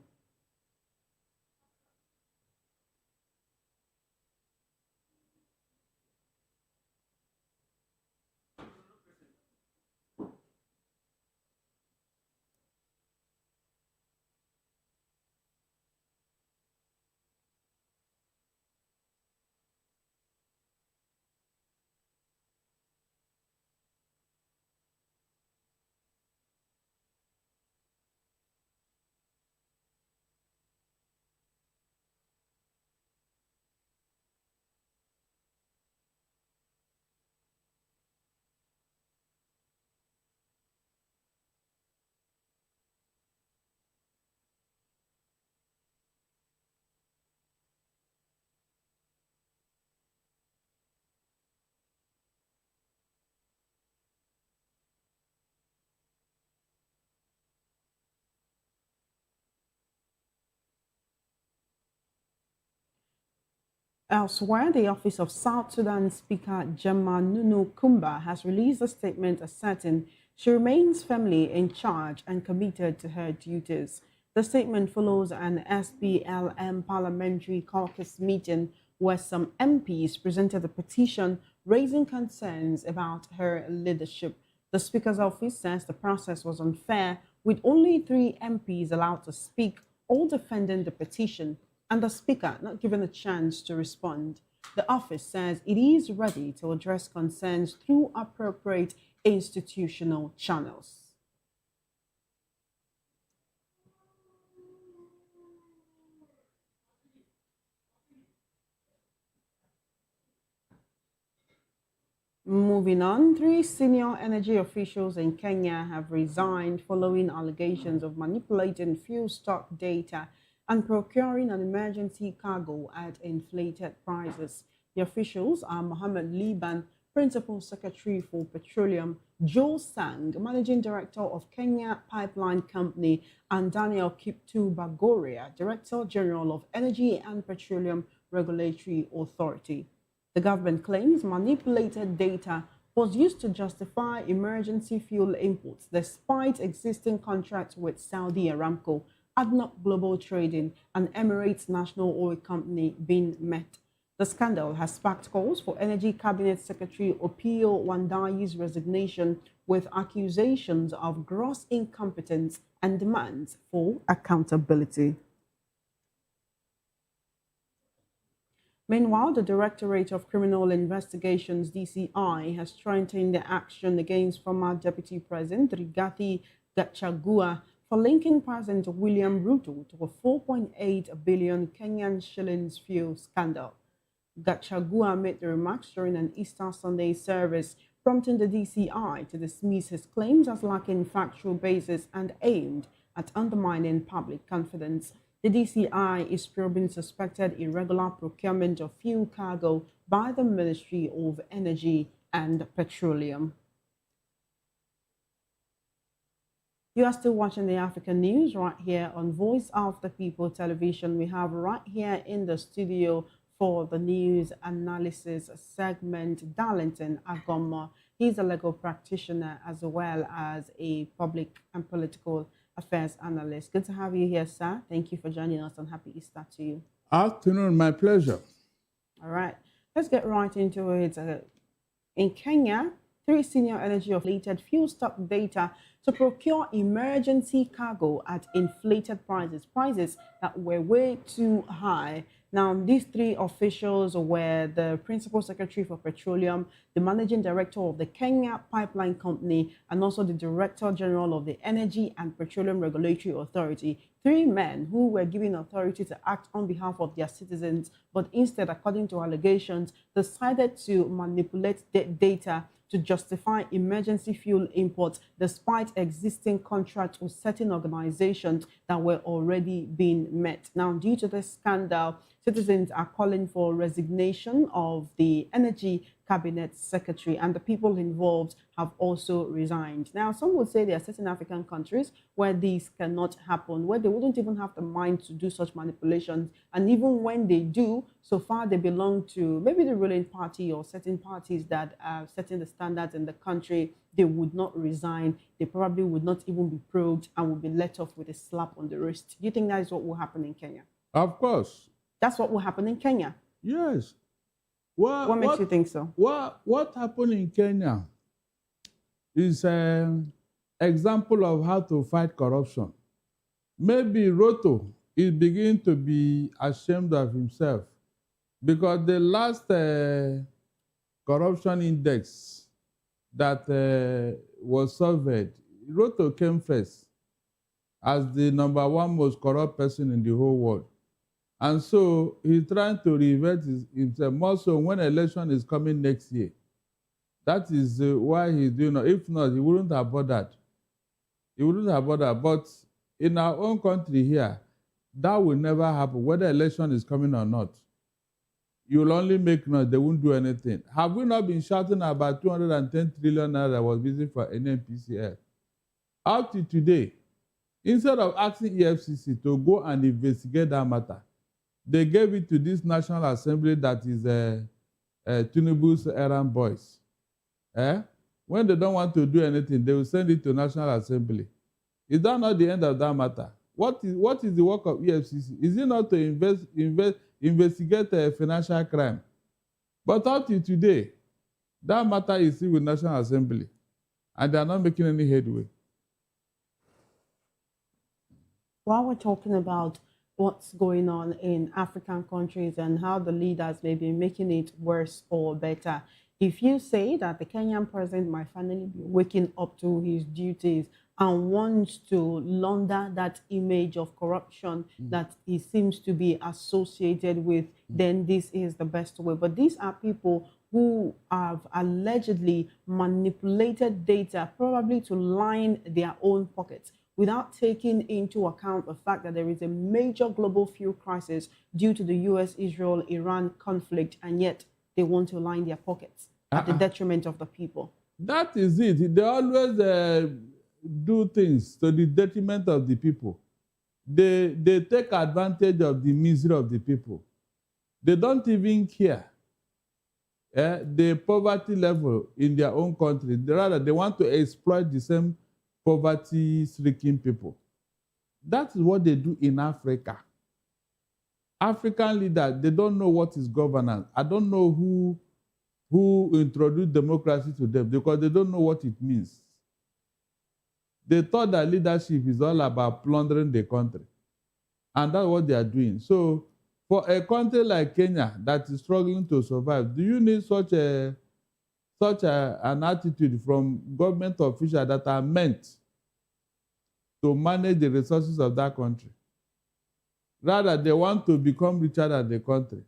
S3: Elsewhere, the office of South Sudan Speaker Gemma Nunu Kumba has released a statement asserting she remains firmly in charge and committed to her duties. The statement follows an SPLM parliamentary caucus meeting where some MPs presented a petition raising concerns about her leadership. The Speaker's office says the process was unfair, with only 3 MPs allowed to speak, all defending the petition, and the Speaker not given a chance to respond. The office says it is ready to address concerns through appropriate institutional channels. Moving on, 3 senior energy officials in Kenya have resigned following allegations of manipulating fuel stock data and procuring an emergency cargo at inflated prices. The officials are Mohammed Liban, Principal Secretary for Petroleum, Joe Sang, Managing Director of Kenya Pipeline Company, and Daniel Kiptu Bagoria, Director General of Energy and Petroleum Regulatory Authority. The government claims manipulated data was used to justify emergency fuel imports despite existing contracts with Saudi Aramco, ADNOC Global Trading, and Emirates National Oil Company being met. The scandal has sparked calls for Energy Cabinet Secretary Opio Wandayi's resignation, with accusations of gross incompetence and demands for accountability. Meanwhile, the Directorate of Criminal Investigations, DCI, has strengthened the action against former Deputy President Rigathi Gachagua for linking President William Ruto to a 4.8 billion Kenyan shillings fuel scandal. Gachagua made the remarks during an Easter Sunday service, prompting the DCI to dismiss his claims as lacking factual basis and aimed at undermining public confidence. The DCI is probing suspected irregular procurement of fuel cargo by the Ministry of Energy and Petroleum. You are still watching the African News right here on Voice of the People Television. We have right here in the studio for the news analysis segment Darlington Agoma. He's a legal practitioner as well as a public and political affairs analyst. Good to have you here, sir. Thank you for joining us, and happy Easter to you.
S11: Afternoon, my pleasure.
S3: All right, let's get right into it. In Kenya, 3 senior energy related fuel stock data to procure emergency cargo at inflated prices that were way too high. Now, these 3 officials were the Principal Secretary for Petroleum, the Managing Director of the Kenya Pipeline Company, and also the Director General of the Energy and Petroleum Regulatory Authority. 3 men who were given authority to act on behalf of their citizens, but instead, according to allegations, decided to manipulate data to justify emergency fuel imports despite existing contracts with certain organizations that were already being met. Now, due to this scandal, citizens are calling for resignation of the Energy Cabinet Secretary, and the people involved have also resigned. Now, some would say there are certain African countries where this cannot happen, where they wouldn't even have the mind to do such manipulations. And even when they do, so far they belong to maybe the ruling party or certain parties that are setting the standards in the country, they would not resign. They probably would not even be probed and would be let off with a slap on the wrist. Do you think that is what will happen in Kenya?
S11: Of course.
S3: That's what will happen in Kenya?
S11: Yes.
S3: What makes you think so?
S11: What happened in Kenya is an example of how to fight corruption. Maybe Ruto is beginning to be ashamed of himself because the last corruption index that was surveyed, Ruto came first as the #1 most corrupt person in the whole world. And so he's trying to revert himself more so when election is coming next year. That is why he's doing it. If not, he wouldn't have bothered. He wouldn't have bothered. But in our own country here, that will never happen, whether election is coming or not. You'll only make noise, they won't do anything. Have we not been shouting about 210 trillion naira that was busy for NNPCL? Up to today, instead of asking EFCC to go and investigate that matter, they gave it to this National Assembly that is Tinubu's errand boys. When they don't want to do anything, they will send it to National Assembly. Is that not the end of that matter? What is the work of EFCC? Is it not to investigate a financial crime? But up to today, that matter is still with National Assembly, and they are not making any headway.
S3: While we're talking about what's going on in African countries and how the leaders may be making it worse or better, if you say that the Kenyan president might finally be waking up to his duties and wants to launder that image of corruption that he seems to be associated with, then this is the best way. But these are people who have allegedly manipulated data, probably to line their own pockets, without taking into account the fact that there is a major global fuel crisis due to the US-Israel-Iran conflict, and yet they want to line their pockets at the detriment of the people.
S11: That is it. They always do things to the detriment of the people. They take advantage of the misery of the people. They don't even care the poverty level in their own country. Rather, they want to exploit the same poverty-stricken people. That is what they do in Africa. African leaders, they don't know what is governance. I don't know who introduced democracy to them because they don't know what it means. They thought that leadership is all about plundering the country. And that's what they are doing. So for a country like Kenya that is struggling to survive, do you need such an attitude from government officials that are meant to manage the resources of that country? Rather, they want to become richer than the country.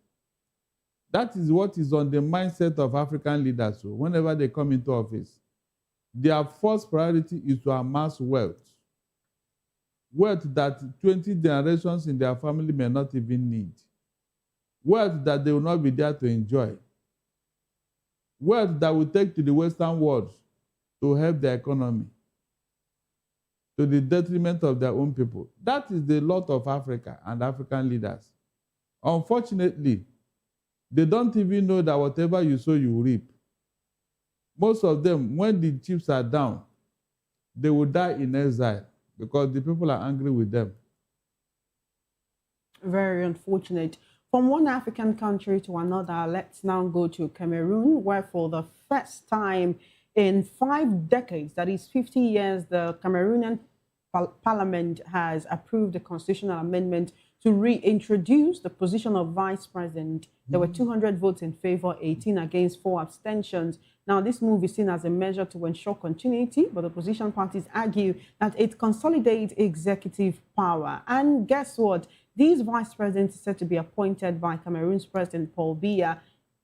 S11: That is what is on the mindset of African leaders. So whenever they come into office, their first priority is to amass wealth. Wealth that 20 generations in their family may not even need. Wealth that they will not be there to enjoy. Wealth that will take to the Western world to help their economy, to the detriment of their own people. That is the lot of Africa and African leaders. Unfortunately, they don't even know that whatever you sow, you reap. Most of them, when the chips are down, they will die in exile because the people are angry with them.
S3: Very unfortunate. From one African country to another, let's now go to Cameroon, where for the first time in 5 decades, that is 50 years, the Cameroonian Parliament has approved a constitutional amendment to reintroduce the position of vice president. There were 200 votes in favor, 18 against, 4 abstentions. Now, this move is seen as a measure to ensure continuity, but opposition parties argue that it consolidates executive power. And guess what? These vice presidents are said to be appointed by Cameroon's President Paul Biya.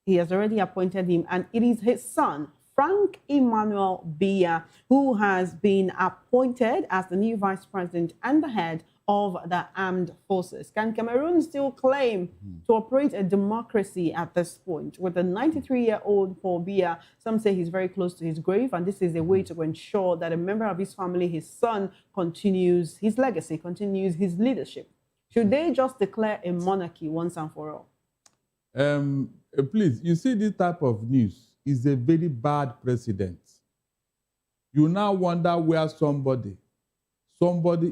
S3: He has already appointed him, and it is his son, Frank Emmanuel Biya, who has been appointed as the new vice president and the head of the armed forces. Can Cameroon still claim to operate a democracy at this point? With the 93-year-old Paul Biya, some say he's very close to his grave, and this is a way to ensure that a member of his family, his son, continues his legacy, continues his leadership. Should they just declare a monarchy once and for all?
S11: Please, you see this type of news is a very bad precedent. You now wonder where somebody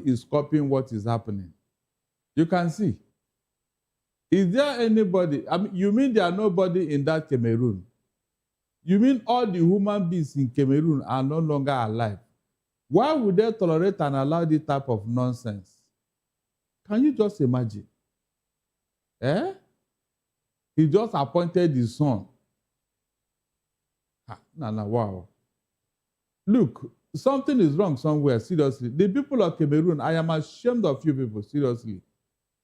S11: is copying what is happening. You can see. Is there anybody? I mean, you mean there are nobody in that Cameroon? You mean all the human beings in Cameroon are no longer alive? Why would they tolerate and allow this type of nonsense? Can you just imagine? He just appointed his son. Wow. Look, something is wrong somewhere, seriously. The people of Cameroon, I am ashamed of you people, seriously.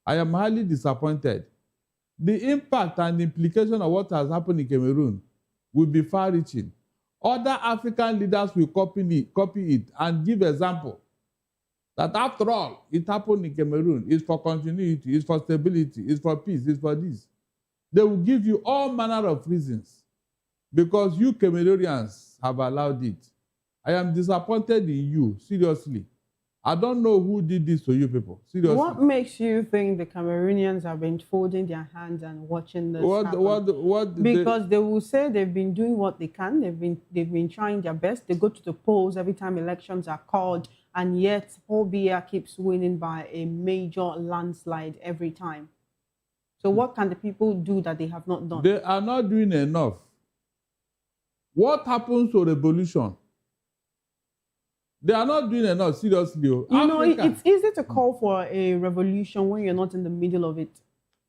S11: I am highly disappointed. The impact and implication of what has happened in Cameroon will be far-reaching. Other African leaders will copy it and give example. That after all, it happened in Cameroon. It's for continuity, it's for stability, it's for peace, it's for this. They will give you all manner of reasons because you Cameroonians have allowed it. I am disappointed in you, seriously. I don't know who did this to you people. Seriously.
S3: What makes you think the Cameroonians have been folding their hands and watching this happen? Because they will say they've been doing what they can. They've been trying their best. They go to the polls every time elections are called, and yet Paul Biya keeps winning by a major landslide every time. So what can the people do that they have not done?
S11: They are not doing enough. What happens to revolution? They are not doing enough, seriously.
S3: You know, it's easy to call for a revolution when you're not in the middle of it.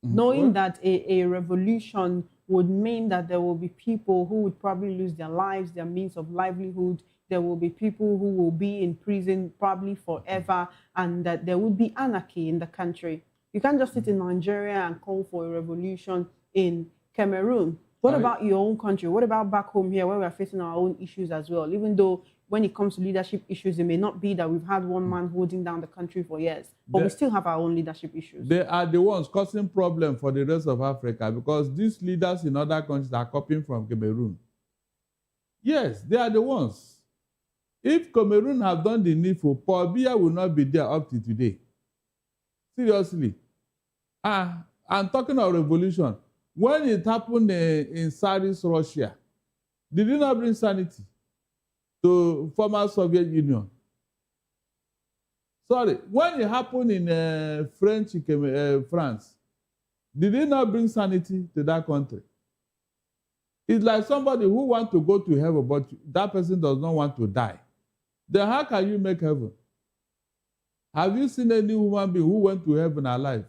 S3: Knowing that a revolution would mean that there will be people who would probably lose their lives, their means of livelihood. There will be people who will be in prison probably forever, and that there would be anarchy in the country. You can't just sit in Nigeria and call for a revolution in Cameroon. What about your own country? What about back home here where we are facing our own issues as well? Even though when it comes to leadership issues, it may not be that we've had one man holding down the country for years, but we still have our own leadership issues.
S11: They are the ones causing problems for the rest of Africa because these leaders in other countries are copying from Cameroon. Yes, they are the ones. If Cameroon have done the needful, Paul Biya will not be there up to today. Seriously. I'm talking of revolution. When it happened in Tsarist Russia, did it not bring sanity to former Soviet Union? Sorry, when it happened in France, did it not bring sanity to that country? It's like somebody who wants to go to heaven, but that person does not want to die. Then how can you make heaven? Have you seen any human being who went to heaven alive?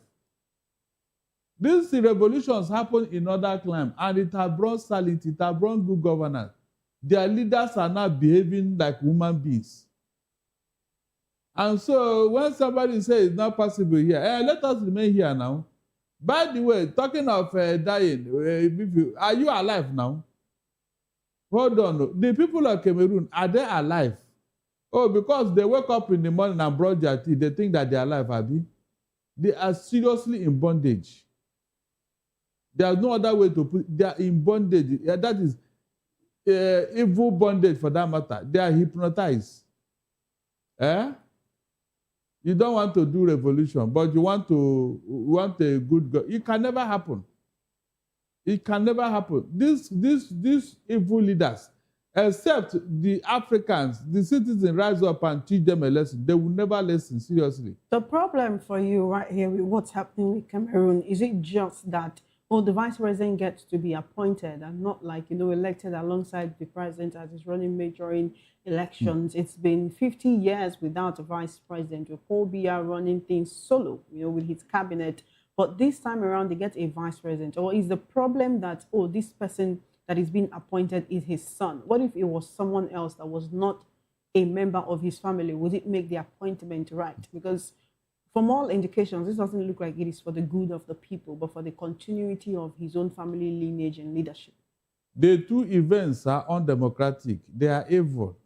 S11: These revolutions happen in other climes, and it has brought sanity, it has brought good governance. Their leaders are not behaving like human beings. And so when somebody says it's not possible here, let us remain here now. By the way, talking of dying, are you alive now? Hold on. The people of Cameroon, are they alive? Oh, because they wake up in the morning and brush their teeth, they think that they are alive, Abi. They are seriously in bondage. There's no other way to put it. They are in bondage. That is evil bondage for that matter. They are hypnotized. You don't want to do revolution, but you want a good God. It can never happen. It can never happen. These evil leaders, except the Africans, the citizens rise up and teach them a lesson. They will never listen, seriously.
S3: The problem for you right here with what's happening with Cameroon, is it just that the vice president gets to be appointed and not like, elected alongside the president as he's running majoring elections? It's been 50 years without a vice president, with Paul Biya running things solo, with his cabinet. But this time around, they get a vice president. Or is the problem that, this person that is being appointed is his son? What if it was someone else that was not a member of his family? Would it make the appointment right? Because from all indications, this doesn't look like it is for the good of the people, but for the continuity of his own family lineage and leadership.
S11: The two events are undemocratic. They are evil.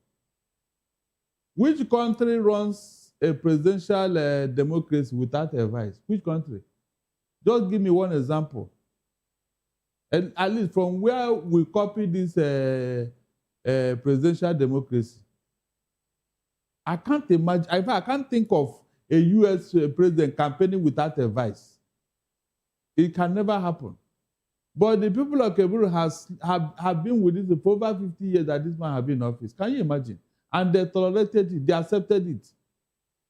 S11: Which country runs a presidential democracy without a vice? Which country? Just give me one example. And at least from where we copy this presidential democracy, I can't imagine. In fact, I can't think of a U.S. president campaigning without a vice. It can never happen. But the people of Cameroon have been with this for over 50 years that this man has been in office. Can you imagine? And they tolerated it. They accepted it.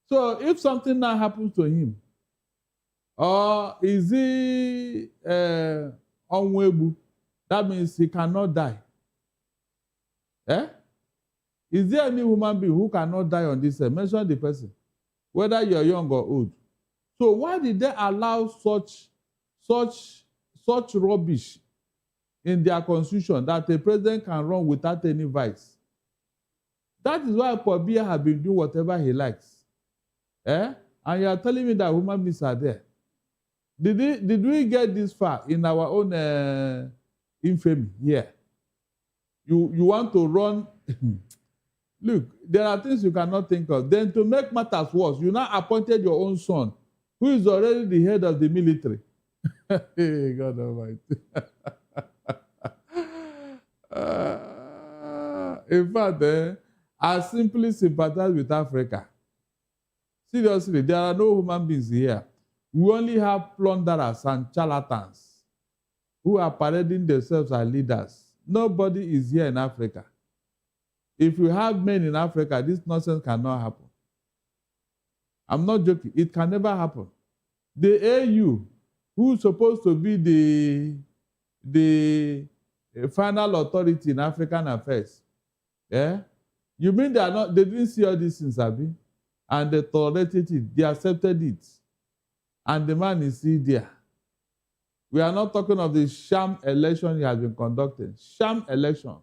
S11: So if something now happens to him, or is he unwable, that means he cannot die. Is there any human being who cannot die on this earth? Mention the person, whether you're young or old. So why did they allow such rubbish in their constitution that a president can run without any vice? That is why Paul Biya has been doing whatever he likes. And you are telling me that human beings are there. Did we get this far in our own infamy here? You want to run... Look, there are things you cannot think of. Then to make matters worse, you now appointed your own son, who is already the head of the military. Hey, God Almighty. In fact, I simply sympathize with Africa. Seriously, there are no human beings here. We only have plunderers and charlatans who are parading themselves as leaders. Nobody is here in Africa. If we have men in Africa, this nonsense cannot happen. I'm not joking. It can never happen. The AU, who is supposed to be the final authority in African affairs, yeah? You mean they didn't see all these things, Abi? And they tolerated it, they accepted it. And the man is still there. We are not talking of the sham election he has been conducting. Sham election.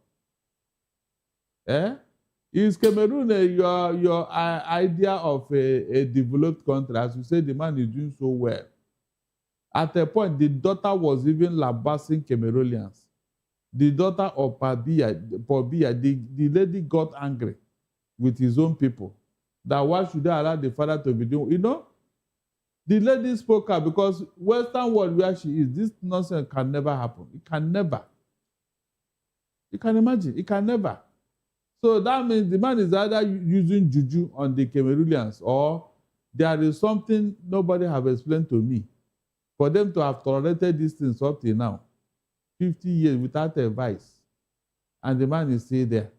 S11: Is Cameroon your idea of a developed country? As you say, the man is doing so well. At a point, the daughter was even lambasting Cameroonians. The daughter of Pobia, the lady got angry with his own people. That why should they allow the father to be doing? You know, the lady spoke up because Western world where she is, this nonsense can never happen. It can never. You can imagine. It can never. So that means the man is either using juju on the Cameroonians or there is something nobody have explained to me for them to have tolerated these things up till now. 50 years without advice. And the man is still there.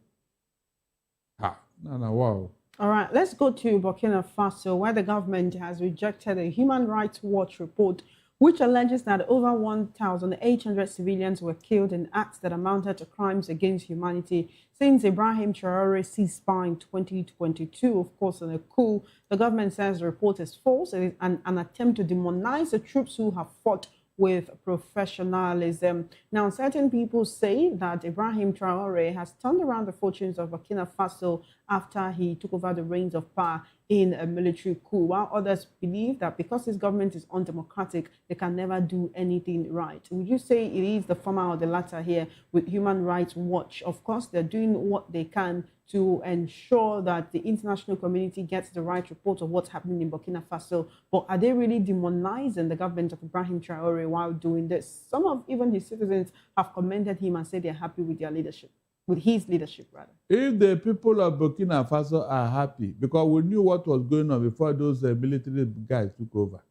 S11: Wow.
S3: All right, let's go to Burkina Faso, where the government has rejected a Human Rights Watch report which alleges that over 1,800 civilians were killed in acts that amounted to crimes against humanity since Ibrahim Traore ceasefire in 2022. Of course, in a coup, the government says the report is false. It is an attempt to demonize the troops who have fought with professionalism. Now, certain people say that Ibrahim Traore has turned around the fortunes of Burkina Faso after he took over the reins of power in a military coup, while others believe that because his government is undemocratic, they can never do anything right. Would you say it is the former or the latter here with Human Rights Watch? Of course, they're doing what they can to ensure that the international community gets the right report of what's happening in Burkina Faso. But are they really demonizing the government of Ibrahim Traore while doing this? Some of even his citizens have commended him and said they're happy with their leadership, with his leadership, rather.
S11: If the people of Burkina Faso are happy, because we knew what was going on before those military guys took over,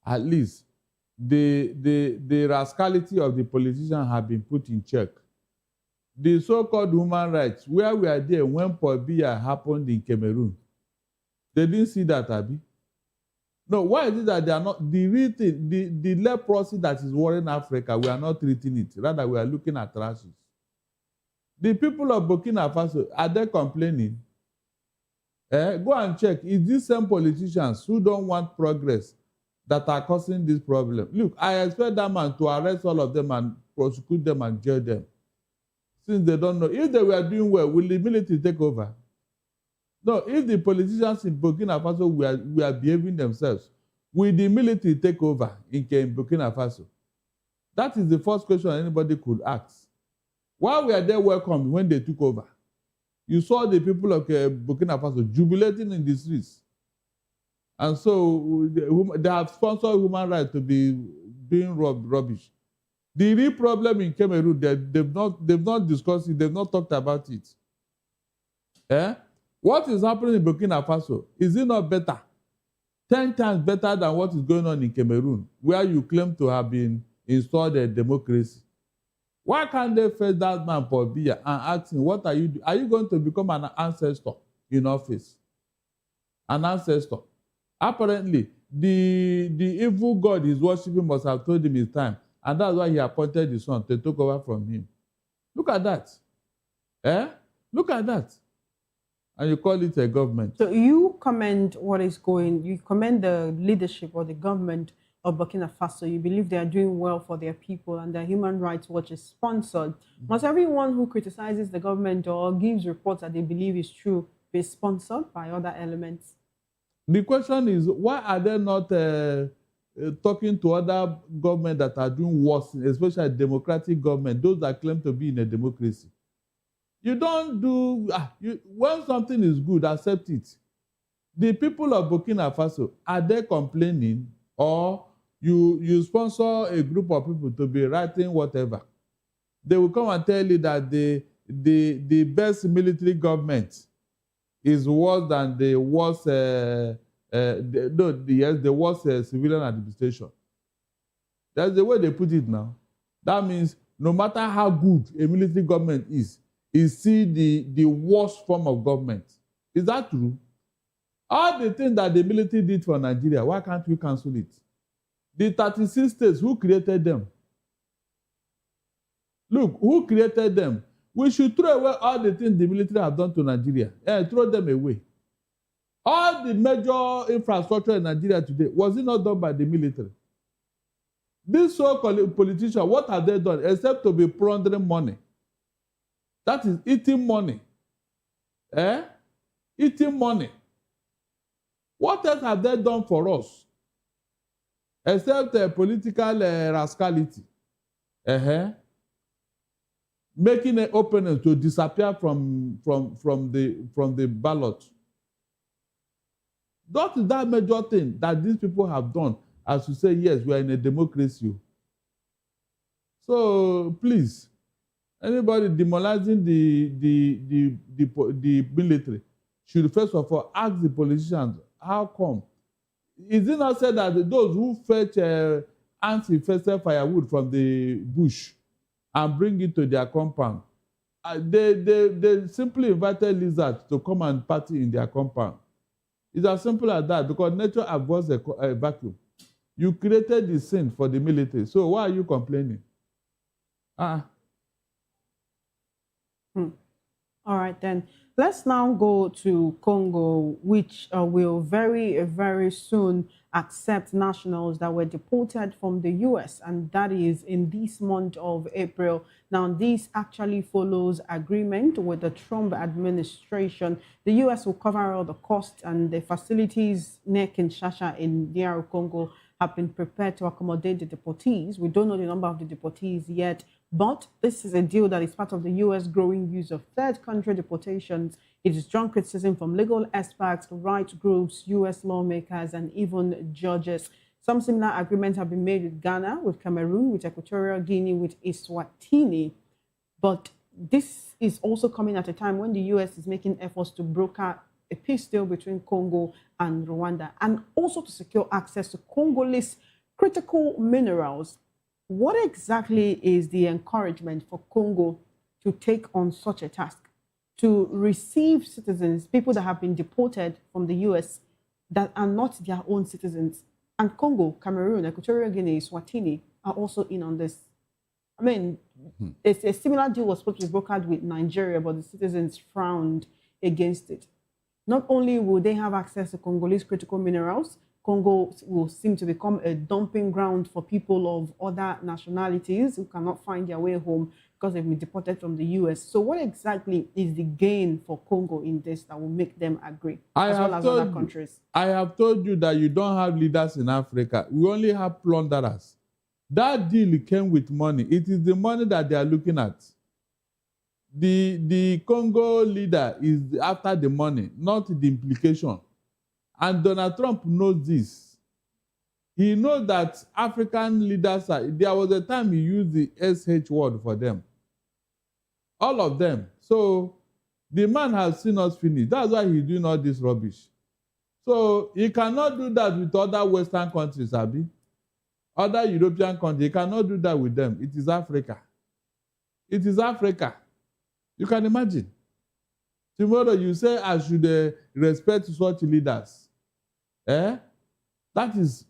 S11: at least the rascality of the politicians have been put in check. The so-called human rights, where we are there when Pobia happened in Cameroon, they didn't see that, Abi. No, why is it that they are not, the real thing, the leprosy that is worrying Africa, we are not treating it. Rather, we are looking at rashes. The people of Burkina Faso, are they complaining? Go and check. Is these same politicians who don't want progress that are causing this problem? Look, I expect that man to arrest all of them and prosecute them and jail them. Since they don't know. If they were doing well, will the military take over? No, if the politicians in Burkina Faso were behaving themselves, will the military take over in Burkina Faso? That is the first question anybody could ask. Why were they welcomed when they took over? You saw the people of Burkina Faso jubilating in the streets. And so they have sponsored human rights to be doing rubbish. The real problem in Cameroon, they've not discussed it, they've not talked about it. What is happening in Burkina Faso? Is it not better? 10 times better than what is going on in Cameroon, where you claim to have been installed a democracy. Why can't they face that man Pobia and ask him, what are you doing? Are you going to become an ancestor in office? An ancestor. Apparently, the evil God he's worshiping must have told him it's time. And that's why he appointed his son to take over from him. Look at that. Look at that. And you call it a government.
S3: So you commend you commend the leadership or the government of Burkina Faso. You believe they are doing well for their people and their Human Rights Watch is sponsored. Must everyone who criticizes the government or gives reports that they believe is true be sponsored by other elements?
S11: The question is, why are they not talking to other governments that are doing worse, especially democratic government, those that claim to be in a democracy? You don't do, when something is good, accept it. The people of Burkina Faso, are they complaining, or you sponsor a group of people to be writing whatever? They will come and tell you that the best military government is worse than the worst yes, there was a civilian administration. That's the way they put it now. That means no matter how good a military government is still the worst form of government. Is that true? All the things that the military did for Nigeria, why can't we cancel it? The 36 states, who created them? Look, who created them? We should throw away all the things the military have done to Nigeria. Throw them away. All the major infrastructure in Nigeria today, was it not done by the military? These so-called politicians, what have they done except to be plundering money? That is eating money. Eating money. What else have they done for us? Except political rascality. Making an opponent to disappear from the ballot. That is that major thing that these people have done, as to say, yes, we are in a democracy. So please, anybody demoralizing the military should first of all ask the politicians, how come? Is it not said that those who fetch anti-infested firewood from the bush and bring it to their compound, they simply invited lizards to come and party in their compound? It's as simple as that, because nature avoids a vacuum. You created the sin for the military, so why are you complaining?
S3: All right, then. Let's now go to Congo, which will very, very soon accept nationals that were deported from the U.S., and that is in this month of April. Now, this actually follows agreement with the Trump administration. The U.S. will cover all the costs, and the facilities near Kinshasa in DR Congo have been prepared to accommodate the deportees. We don't know the number of the deportees yet, but this is a deal that is part of the U.S. growing use of third country deportations. It is strong criticism from legal experts, rights groups, U.S. lawmakers, and even judges. Some similar agreements have been made with Ghana, with Cameroon, with Equatorial Guinea, with Eswatini. But this is also coming at a time when the U.S. is making efforts to broker a peace deal between Congo and Rwanda, and also to secure access to Congolese critical minerals. What exactly is the encouragement for Congo to take on such a task, to receive citizens, people that have been deported from the U.S. that are not their own citizens? And Congo, Cameroon, Equatorial Guinea, Swatini are also in on this. I mean, a similar deal was supposed to be brokered with Nigeria, but the citizens frowned against it. Not only will they have access to Congolese critical minerals, Congo will seem to become a dumping ground for people of other nationalities who cannot find their way home because they've been deported from the U.S. So what exactly is the gain for Congo in this that will make them agree, as well as other countries? I
S11: have told you that you don't have leaders in Africa. We only have plunderers. That deal came with money. It is the money that they are looking at. The Congo leader is after the money, not the implication. And Donald Trump knows this. He knows that African leaders there was a time he used the SH word for them. All of them. So the man has seen us finish. That's why he's doing all this rubbish. So he cannot do that with other Western countries, Abi. Other European countries. He cannot do that with them. It is Africa. It is Africa. You can imagine. Tomorrow you say I should respect such leaders. That is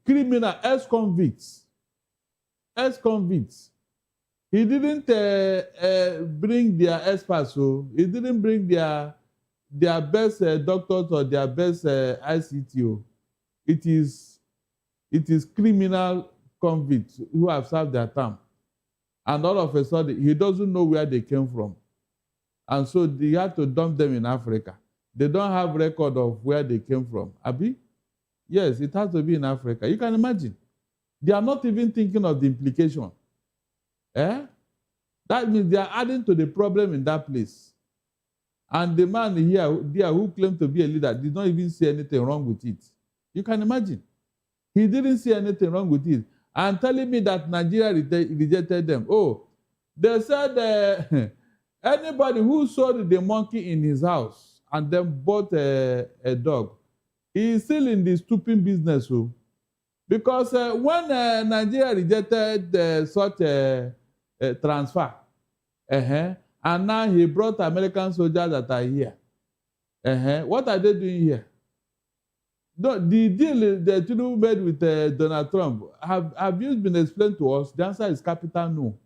S11: criminal, ex-convicts. Ex-convicts. He didn't bring their experts, so he didn't bring their best doctors or their best ICTO. It is criminal convicts who have served their term. And all of a sudden, he doesn't know where they came from. And so they had to dump them in Africa. They don't have record of where they came from. Abi? Yes, it has to be in Africa. You can imagine. They are not even thinking of the implication. That means they are adding to the problem in that place. And the man there who claimed to be a leader did not even see anything wrong with it. You can imagine. He didn't see anything wrong with it. And telling me that Nigeria rejected them. Oh, they said anybody who sold the monkey in his house and then bought a dog, He is still in the stupid business. Oh. Because when Nigeria rejected such a transfer, and now he brought American soldiers that are here, what are they doing here? The deal that Tinubu made with Donald Trump, have you been explained to us? The answer is capital no.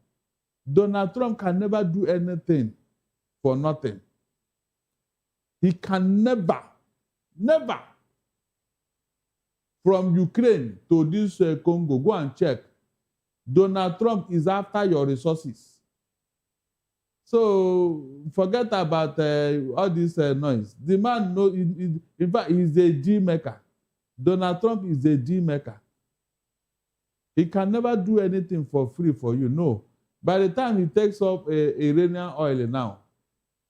S11: Donald Trump can never do anything for nothing. He can never, from Ukraine to this Congo, go and check. Donald Trump is after your resources. So forget about all this noise. The man knows, in fact, he's a deal maker. Donald Trump is a deal maker. He can never do anything for free for you, no. By the time he takes up Iranian oil now,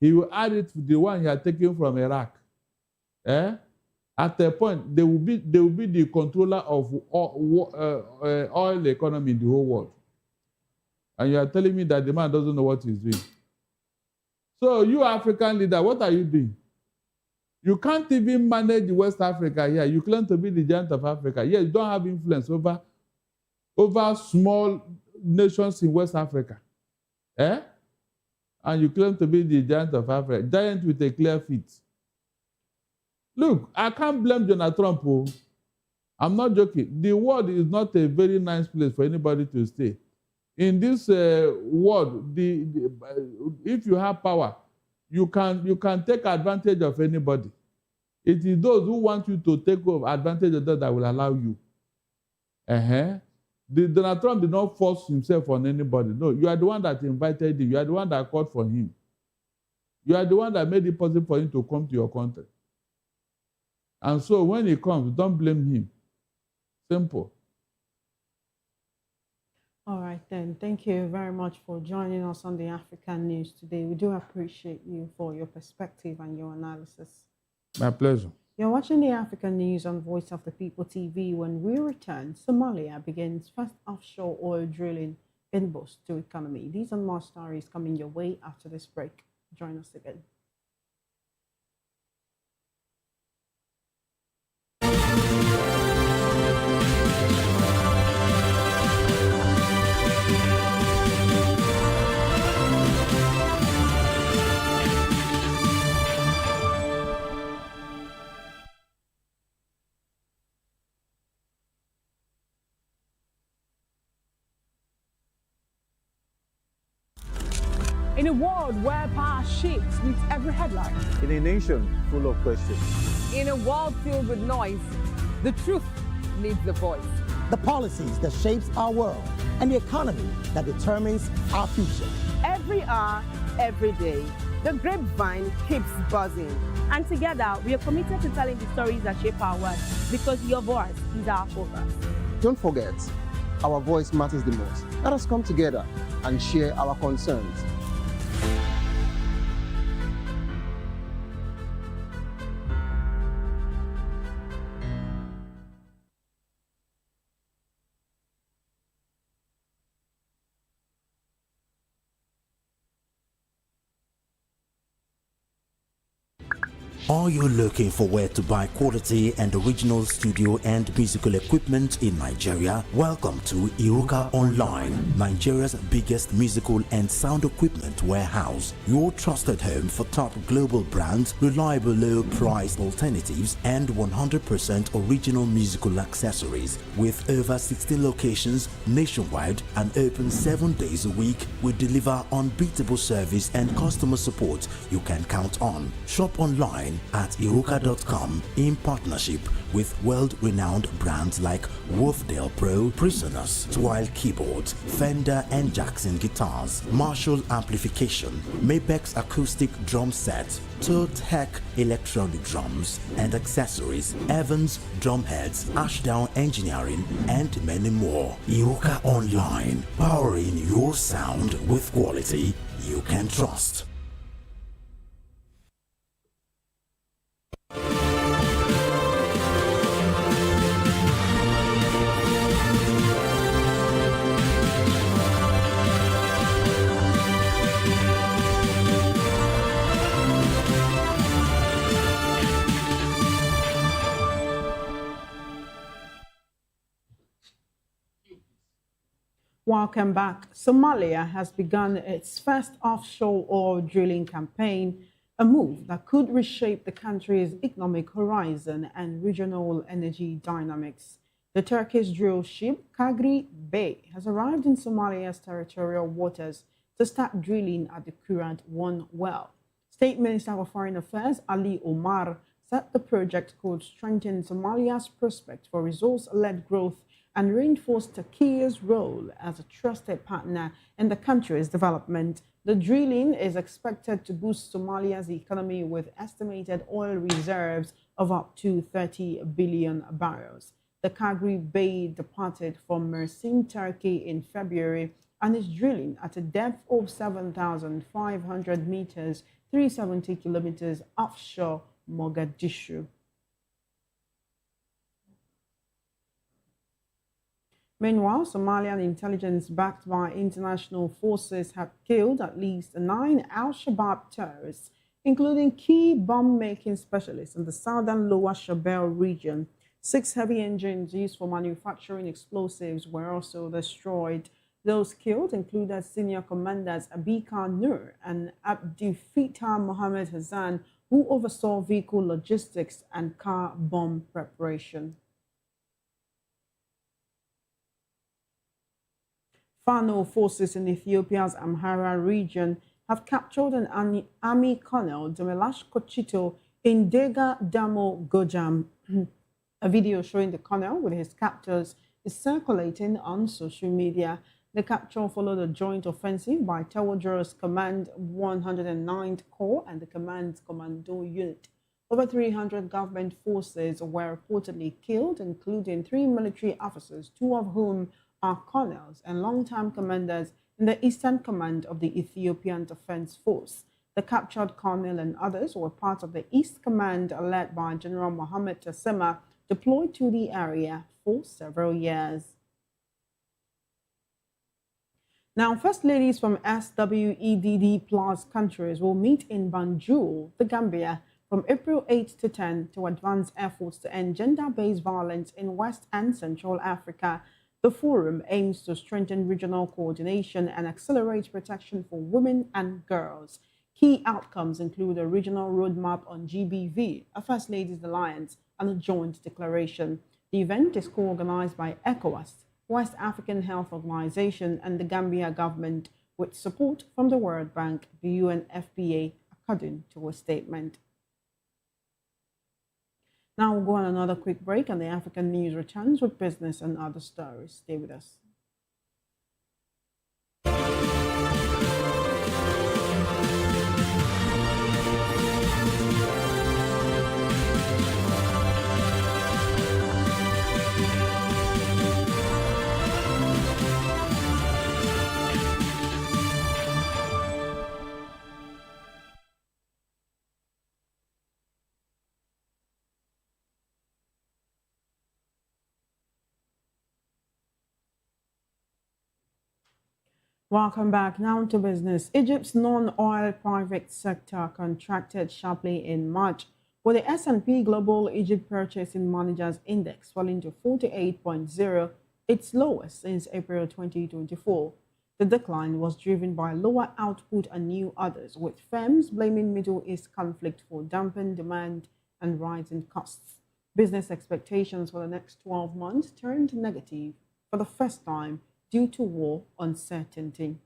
S11: he will add it to the one he had taken from Iraq. At a point, they will be the controller of oil economy in the whole world. And you are telling me that the man doesn't know what he's doing. So you African leader, what are you doing? You can't even manage West Africa here. You claim to be the giant of Africa. Yes, you don't have influence over small nations in West Africa. And you claim to be the giant of Africa. Giant with a clear feet. Look, I can't blame Donald Trump. Oh. I'm not joking. The world is not a very nice place for anybody to stay. In this world, if you have power, you can take advantage of anybody. It is those who want you to take advantage of that will allow you. Donald Trump did not force himself on anybody. No, you are the one that invited him. You are the one that called for him. You are the one that made it possible for him to come to your country. And so when he comes, don't blame him. Simple.
S3: All right, then. Thank you very much for joining us on the African News today. We do appreciate you for your perspective and your analysis.
S11: My pleasure.
S3: You're watching the African News on Voice of the People TV. When we return, Somalia begins first offshore oil drilling in boost to economy. These and more stories coming your way after this break. Join us again.
S12: In a world where power shifts with every headline.
S14: In a nation full of questions.
S6: In a world filled with noise, the truth needs a voice.
S5: The policies that shapes our world and the economy that determines our future.
S24: Every hour, every day, the grapevine keeps buzzing. And together, we are committed to telling the stories that shape our world because your voice is our focus.
S14: Don't forget, our voice matters the most. Let us come together and share our concerns.
S26: Are you looking for where to buy quality and original studio and musical equipment in Nigeria? Welcome to Iruka Online, Nigeria's biggest musical and sound equipment warehouse. Your trusted home for top global brands, reliable low-priced alternatives, and 100% original musical accessories. With over 16 locations nationwide and open 7 days a week, we deliver unbeatable service and customer support you can count on. Shop online at iruka.com in partnership with world-renowned brands like Wolfdale Pro, Prisoners, Twile Keyboards, Fender and Jackson Guitars, Marshall Amplification, Mapex Acoustic Drum Set, Toad Heck Electronic Drums and Accessories, Evans Drumheads, Ashdown Engineering, and many more. Iruka Online, powering your sound with quality you can trust.
S3: Welcome back. Somalia has begun its first offshore oil drilling campaign, a move that could reshape the country's economic horizon and regional energy dynamics. The Turkish drill ship Kagri Bey has arrived in Somalia's territorial waters to start drilling at the Kurant 1 well. State Minister of Foreign Affairs Ali Omar said the project could strengthen Somalia's prospect for resource-led growth and reinforce Turkey's role as a trusted partner in the country's development. The drilling is expected to boost Somalia's economy with estimated oil reserves of up to 30 billion barrels. The Kagri Bey departed from Mersin, Turkey in February and is drilling at a depth of 7,500 meters, 370 kilometers offshore Mogadishu. Meanwhile, Somalian intelligence backed by international forces have killed at least 9 al-Shabaab terrorists, including key bomb-making specialists in the southern Lower Shabelle region. 6 heavy engines used for manufacturing explosives were also destroyed. Those killed included senior commanders Abikar Nur and Abdi Fitah Mohammed Hassan, who oversaw vehicle logistics and car bomb preparation. Fano forces in Ethiopia's Amhara region have captured an army colonel, Demelash Kochito, in Dega Damo Gojam. A video showing the colonel with his captors is circulating on social media. The capture followed a joint offensive by Tawadros Command 109th Corps and the Command's Commando Unit. Over 300 government forces were reportedly killed, including 3 military officers, 2 of whom are colonels and long-time commanders in the Eastern Command of the Ethiopian Defense Force. The captured colonel and others were part of the East Command led by General Mohammed Tassema, deployed to the area for several years. Now, First Ladies from SWEDD Plus countries will meet in Banjul, the Gambia, from April 8 to 10 to advance efforts to end gender-based violence in West and Central Africa. The forum aims to strengthen regional coordination and accelerate protection for women and girls. Key outcomes include a regional roadmap on GBV, a First Ladies Alliance, and a joint declaration. The event is co-organized by ECOWAS, West African Health Organization, and the Gambia government, with support from the World Bank, the UNFPA, according to a statement. Now we'll go on another quick break, and the African News returns with business and other stories. Stay with us. Welcome back. Now to business. Egypt's non-oil private sector contracted sharply in March, with the S&P Global Egypt Purchasing Managers Index falling to 48.0, its lowest since April 2024. The decline was driven by lower output and new orders, with firms blaming Middle East conflict for dampened demand and rising costs. Business expectations for the next 12 months turned negative for the first time due to war uncertainty.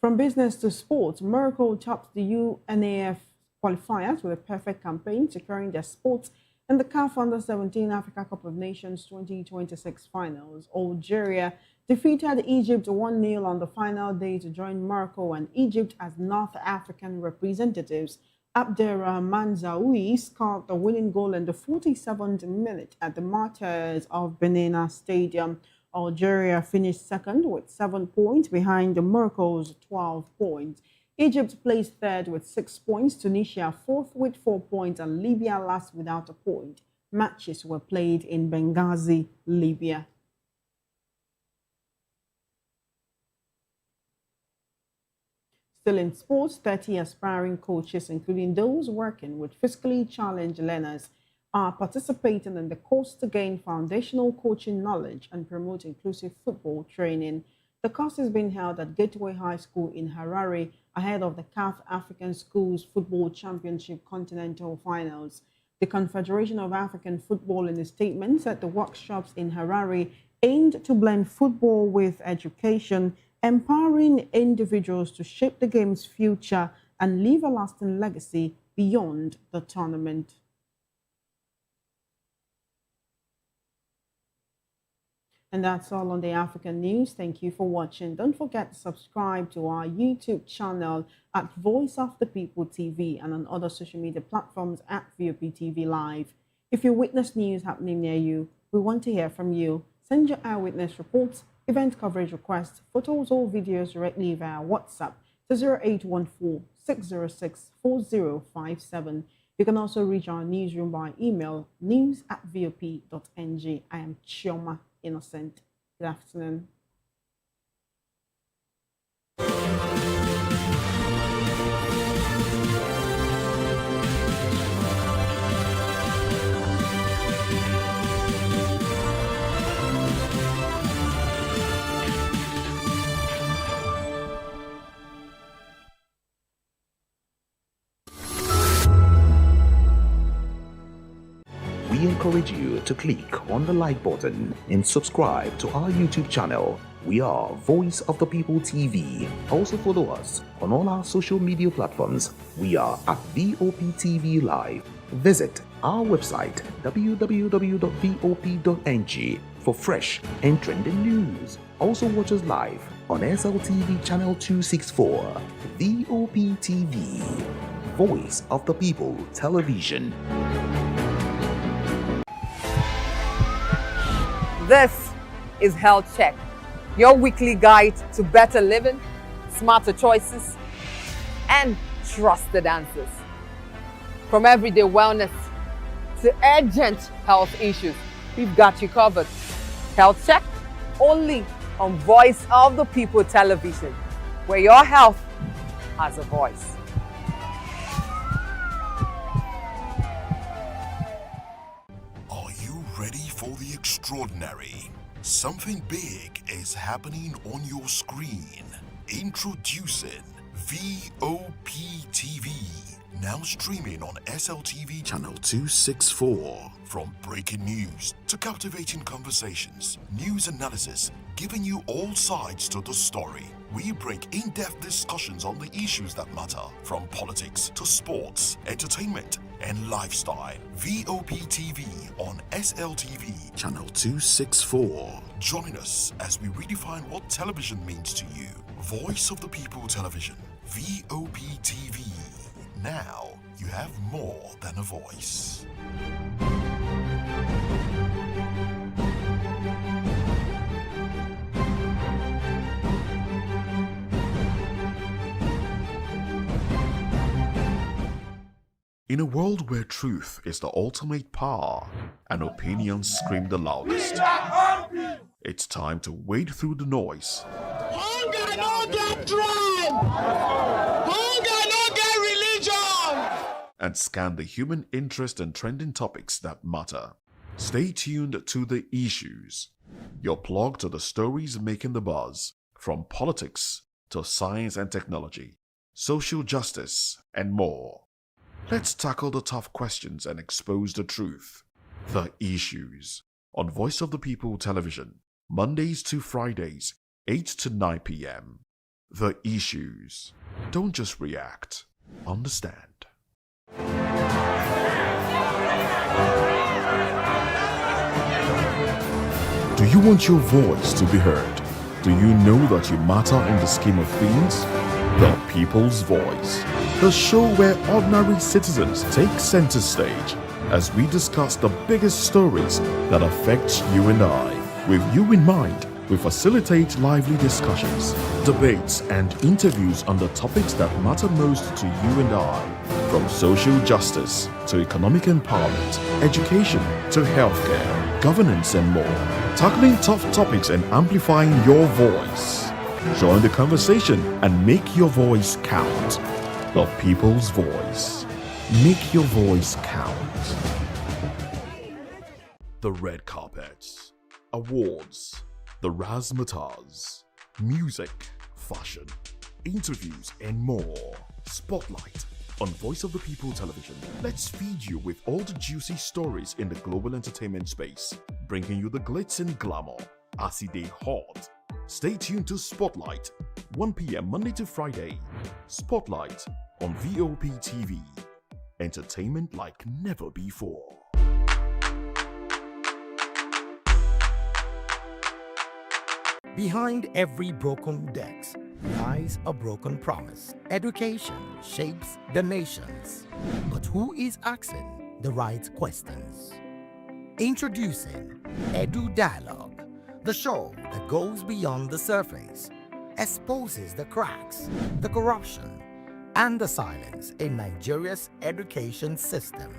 S3: From business to sports, Morocco topped the UNAF qualifiers with a perfect campaign, securing their spots in the CAF Under-17 Africa Cup of Nations 2026 finals. Algeria defeated Egypt 1-0 on the final day to join Morocco and Egypt as North African representatives. Abderrahman Zaoui scored the winning goal in the 47th minute at the Martyrs of Benina Stadium. Algeria finished second with 7 points behind Morocco's 12 points. Egypt placed third with 6 points, Tunisia fourth with 4 points, and Libya last without a point. Matches were played in Benghazi, Libya. Still in sports, 30 aspiring coaches, including those working with physically challenged learners, are participating in the course to gain foundational coaching knowledge and promote inclusive football training. The course is being held at Gateway High School in Harare ahead of the CAF African Schools Football Championship Continental Finals. The Confederation of African Football in a statement said the workshops in Harare aimed to blend football with education, empowering individuals to shape the game's future and leave a lasting legacy beyond the tournament. And that's all on the African news. Thank you for watching. Don't forget to subscribe to our YouTube channel at Voice of the People TV and on other social media platforms at Vop TV Live. If you witness news happening near you, we want to hear from you. Send your eyewitness reports, event coverage requests, photos or videos directly via WhatsApp to 0814-606-4057. You can also reach our newsroom by email news@vop.ng. I am Chioma Innocent. Good afternoon.
S1: We encourage you to click on the like button and subscribe to our YouTube channel. We are Voice of the People TV. Also follow us on all our social media platforms. We are at VOP TV Live. Visit our website www.vop.ng for fresh and trending news. Also watch us live on SLTV channel 264. VOP TV, Voice of the People Television.
S6: This is Health Check, your weekly guide to better living, smarter choices, and trusted answers. From everyday wellness to urgent health issues, we've got you covered. Health Check, only on Voice of the People Television, where your health has a voice.
S18: Ready for the extraordinary? Something big is happening on your screen. Introducing VOP TV, now streaming on SLTV channel 264. From breaking news to captivating conversations, news analysis, giving you all sides to the story. We bring in-depth discussions on the issues that matter, from politics to sports, entertainment, and lifestyle. VOP TV on SLTV channel 264. Join us as we redefine what television means to you. Voice of the People Television, VOP TV. Now you have more than a voice. In a world where truth is the ultimate power and opinions scream the loudest, it's time to wade through the noise.
S2: Hunger no get tribe. Hunger no get religion.
S18: And scan the human interest and trending topics that matter. Stay tuned to The Issues, your plug to the stories making the buzz, from politics to science and technology, social justice, and more. Let's tackle the tough questions and expose the truth. The Issues on Voice of the People Television, Mondays to Fridays, 8 to 9 p.m. The Issues. Don't just react, understand. Do you want your voice to be heard? Do you know that you matter in the scheme of things? The People's Voice, the show where ordinary citizens take center stage as we discuss the biggest stories that affect you and I. With you in mind, we facilitate lively discussions, debates, and interviews on the topics that matter most to you and I. From social justice to economic empowerment, education to healthcare, governance, and more. Tackling tough topics and amplifying your voice. Join the conversation and make your voice count. The People's Voice. Make your voice count.
S21: The red carpets, awards, the razzmatazz, music, fashion, interviews, and more. Spotlight on Voice of the People Television. Let's feed you with all the juicy stories in the global entertainment space, bringing you the glitz and glamour as they hot. Stay tuned to Spotlight, 1 p.m. Monday to Friday. Spotlight on Vop TV. Entertainment like never before.
S5: Behind every broken desk lies a broken promise. Education shapes the nations. But who is asking the right questions? Introducing Edu Dialogue, the show that goes beyond the surface, exposes the cracks, the corruption, and the silence in Nigeria's education system.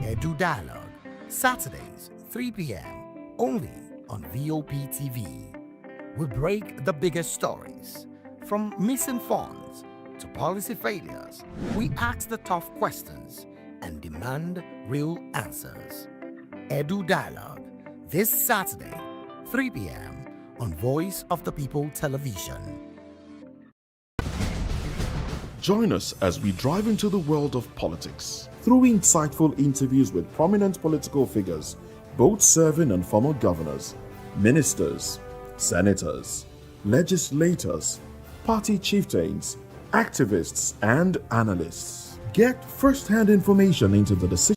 S5: Edu Dialogue, Saturdays, 3 p.m., only on Vop TV. We break the biggest stories, from missing funds to policy failures. We ask the tough questions and demand real answers. Edu Dialogue, this Saturday, 3 p.m. on Voice of the People Television.
S21: Join us as we dive into the world of politics through insightful interviews with prominent political figures, both serving and former governors, ministers, senators, legislators, party chieftains, activists, and analysts. Get first-hand information into the decision.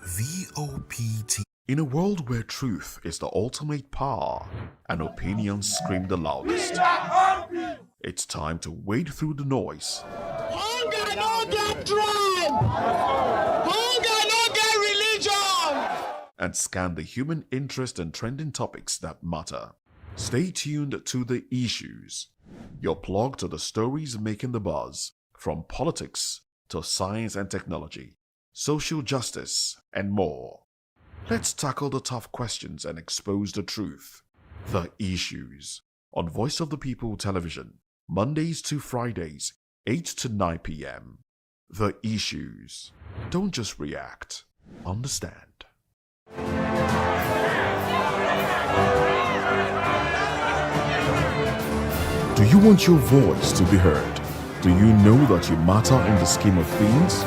S18: VOPT.
S21: In a world where truth is the ultimate power and opinions scream the loudest, it's time to wade through the noise.
S2: Hunger no get tribe. Hunger no get religion.
S21: And scan the human interest and trending topics that matter. Stay tuned to The Issues, your plug to the stories making the buzz, from politics to science and technology, social justice, and more. Let's tackle the tough questions and expose the truth. The Issues, on Voice of the People Television, Mondays to Fridays, 8 to 9 p.m. The Issues. Don't just react, understand. Do you want your voice to be heard? Do you know that you matter in the scheme of things?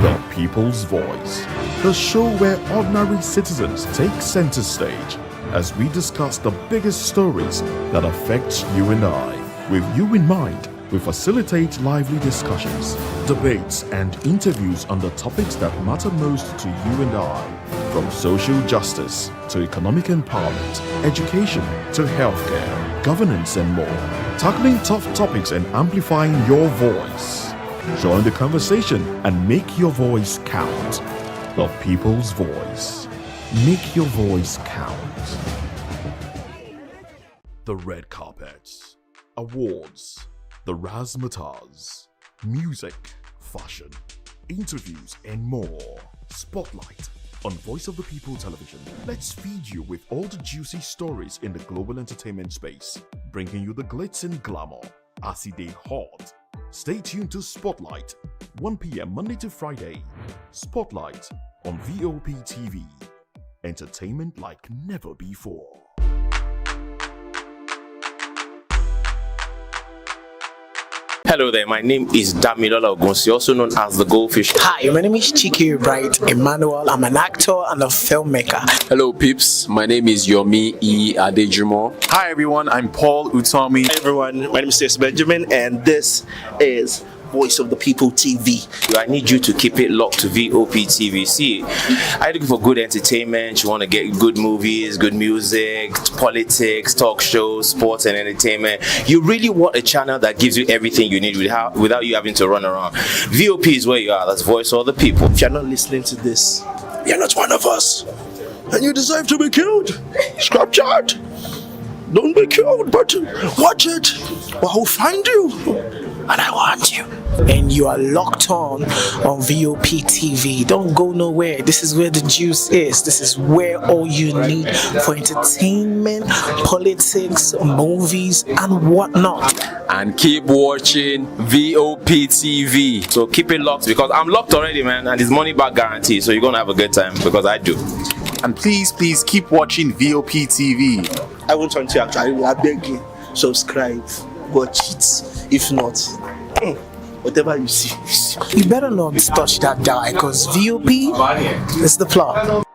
S21: The People's Voice, the show where ordinary citizens take center stage as we discuss the biggest stories that affect you and I. With you in mind, we facilitate lively discussions, debates, and interviews on the topics that matter most to you and I, from social justice to economic empowerment, education to healthcare, governance, and more, tackling tough topics and amplifying your voice. Join the conversation and make your voice count. The People's Voice. Make your voice count. The red carpets, awards, the razzmatazz, music, fashion, interviews, and more. Spotlight on Voice of the People Television. Let's feed you with all the juicy stories in the global entertainment space, bringing you the glitz and glamour as they hot. Stay tuned to Spotlight, 1 p.m. Monday to Friday. Spotlight on Vop TV. Entertainment like never before.
S7: Hello there, my name is Damilola Ogunsi, also known as the Goldfish.
S13: Hi, my name is Chiki Bright Emmanuel. I'm an actor and a filmmaker.
S8: Hello, peeps. My name is Yomi E. Adejumo.
S15: Hi, everyone. I'm Paul Utomi.
S10: Hi, everyone. My name is Stacey Benjamin, and this is Voice of the People TV.
S7: I need you to keep it locked to Vop TV. See, are you looking for good entertainment? You want to get good movies, good music, politics, talk shows, sports and entertainment. You really want a channel that gives you everything you need without you having to run around. Vop is where you are. That's Voice of the People.
S10: If you're not listening to this, you're not one of us, and you deserve to be killed. Scrap chat. Don't be killed, but watch it, or I'll find you, and I want you.
S13: And you are locked on Vop TV. Don't go nowhere. This is where the juice is. This is where all you need for entertainment, politics, movies, and whatnot.
S8: And keep watching Vop TV.
S7: So keep it locked, because I'm locked already, man, and it's money back guarantee. So you're gonna have a good time, because I do.
S15: And please keep watching VOP TV.
S10: I want something actually. I beg you, subscribe, watch it. If not, whatever you see.
S13: You better not touch that die, because VOP is the plot.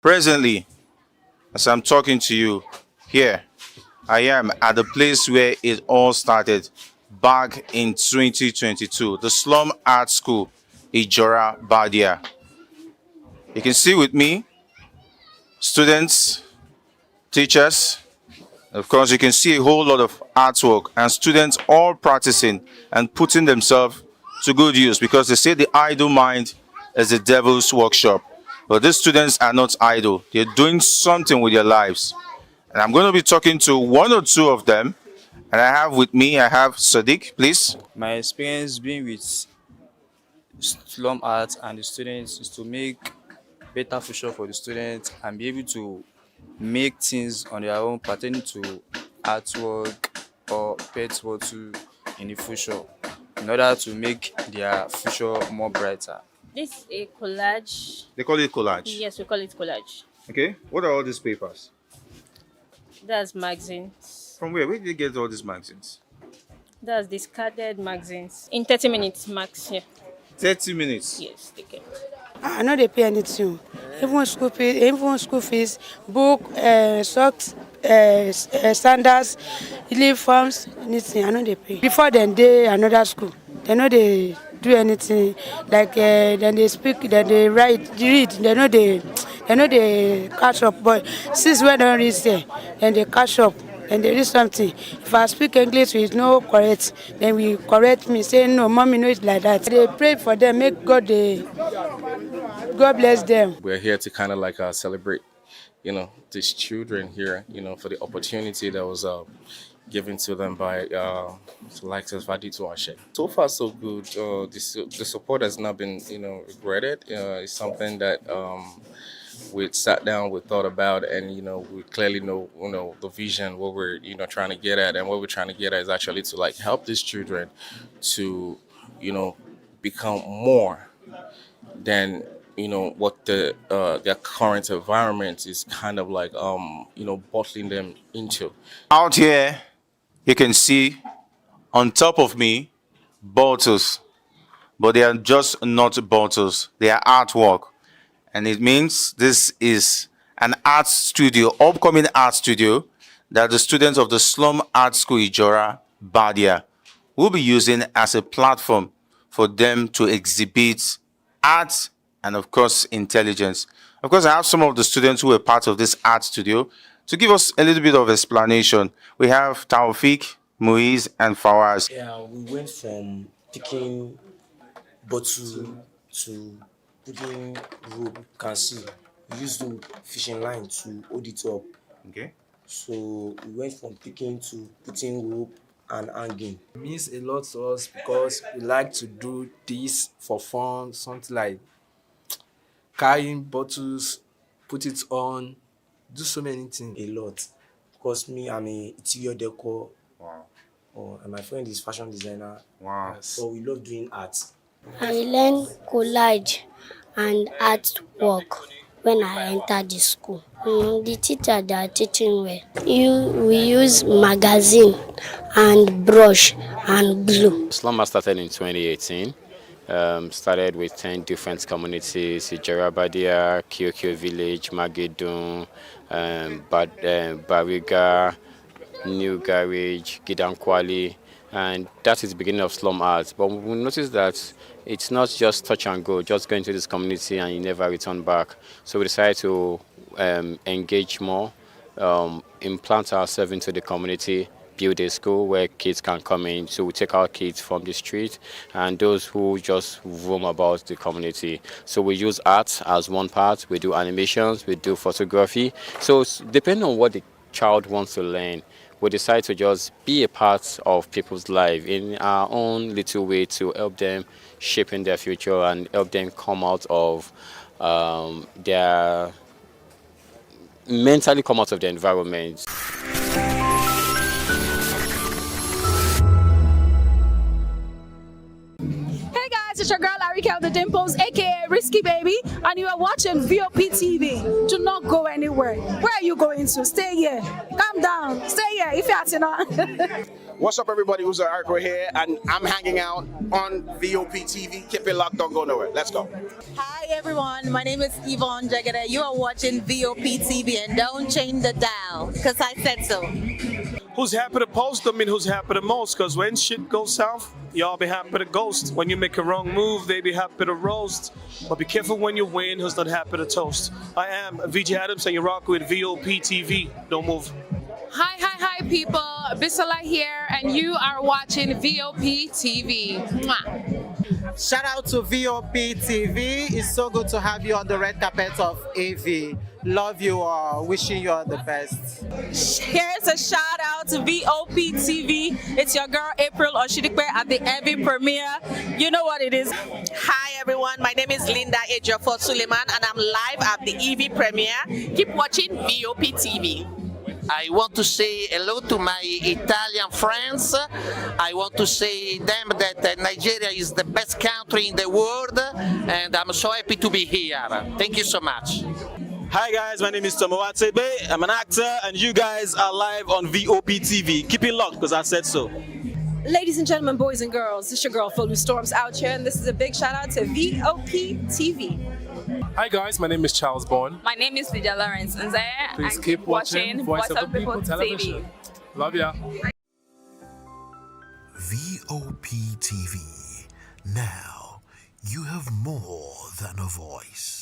S7: Presently, as I'm talking to you, here I am at the place where it all started back in 2022, the Slum Art School, Ijora, Badia. You can see with me, students, teachers, of course you can see a whole lot of artwork and students all practicing and putting themselves to good use, because they say the idle mind is the devil's workshop. But these students are not idle. They're doing something with their lives. And I'm going to be talking to one or two of them. And I have with me, I have Sadiq, please.
S4: My experience being with slum art and the students is to make better future for the students and be able to make things on their own pertaining to artwork or pet bottle in the future in order to make their future more brighter.
S17: This is a collage.
S7: They call it collage?
S17: Yes, we call it collage.
S7: Okay, what are all these papers?
S17: That's magazines.
S7: From where? Where did you get all these magazines?
S17: That's discarded magazines. In 30 minutes max, yeah.
S7: 30 minutes?
S17: Yes, take it.
S20: I know they pay anything. Even school fees, book, socks, sandals, uniforms, anything. I know they pay. Before then, they another school. They know they do anything. Like then they speak, then they read. They know they catch up. But since we don't reach there, then they catch up. And there is something. If I speak English with no correct, then we correct me, say no, mommy, no, it's like that. They pray for them, make God bless them.
S8: We're here to kind of like celebrate, these children here, for the opportunity that was given to them by like Vadito Ashe. So far, so good. The support has not been, regretted. It's something that we sat down, we thought about, and we clearly know the vision, what we're trying to get at, and what we're trying to get at is actually to like help these children to become more than what their current environment is kind of like bottling them into.
S7: Out here, you can see on top of me bottles, but they are just not bottles. They are artwork. And it means this is an art studio, upcoming art studio, that the students of the Slum Art School Ijora, Badia, will be using as a platform for them to exhibit art and, of course, intelligence. Of course, I have some of the students who were part of this art studio to give us a little bit of explanation. We have Taufik, Muiz, and Fawaz.
S22: Yeah, we went from picking bottle to putting rope. You can see we used the fishing line to hold it up.
S7: Okay.
S22: So we went from picking to putting rope and hanging.
S4: It means a lot to us because we like to do this for fun, something like carrying bottles, put it on, do so many things.
S22: A lot. Because me, I'm a interior decor.
S7: Wow.
S22: And my friend is fashion designer.
S7: Wow.
S22: So we love doing art.
S23: I learned collage and artwork when I entered the school. The teacher they are teaching well. We use magazine and brush and glue.
S25: Slum started in 2018
S9: Started with 10 different communities: Jarabadia, Kyokyo Village, Magedun, Bariga, New Garage, Gidankwali, and that is the beginning of slum arts. But we noticed that it's not just touch and go, just go into this community and you never return back. So we decided to engage more, implant ourselves into the community, build a school where kids can come in. So we take our kids from the street and those who just roam about the community. So we use art as one part. We do animations, we do photography. So depending on what the child wants to learn, we decide to just be a part of people's life in our own little way to help them shape in their future and help them come out of their mentally come out of the environment.
S11: Hey guys, it's your girl Arika the Dimples, aka Risky Baby, and you are watching Vop TV. Do not go anywhere. Where are you going to? Stay here. Calm down. Stay here if you're not.
S12: What's up, everybody? Uzo Arco here, and I'm hanging out on Vop TV. Keep it locked, don't go nowhere. Let's go.
S16: Hi everyone, my name is Yvonne Jagada. You are watching Vop TV, and don't change the dial, because I said so.
S19: Who's happy to post? I mean, who's happy the most? Because when shit goes south, y'all be happy to ghost. When you make a wrong move, they be happy to roast. But be careful when you win, who's not happy to toast. I am VJ Adams, and you're rocking with Vop TV. Don't move.
S25: Hi, people. Bisola here, and you are watching Vop TV. Mwah.
S27: Shout out to Vop TV. It's so good to have you on the red carpet of AV. Love you all. Wishing you all the best.
S16: Here's a shout out to Vop TV. It's your girl April Oshidikwe at the AV premiere. You know what it is.
S28: Hi everyone, my name is Linda Ejiofor Suleiman, and I'm live at the EV premiere. Keep watching Vop TV.
S29: I want to say hello to my Italian friends. I want to say them that Nigeria is the best country in the world, and I'm so happy to be here. Thank you so much.
S19: Hi guys, my name is Tomowatebe. I'm an actor, and you guys are live on Vop TV. Keep it locked, because I said so.
S24: Ladies and gentlemen, boys and girls, this is your girl Philly Storms out here, and this is a big shout out to Vop TV.
S30: Hi guys, my name is Charles Bourne.
S31: My name is Lydia Lawrence Nzeye.
S30: Please keep watching Voice of the People Television. Love ya.
S18: VOP TV. Now, you have more than a voice.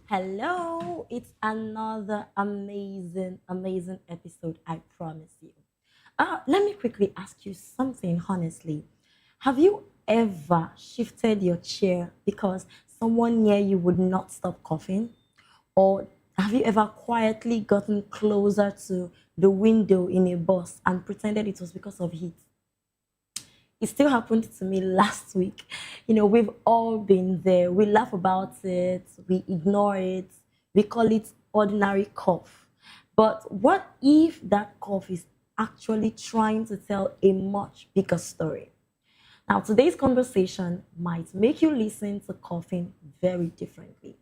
S32: Hello, it's another amazing episode, I promise you. Let me quickly ask you something honestly. Have you ever shifted your chair because someone near you would not stop coughing? Or have you ever quietly gotten closer to the window in a bus and pretended it was because of heat? It still happened to me last week. You know, we've all been there. We laugh about it, we ignore it, we call it ordinary cough. But what if that cough is actually trying to tell a much bigger story? Now, today's conversation might make you listen to coughing very differently.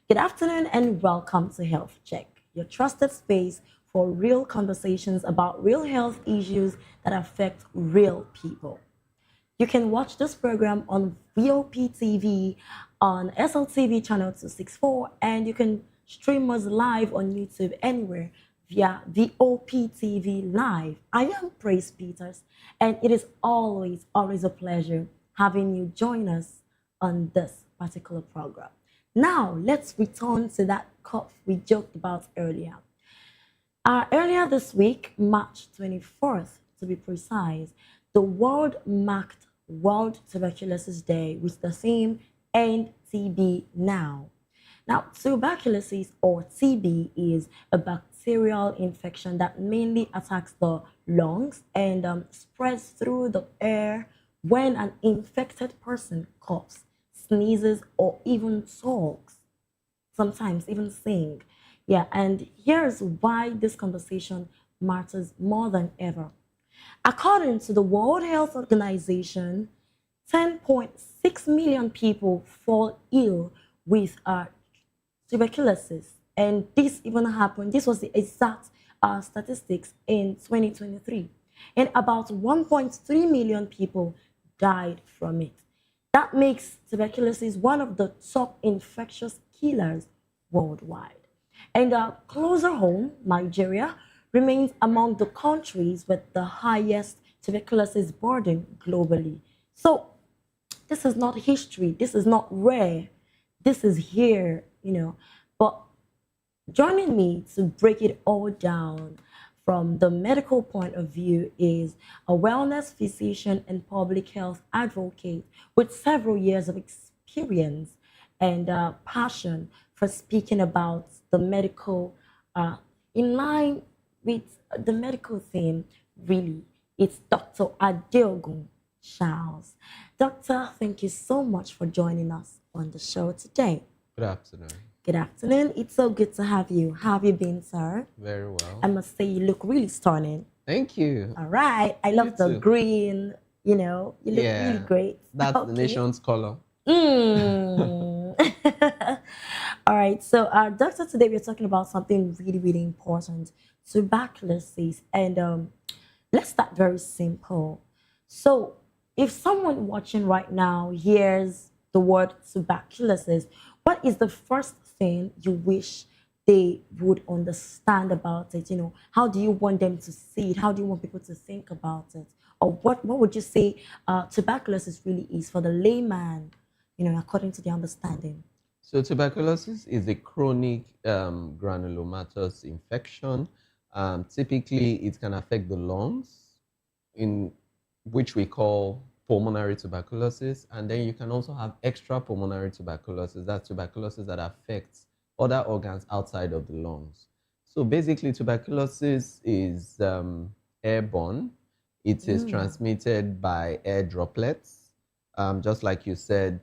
S32: Good afternoon and welcome to Health Check, your trusted space for real conversations about real health issues that affect real people. You can watch this program on Vop TV, on SLTV channel 264, and you can stream us live on YouTube anywhere via Vop TV Live. I am Praise Peters, and it is always a pleasure having you join us on this particular program. Now, let's return to that cough we joked about earlier. Earlier this week, March 24th to be precise, the world marked World Tuberculosis Day with the theme End TB Now. Now, tuberculosis or TB is a bacterial infection that mainly attacks the lungs and spreads through the air when an infected person coughs, sneezes, or even talks. sometimes even sing. Yeah, and here's why this conversation matters more than ever. According to the World Health Organization, 10.6 million people fall ill with tuberculosis. And this even happened, this was the exact statistics in 2023. And about 1.3 million people died from it. That makes tuberculosis one of the top infectious killers worldwide. And closer home, Nigeria remains among the countries with the highest tuberculosis burden globally. So this is not history. This is not rare. This is here, you know. But joining me to break it all down from the medical point of view is a wellness physician and public health advocate with several years of experience and passion for speaking about the medical, in line with the medical theme, really. It's Dr. Adeogun Charles. Doctor, thank you so much for joining us on the show today.
S1: Good afternoon.
S32: Good afternoon. It's so good to have you. How have you been, sir?
S1: Very well.
S32: I must say you look really stunning.
S1: Thank you.
S32: All right. I love the green, you know, you look really great.
S1: That's the nation's color.
S32: Mm. All right. So, doctor, today we're talking about something really, really important, tuberculosis. And let's start very simple. So, if someone watching right now hears the word tuberculosis, what is the first thing you wish they would understand about it? You know, how do you want them to see it? How do you want people to think about it? Or what would you say tuberculosis really is for the layman, you know, according to the understanding?
S1: So tuberculosis is a chronic granulomatous infection. Typically, it can affect the lungs, in which we call pulmonary tuberculosis, and then you can also have extrapulmonary tuberculosis. That's tuberculosis that affects other organs outside of the lungs. So basically, tuberculosis is airborne. It is transmitted by air droplets. Just like you said,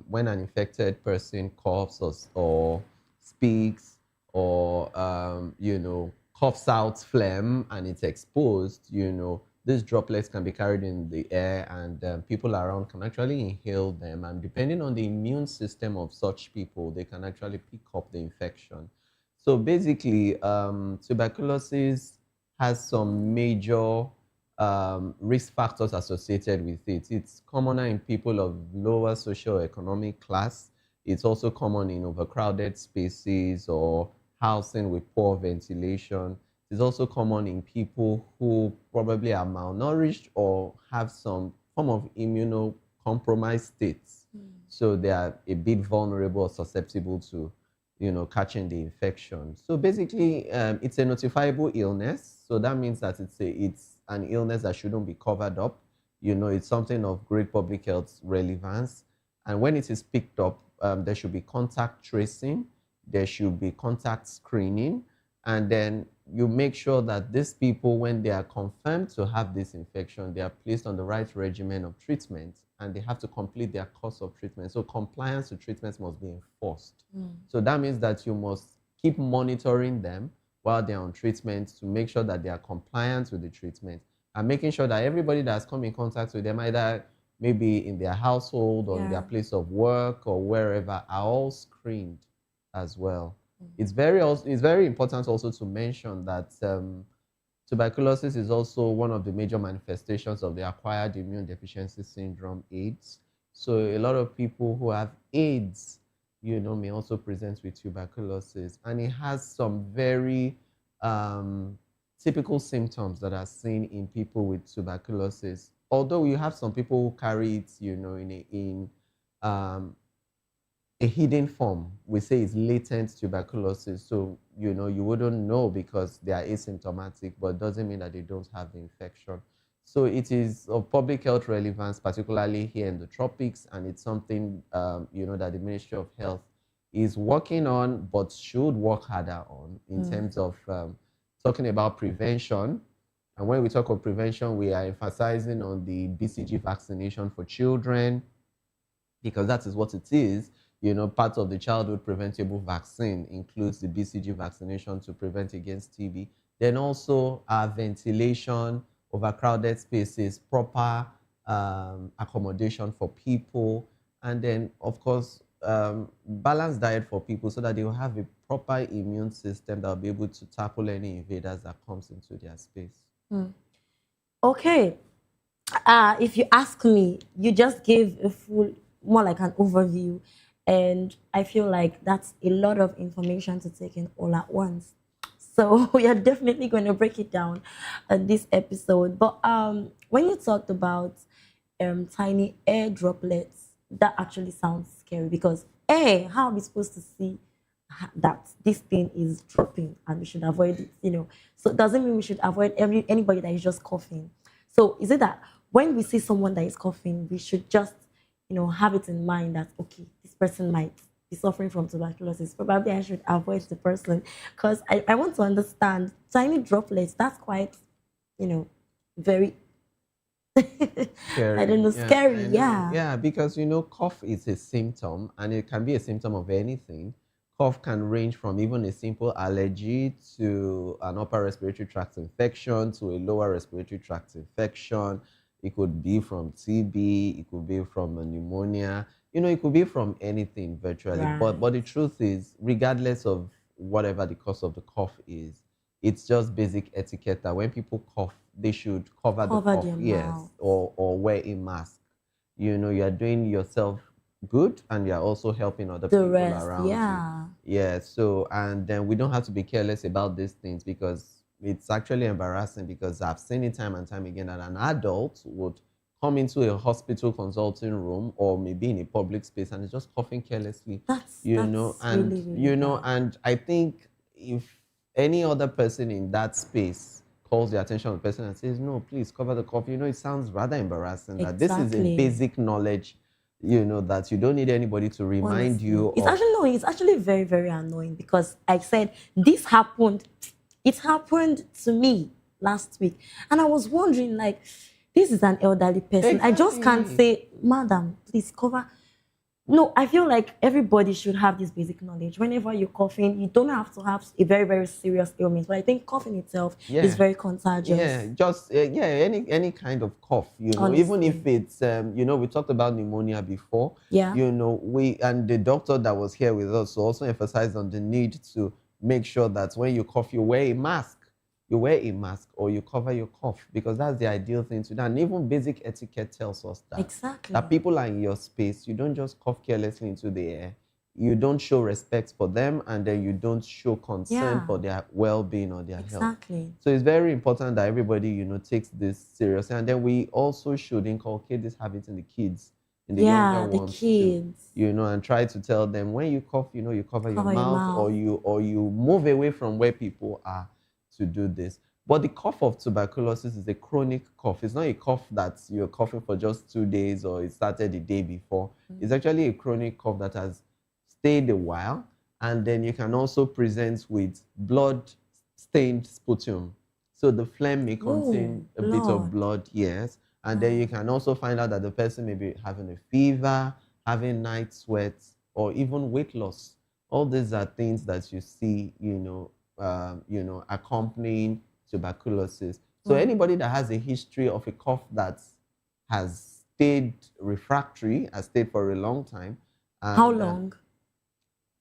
S1: when an infected person coughs or speaks or, you know, coughs out phlegm and it's exposed, you know, these droplets can be carried in the air, and people around can actually inhale them. And depending on the immune system of such people, they can actually pick up the infection. So basically, tuberculosis has some major risk factors associated with it. It's commoner in people of lower socioeconomic class. It's also common in overcrowded spaces or housing with poor ventilation. It's also common in people who probably are malnourished or have some form of immunocompromised states. So they are a bit vulnerable or susceptible to, you know, catching the infection. So basically, it's a notifiable illness. So that means that it's an illness that shouldn't be covered up. You know, it's something of great public health relevance. And when it is picked up, there should be contact tracing, there should be contact screening, and then you make sure that these people, when they are confirmed to have this infection, they are placed on the right regimen of treatment, and they have to complete their course of treatment. So compliance to treatments must be enforced. So that means that you must keep monitoring them while they're on treatment to make sure that they are compliant with the treatment, and making sure that everybody that's come in contact with them, either maybe in their household or in their place of work or wherever, are all screened as well. It's very important also to mention that tuberculosis is also one of the major manifestations of the acquired immune deficiency syndrome, AIDS. So a lot of people who have AIDS, you know, may also present with tuberculosis, and it has some very typical symptoms that are seen in people with tuberculosis. Although you have some people who carry it, you know, in a hidden form. We say it's latent tuberculosis. So, you know, you wouldn't know because they are asymptomatic, but it doesn't mean that they don't have the infection. So it is of public health relevance, particularly here in the tropics, and it's something, you know, that the Ministry of Health is working on, but should work harder on in terms of talking about prevention. And when we talk of prevention, we are emphasizing on the BCG vaccination for children, because that is what it is. Part of the childhood preventable vaccine includes the BCG vaccination to prevent against TB. Then also ventilation, overcrowded spaces, proper accommodation for people, and then of course balanced diet for people so that they will have a proper immune system that will be able to tackle any invaders that comes into their space.
S32: Okay. If you ask me, you just gave a full, more like an overview, and I feel like that's a lot of information to take in all at once. So we are definitely going to break it down in this episode. But when you talked about tiny air droplets, that actually sounds scary because how are we supposed to see that this thing is dropping and we should avoid it? So it doesn't mean we should avoid anybody that is just coughing. So is it that when we see someone that is coughing, we should just, have it in mind that, okay, this person might be suffering from tuberculosis. Probably I should avoid the person because I want to understand tiny droplets. That's quite, very,
S1: Scary.
S32: I don't know,
S1: Yeah,
S32: scary.
S1: I know.
S32: Yeah.
S1: Yeah, because cough is a symptom and it can be a symptom of anything. Cough can range from even a simple allergy to an upper respiratory tract infection to a lower respiratory tract infection. It could be from TB, it could be from a pneumonia, it could be from anything virtually.
S32: Right.
S1: But the truth is, regardless of whatever the cause of the cough is, it's just basic etiquette that when people cough, they should cover the
S32: Cover
S1: cough,
S32: their
S1: yes,
S32: mouth.
S1: or wear a mask. You are doing yourself good and you're also helping other
S32: The
S1: people
S32: rest,
S1: around
S32: yeah.
S1: you. Yeah, so, and then we don't have to be careless about these things because it's actually embarrassing because I've seen it time and time again that an adult would come into a hospital consulting room or maybe in a public space and is just coughing carelessly.
S32: That's
S1: And
S32: really, really bad.
S1: and I think if any other person in that space calls the attention of the person and says, no, please cover the cough, it sounds rather embarrassing that this is a
S32: Exactly.
S1: basic knowledge, that you don't need anybody to remind
S32: Honestly.
S1: you
S32: It's
S1: of.
S32: actually no, it's actually very, very annoying because I said this happened. It happened to me last week, and I was wondering, like, this is an elderly person. I just can't say, madam, please cover. No, I feel like everybody should have this basic knowledge. Whenever you're coughing, you don't have to have a very, very serious ailment, but I think coughing itself is very contagious.
S1: Yeah, just any kind of cough, even if it's we talked about pneumonia before.
S32: Yeah.
S1: We and the doctor that was here with us also emphasized on the need to make sure that when you cough, you wear a mask. You wear a mask or you cover your cough because that's the ideal thing to do. And even basic etiquette tells us that.
S32: Exactly.
S1: That people are in your space. You don't just cough carelessly into the air. You don't show respect for them and then you don't show concern
S32: Yeah.
S1: for their well-being or their health.
S32: Exactly.
S1: So it's very important that everybody, takes this seriously. And then we also should inculcate this habit in the kids, in the younger
S32: the
S1: ones
S32: kids.
S1: too, and try to tell them when you cough, you cover your
S32: Cover your
S1: mouth, or you move away from where people are to do this. But the cough of tuberculosis is a chronic cough. It's not a cough that you're coughing for just 2 days or it started the day before. It's actually a chronic cough that has stayed a while. And then you can also present with blood-stained sputum. So the phlegm may contain a bit of blood, yes. And then you can also find out that the person may be having a fever, having night sweats, or even weight loss. All these are things that you see, accompanying tuberculosis. So anybody that has a history of a cough that has stayed refractory, has stayed for a long time.
S32: How long?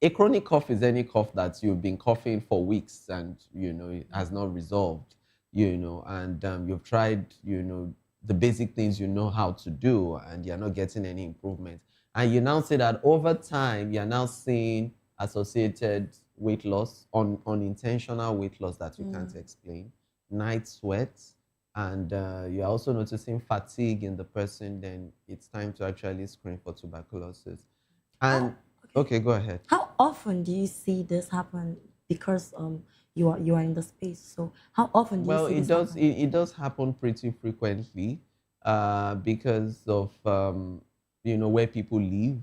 S1: A chronic cough is any cough that you've been coughing for weeks and, it has not resolved, and you've tried, the basic things you know how to do and you're not getting any improvement. And you now say that over time, you're now seeing associated weight loss, unintentional weight loss that you can't explain, night sweats, and you're also noticing fatigue in the person, then it's time to actually screen for tuberculosis. And okay, go ahead.
S32: How often do you see this happen? Because you are in the space. So how often do you see this happen?
S1: It does happen pretty frequently because of where people live,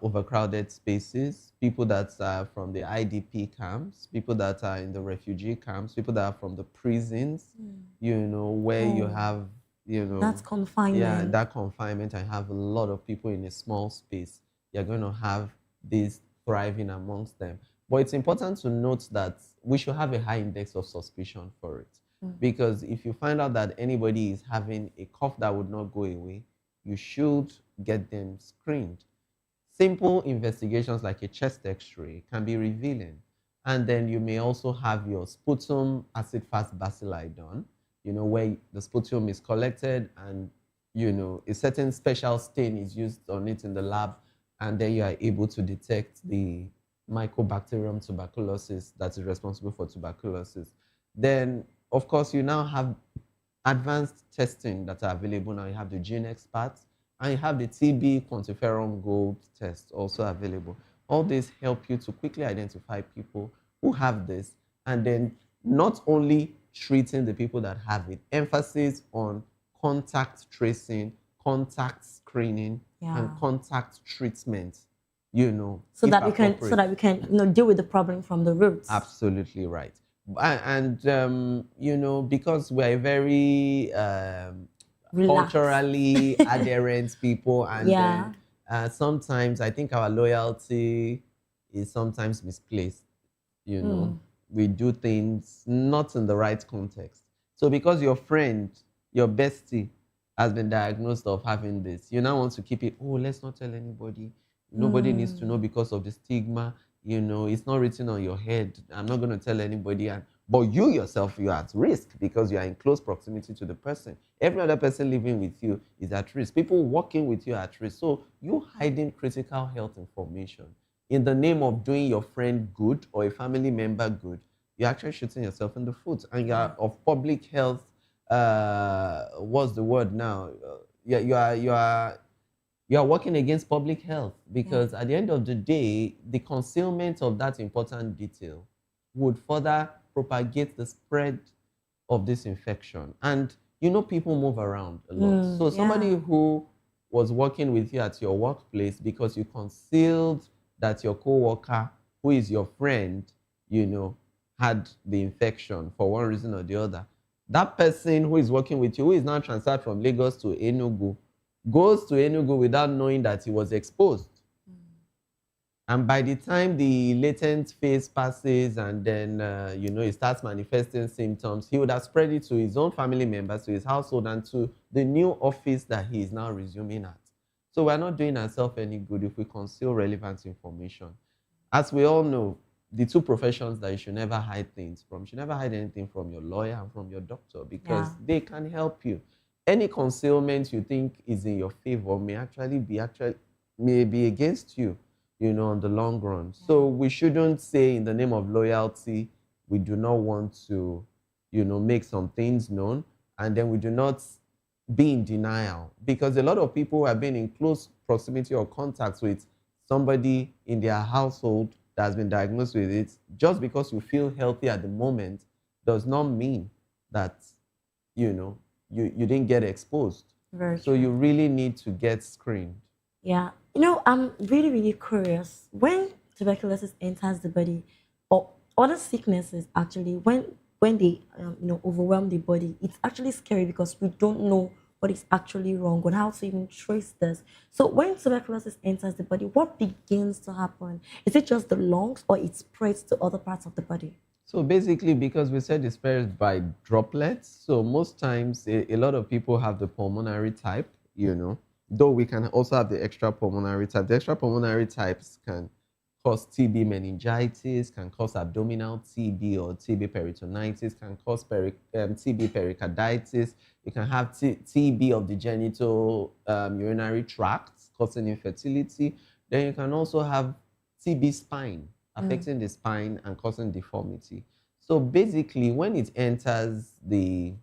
S1: overcrowded spaces, people that are from the IDP camps, people that are in the refugee camps, people that are from the prisons, where you have,
S32: That's confinement.
S1: Yeah, that confinement. I have a lot of people in a small space. you're going to have this thriving amongst them. But it's important to note that we should have a high index of suspicion for it. Because if you find out that anybody is having a cough that would not go away, you should get them screened. Simple investigations like a chest x-ray can be revealing. And then you may also have your sputum acid-fast bacilli done, where the sputum is collected and, a certain special stain is used on it in the lab, and then you are able to detect the Mycobacterium tuberculosis that is responsible for tuberculosis. Then, of course, you now have advanced testing that are available now. You have the Gene Expert, and you have the TB quantiferon gold test also available. All these help you to quickly identify people who have this, and then not only treating the people that have it, emphasis on contact tracing, contact screening, and contact treatment,
S32: so
S1: if
S32: that we can
S1: appropriate.
S32: deal with the problem from the roots.
S1: Absolutely right. And because we're very
S32: Relaxed.
S1: culturally adherent people, and
S32: Yeah.
S1: then sometimes I think our loyalty is sometimes misplaced. We do things not in the right context. So because your friend, your bestie, has been diagnosed of having this, you now want to keep it, oh, let's not tell anybody. Nobody needs to know because of the stigma. It's not written on your head. I'm not going to tell anybody. But you yourself, you're at risk because you are in close proximity to the person. Every other person living with you is at risk. People working with you are at risk. So you hiding critical health information in the name of doing your friend good or a family member good, you're actually shooting yourself in the foot. And you're of public health, what's the word now? You are working against public health, because at the end of the day, the concealment of that important detail would further propagate the spread of this infection. And people move around a lot. So somebody who was working with you at your workplace, because you concealed that your co-worker, who is your friend, had the infection for one reason or the other, that person who is working with you, who is now transferred from Lagos to Enugu, goes to Enugu without knowing that he was exposed. And by the time the latent phase passes and then, he starts manifesting symptoms, he would have spread it to his own family members, to his household, and to the new office that he is now resuming at. So we're not doing ourselves any good if we conceal relevant information. As we all know, the two professions that you should never hide things from, you should never hide anything from your lawyer and from your doctor, because they can help you. Any concealment you think is in your favor may be against you, on the long run. So we shouldn't say in the name of loyalty, we do not want to, make some things known, and then we do not be in denial, because a lot of people have been in close proximity or contact with somebody in their household that has been diagnosed with it. Just because you feel healthy at the moment does not mean that, you didn't get exposed.
S32: Very
S1: so
S32: true.
S1: you really need to get screened.
S32: Yeah. I'm really, really curious. When tuberculosis enters the body, or other sicknesses actually, when they overwhelm the body, it's actually scary because we don't know what is actually wrong or how to even trace this. So when tuberculosis enters the body, what begins to happen? Is it just the lungs, or it spreads to other parts of the body?
S1: So basically, because we said it spreads by droplets, so most times a lot of people have the pulmonary type, though we can also have the extrapulmonary type. The extrapulmonary types can cause TB meningitis, can cause abdominal TB or TB peritonitis, can cause TB pericarditis. You can have TB of the genital urinary tract, causing infertility. Then you can also have TB spine, affecting the spine and causing deformity. So basically, when it enters the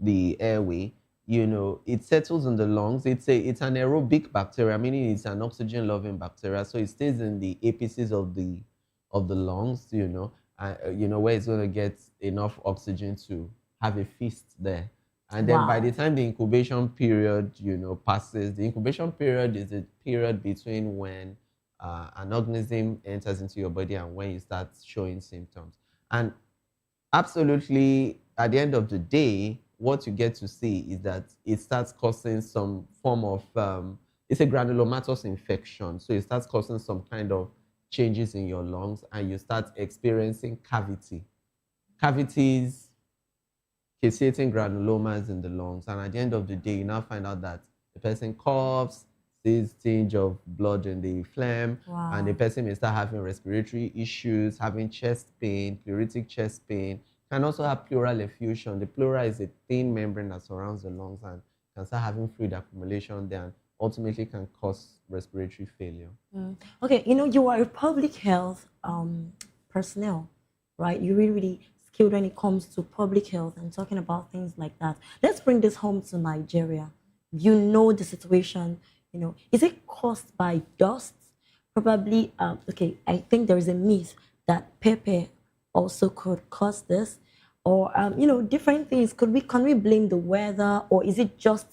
S1: airway, it settles in the lungs. It's an aerobic bacteria, meaning it's an oxygen-loving bacteria. So it stays in the apices of the lungs, where it's going to get enough oxygen to have a feast there. And then by the time the incubation period, passes, the incubation period is a period between when an organism enters into your body and when you start showing symptoms. And absolutely, at the end of the day, what you get to see is that it starts causing some form of it's a granulomatous infection. So it starts causing some kind of changes in your lungs and you start experiencing cavities, caseating granulomas in the lungs. And at the end of the day, you now find out that the person coughs, sees tinge of blood in the phlegm, and the person may start having respiratory issues, having chest pain, pleuritic chest pain, can also have pleural effusion. The pleura is a thin membrane that surrounds the lungs and can start having fluid accumulation there and ultimately can cause respiratory failure.
S32: Okay, you are a public health personnel, right? You're really, really skilled when it comes to public health and talking about things like that. Let's bring this home to Nigeria. You know the situation, is it caused by dust? Probably, okay, I think there is a myth that pepper also could cause this, or different things. Can we blame the weather, or is it just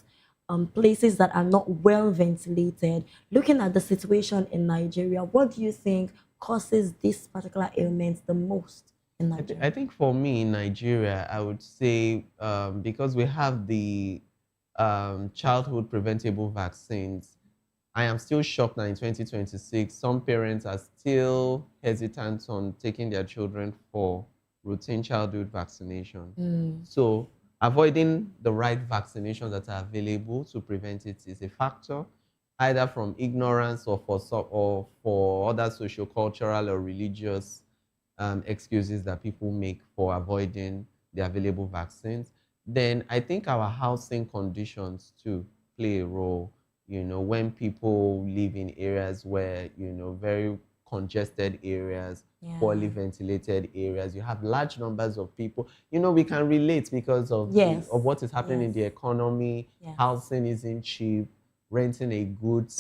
S32: places that are not well ventilated? Looking at the situation in Nigeria, what do you think causes this particular ailment the most in Nigeria?
S1: I think for me in Nigeria, I would say because we have the childhood preventable vaccines, I am still shocked that in 2026, some parents are still hesitant on taking their children for routine childhood vaccination. So avoiding the right vaccinations that are available to prevent it is a factor, either from ignorance or for other social-cultural or religious excuses that people make for avoiding the available vaccines. Then I think our housing conditions too play a role. When people live in areas where, very congested areas, poorly ventilated areas, you have large numbers of people. We can relate because of, of what is happening in the economy. Housing isn't cheap. Renting a good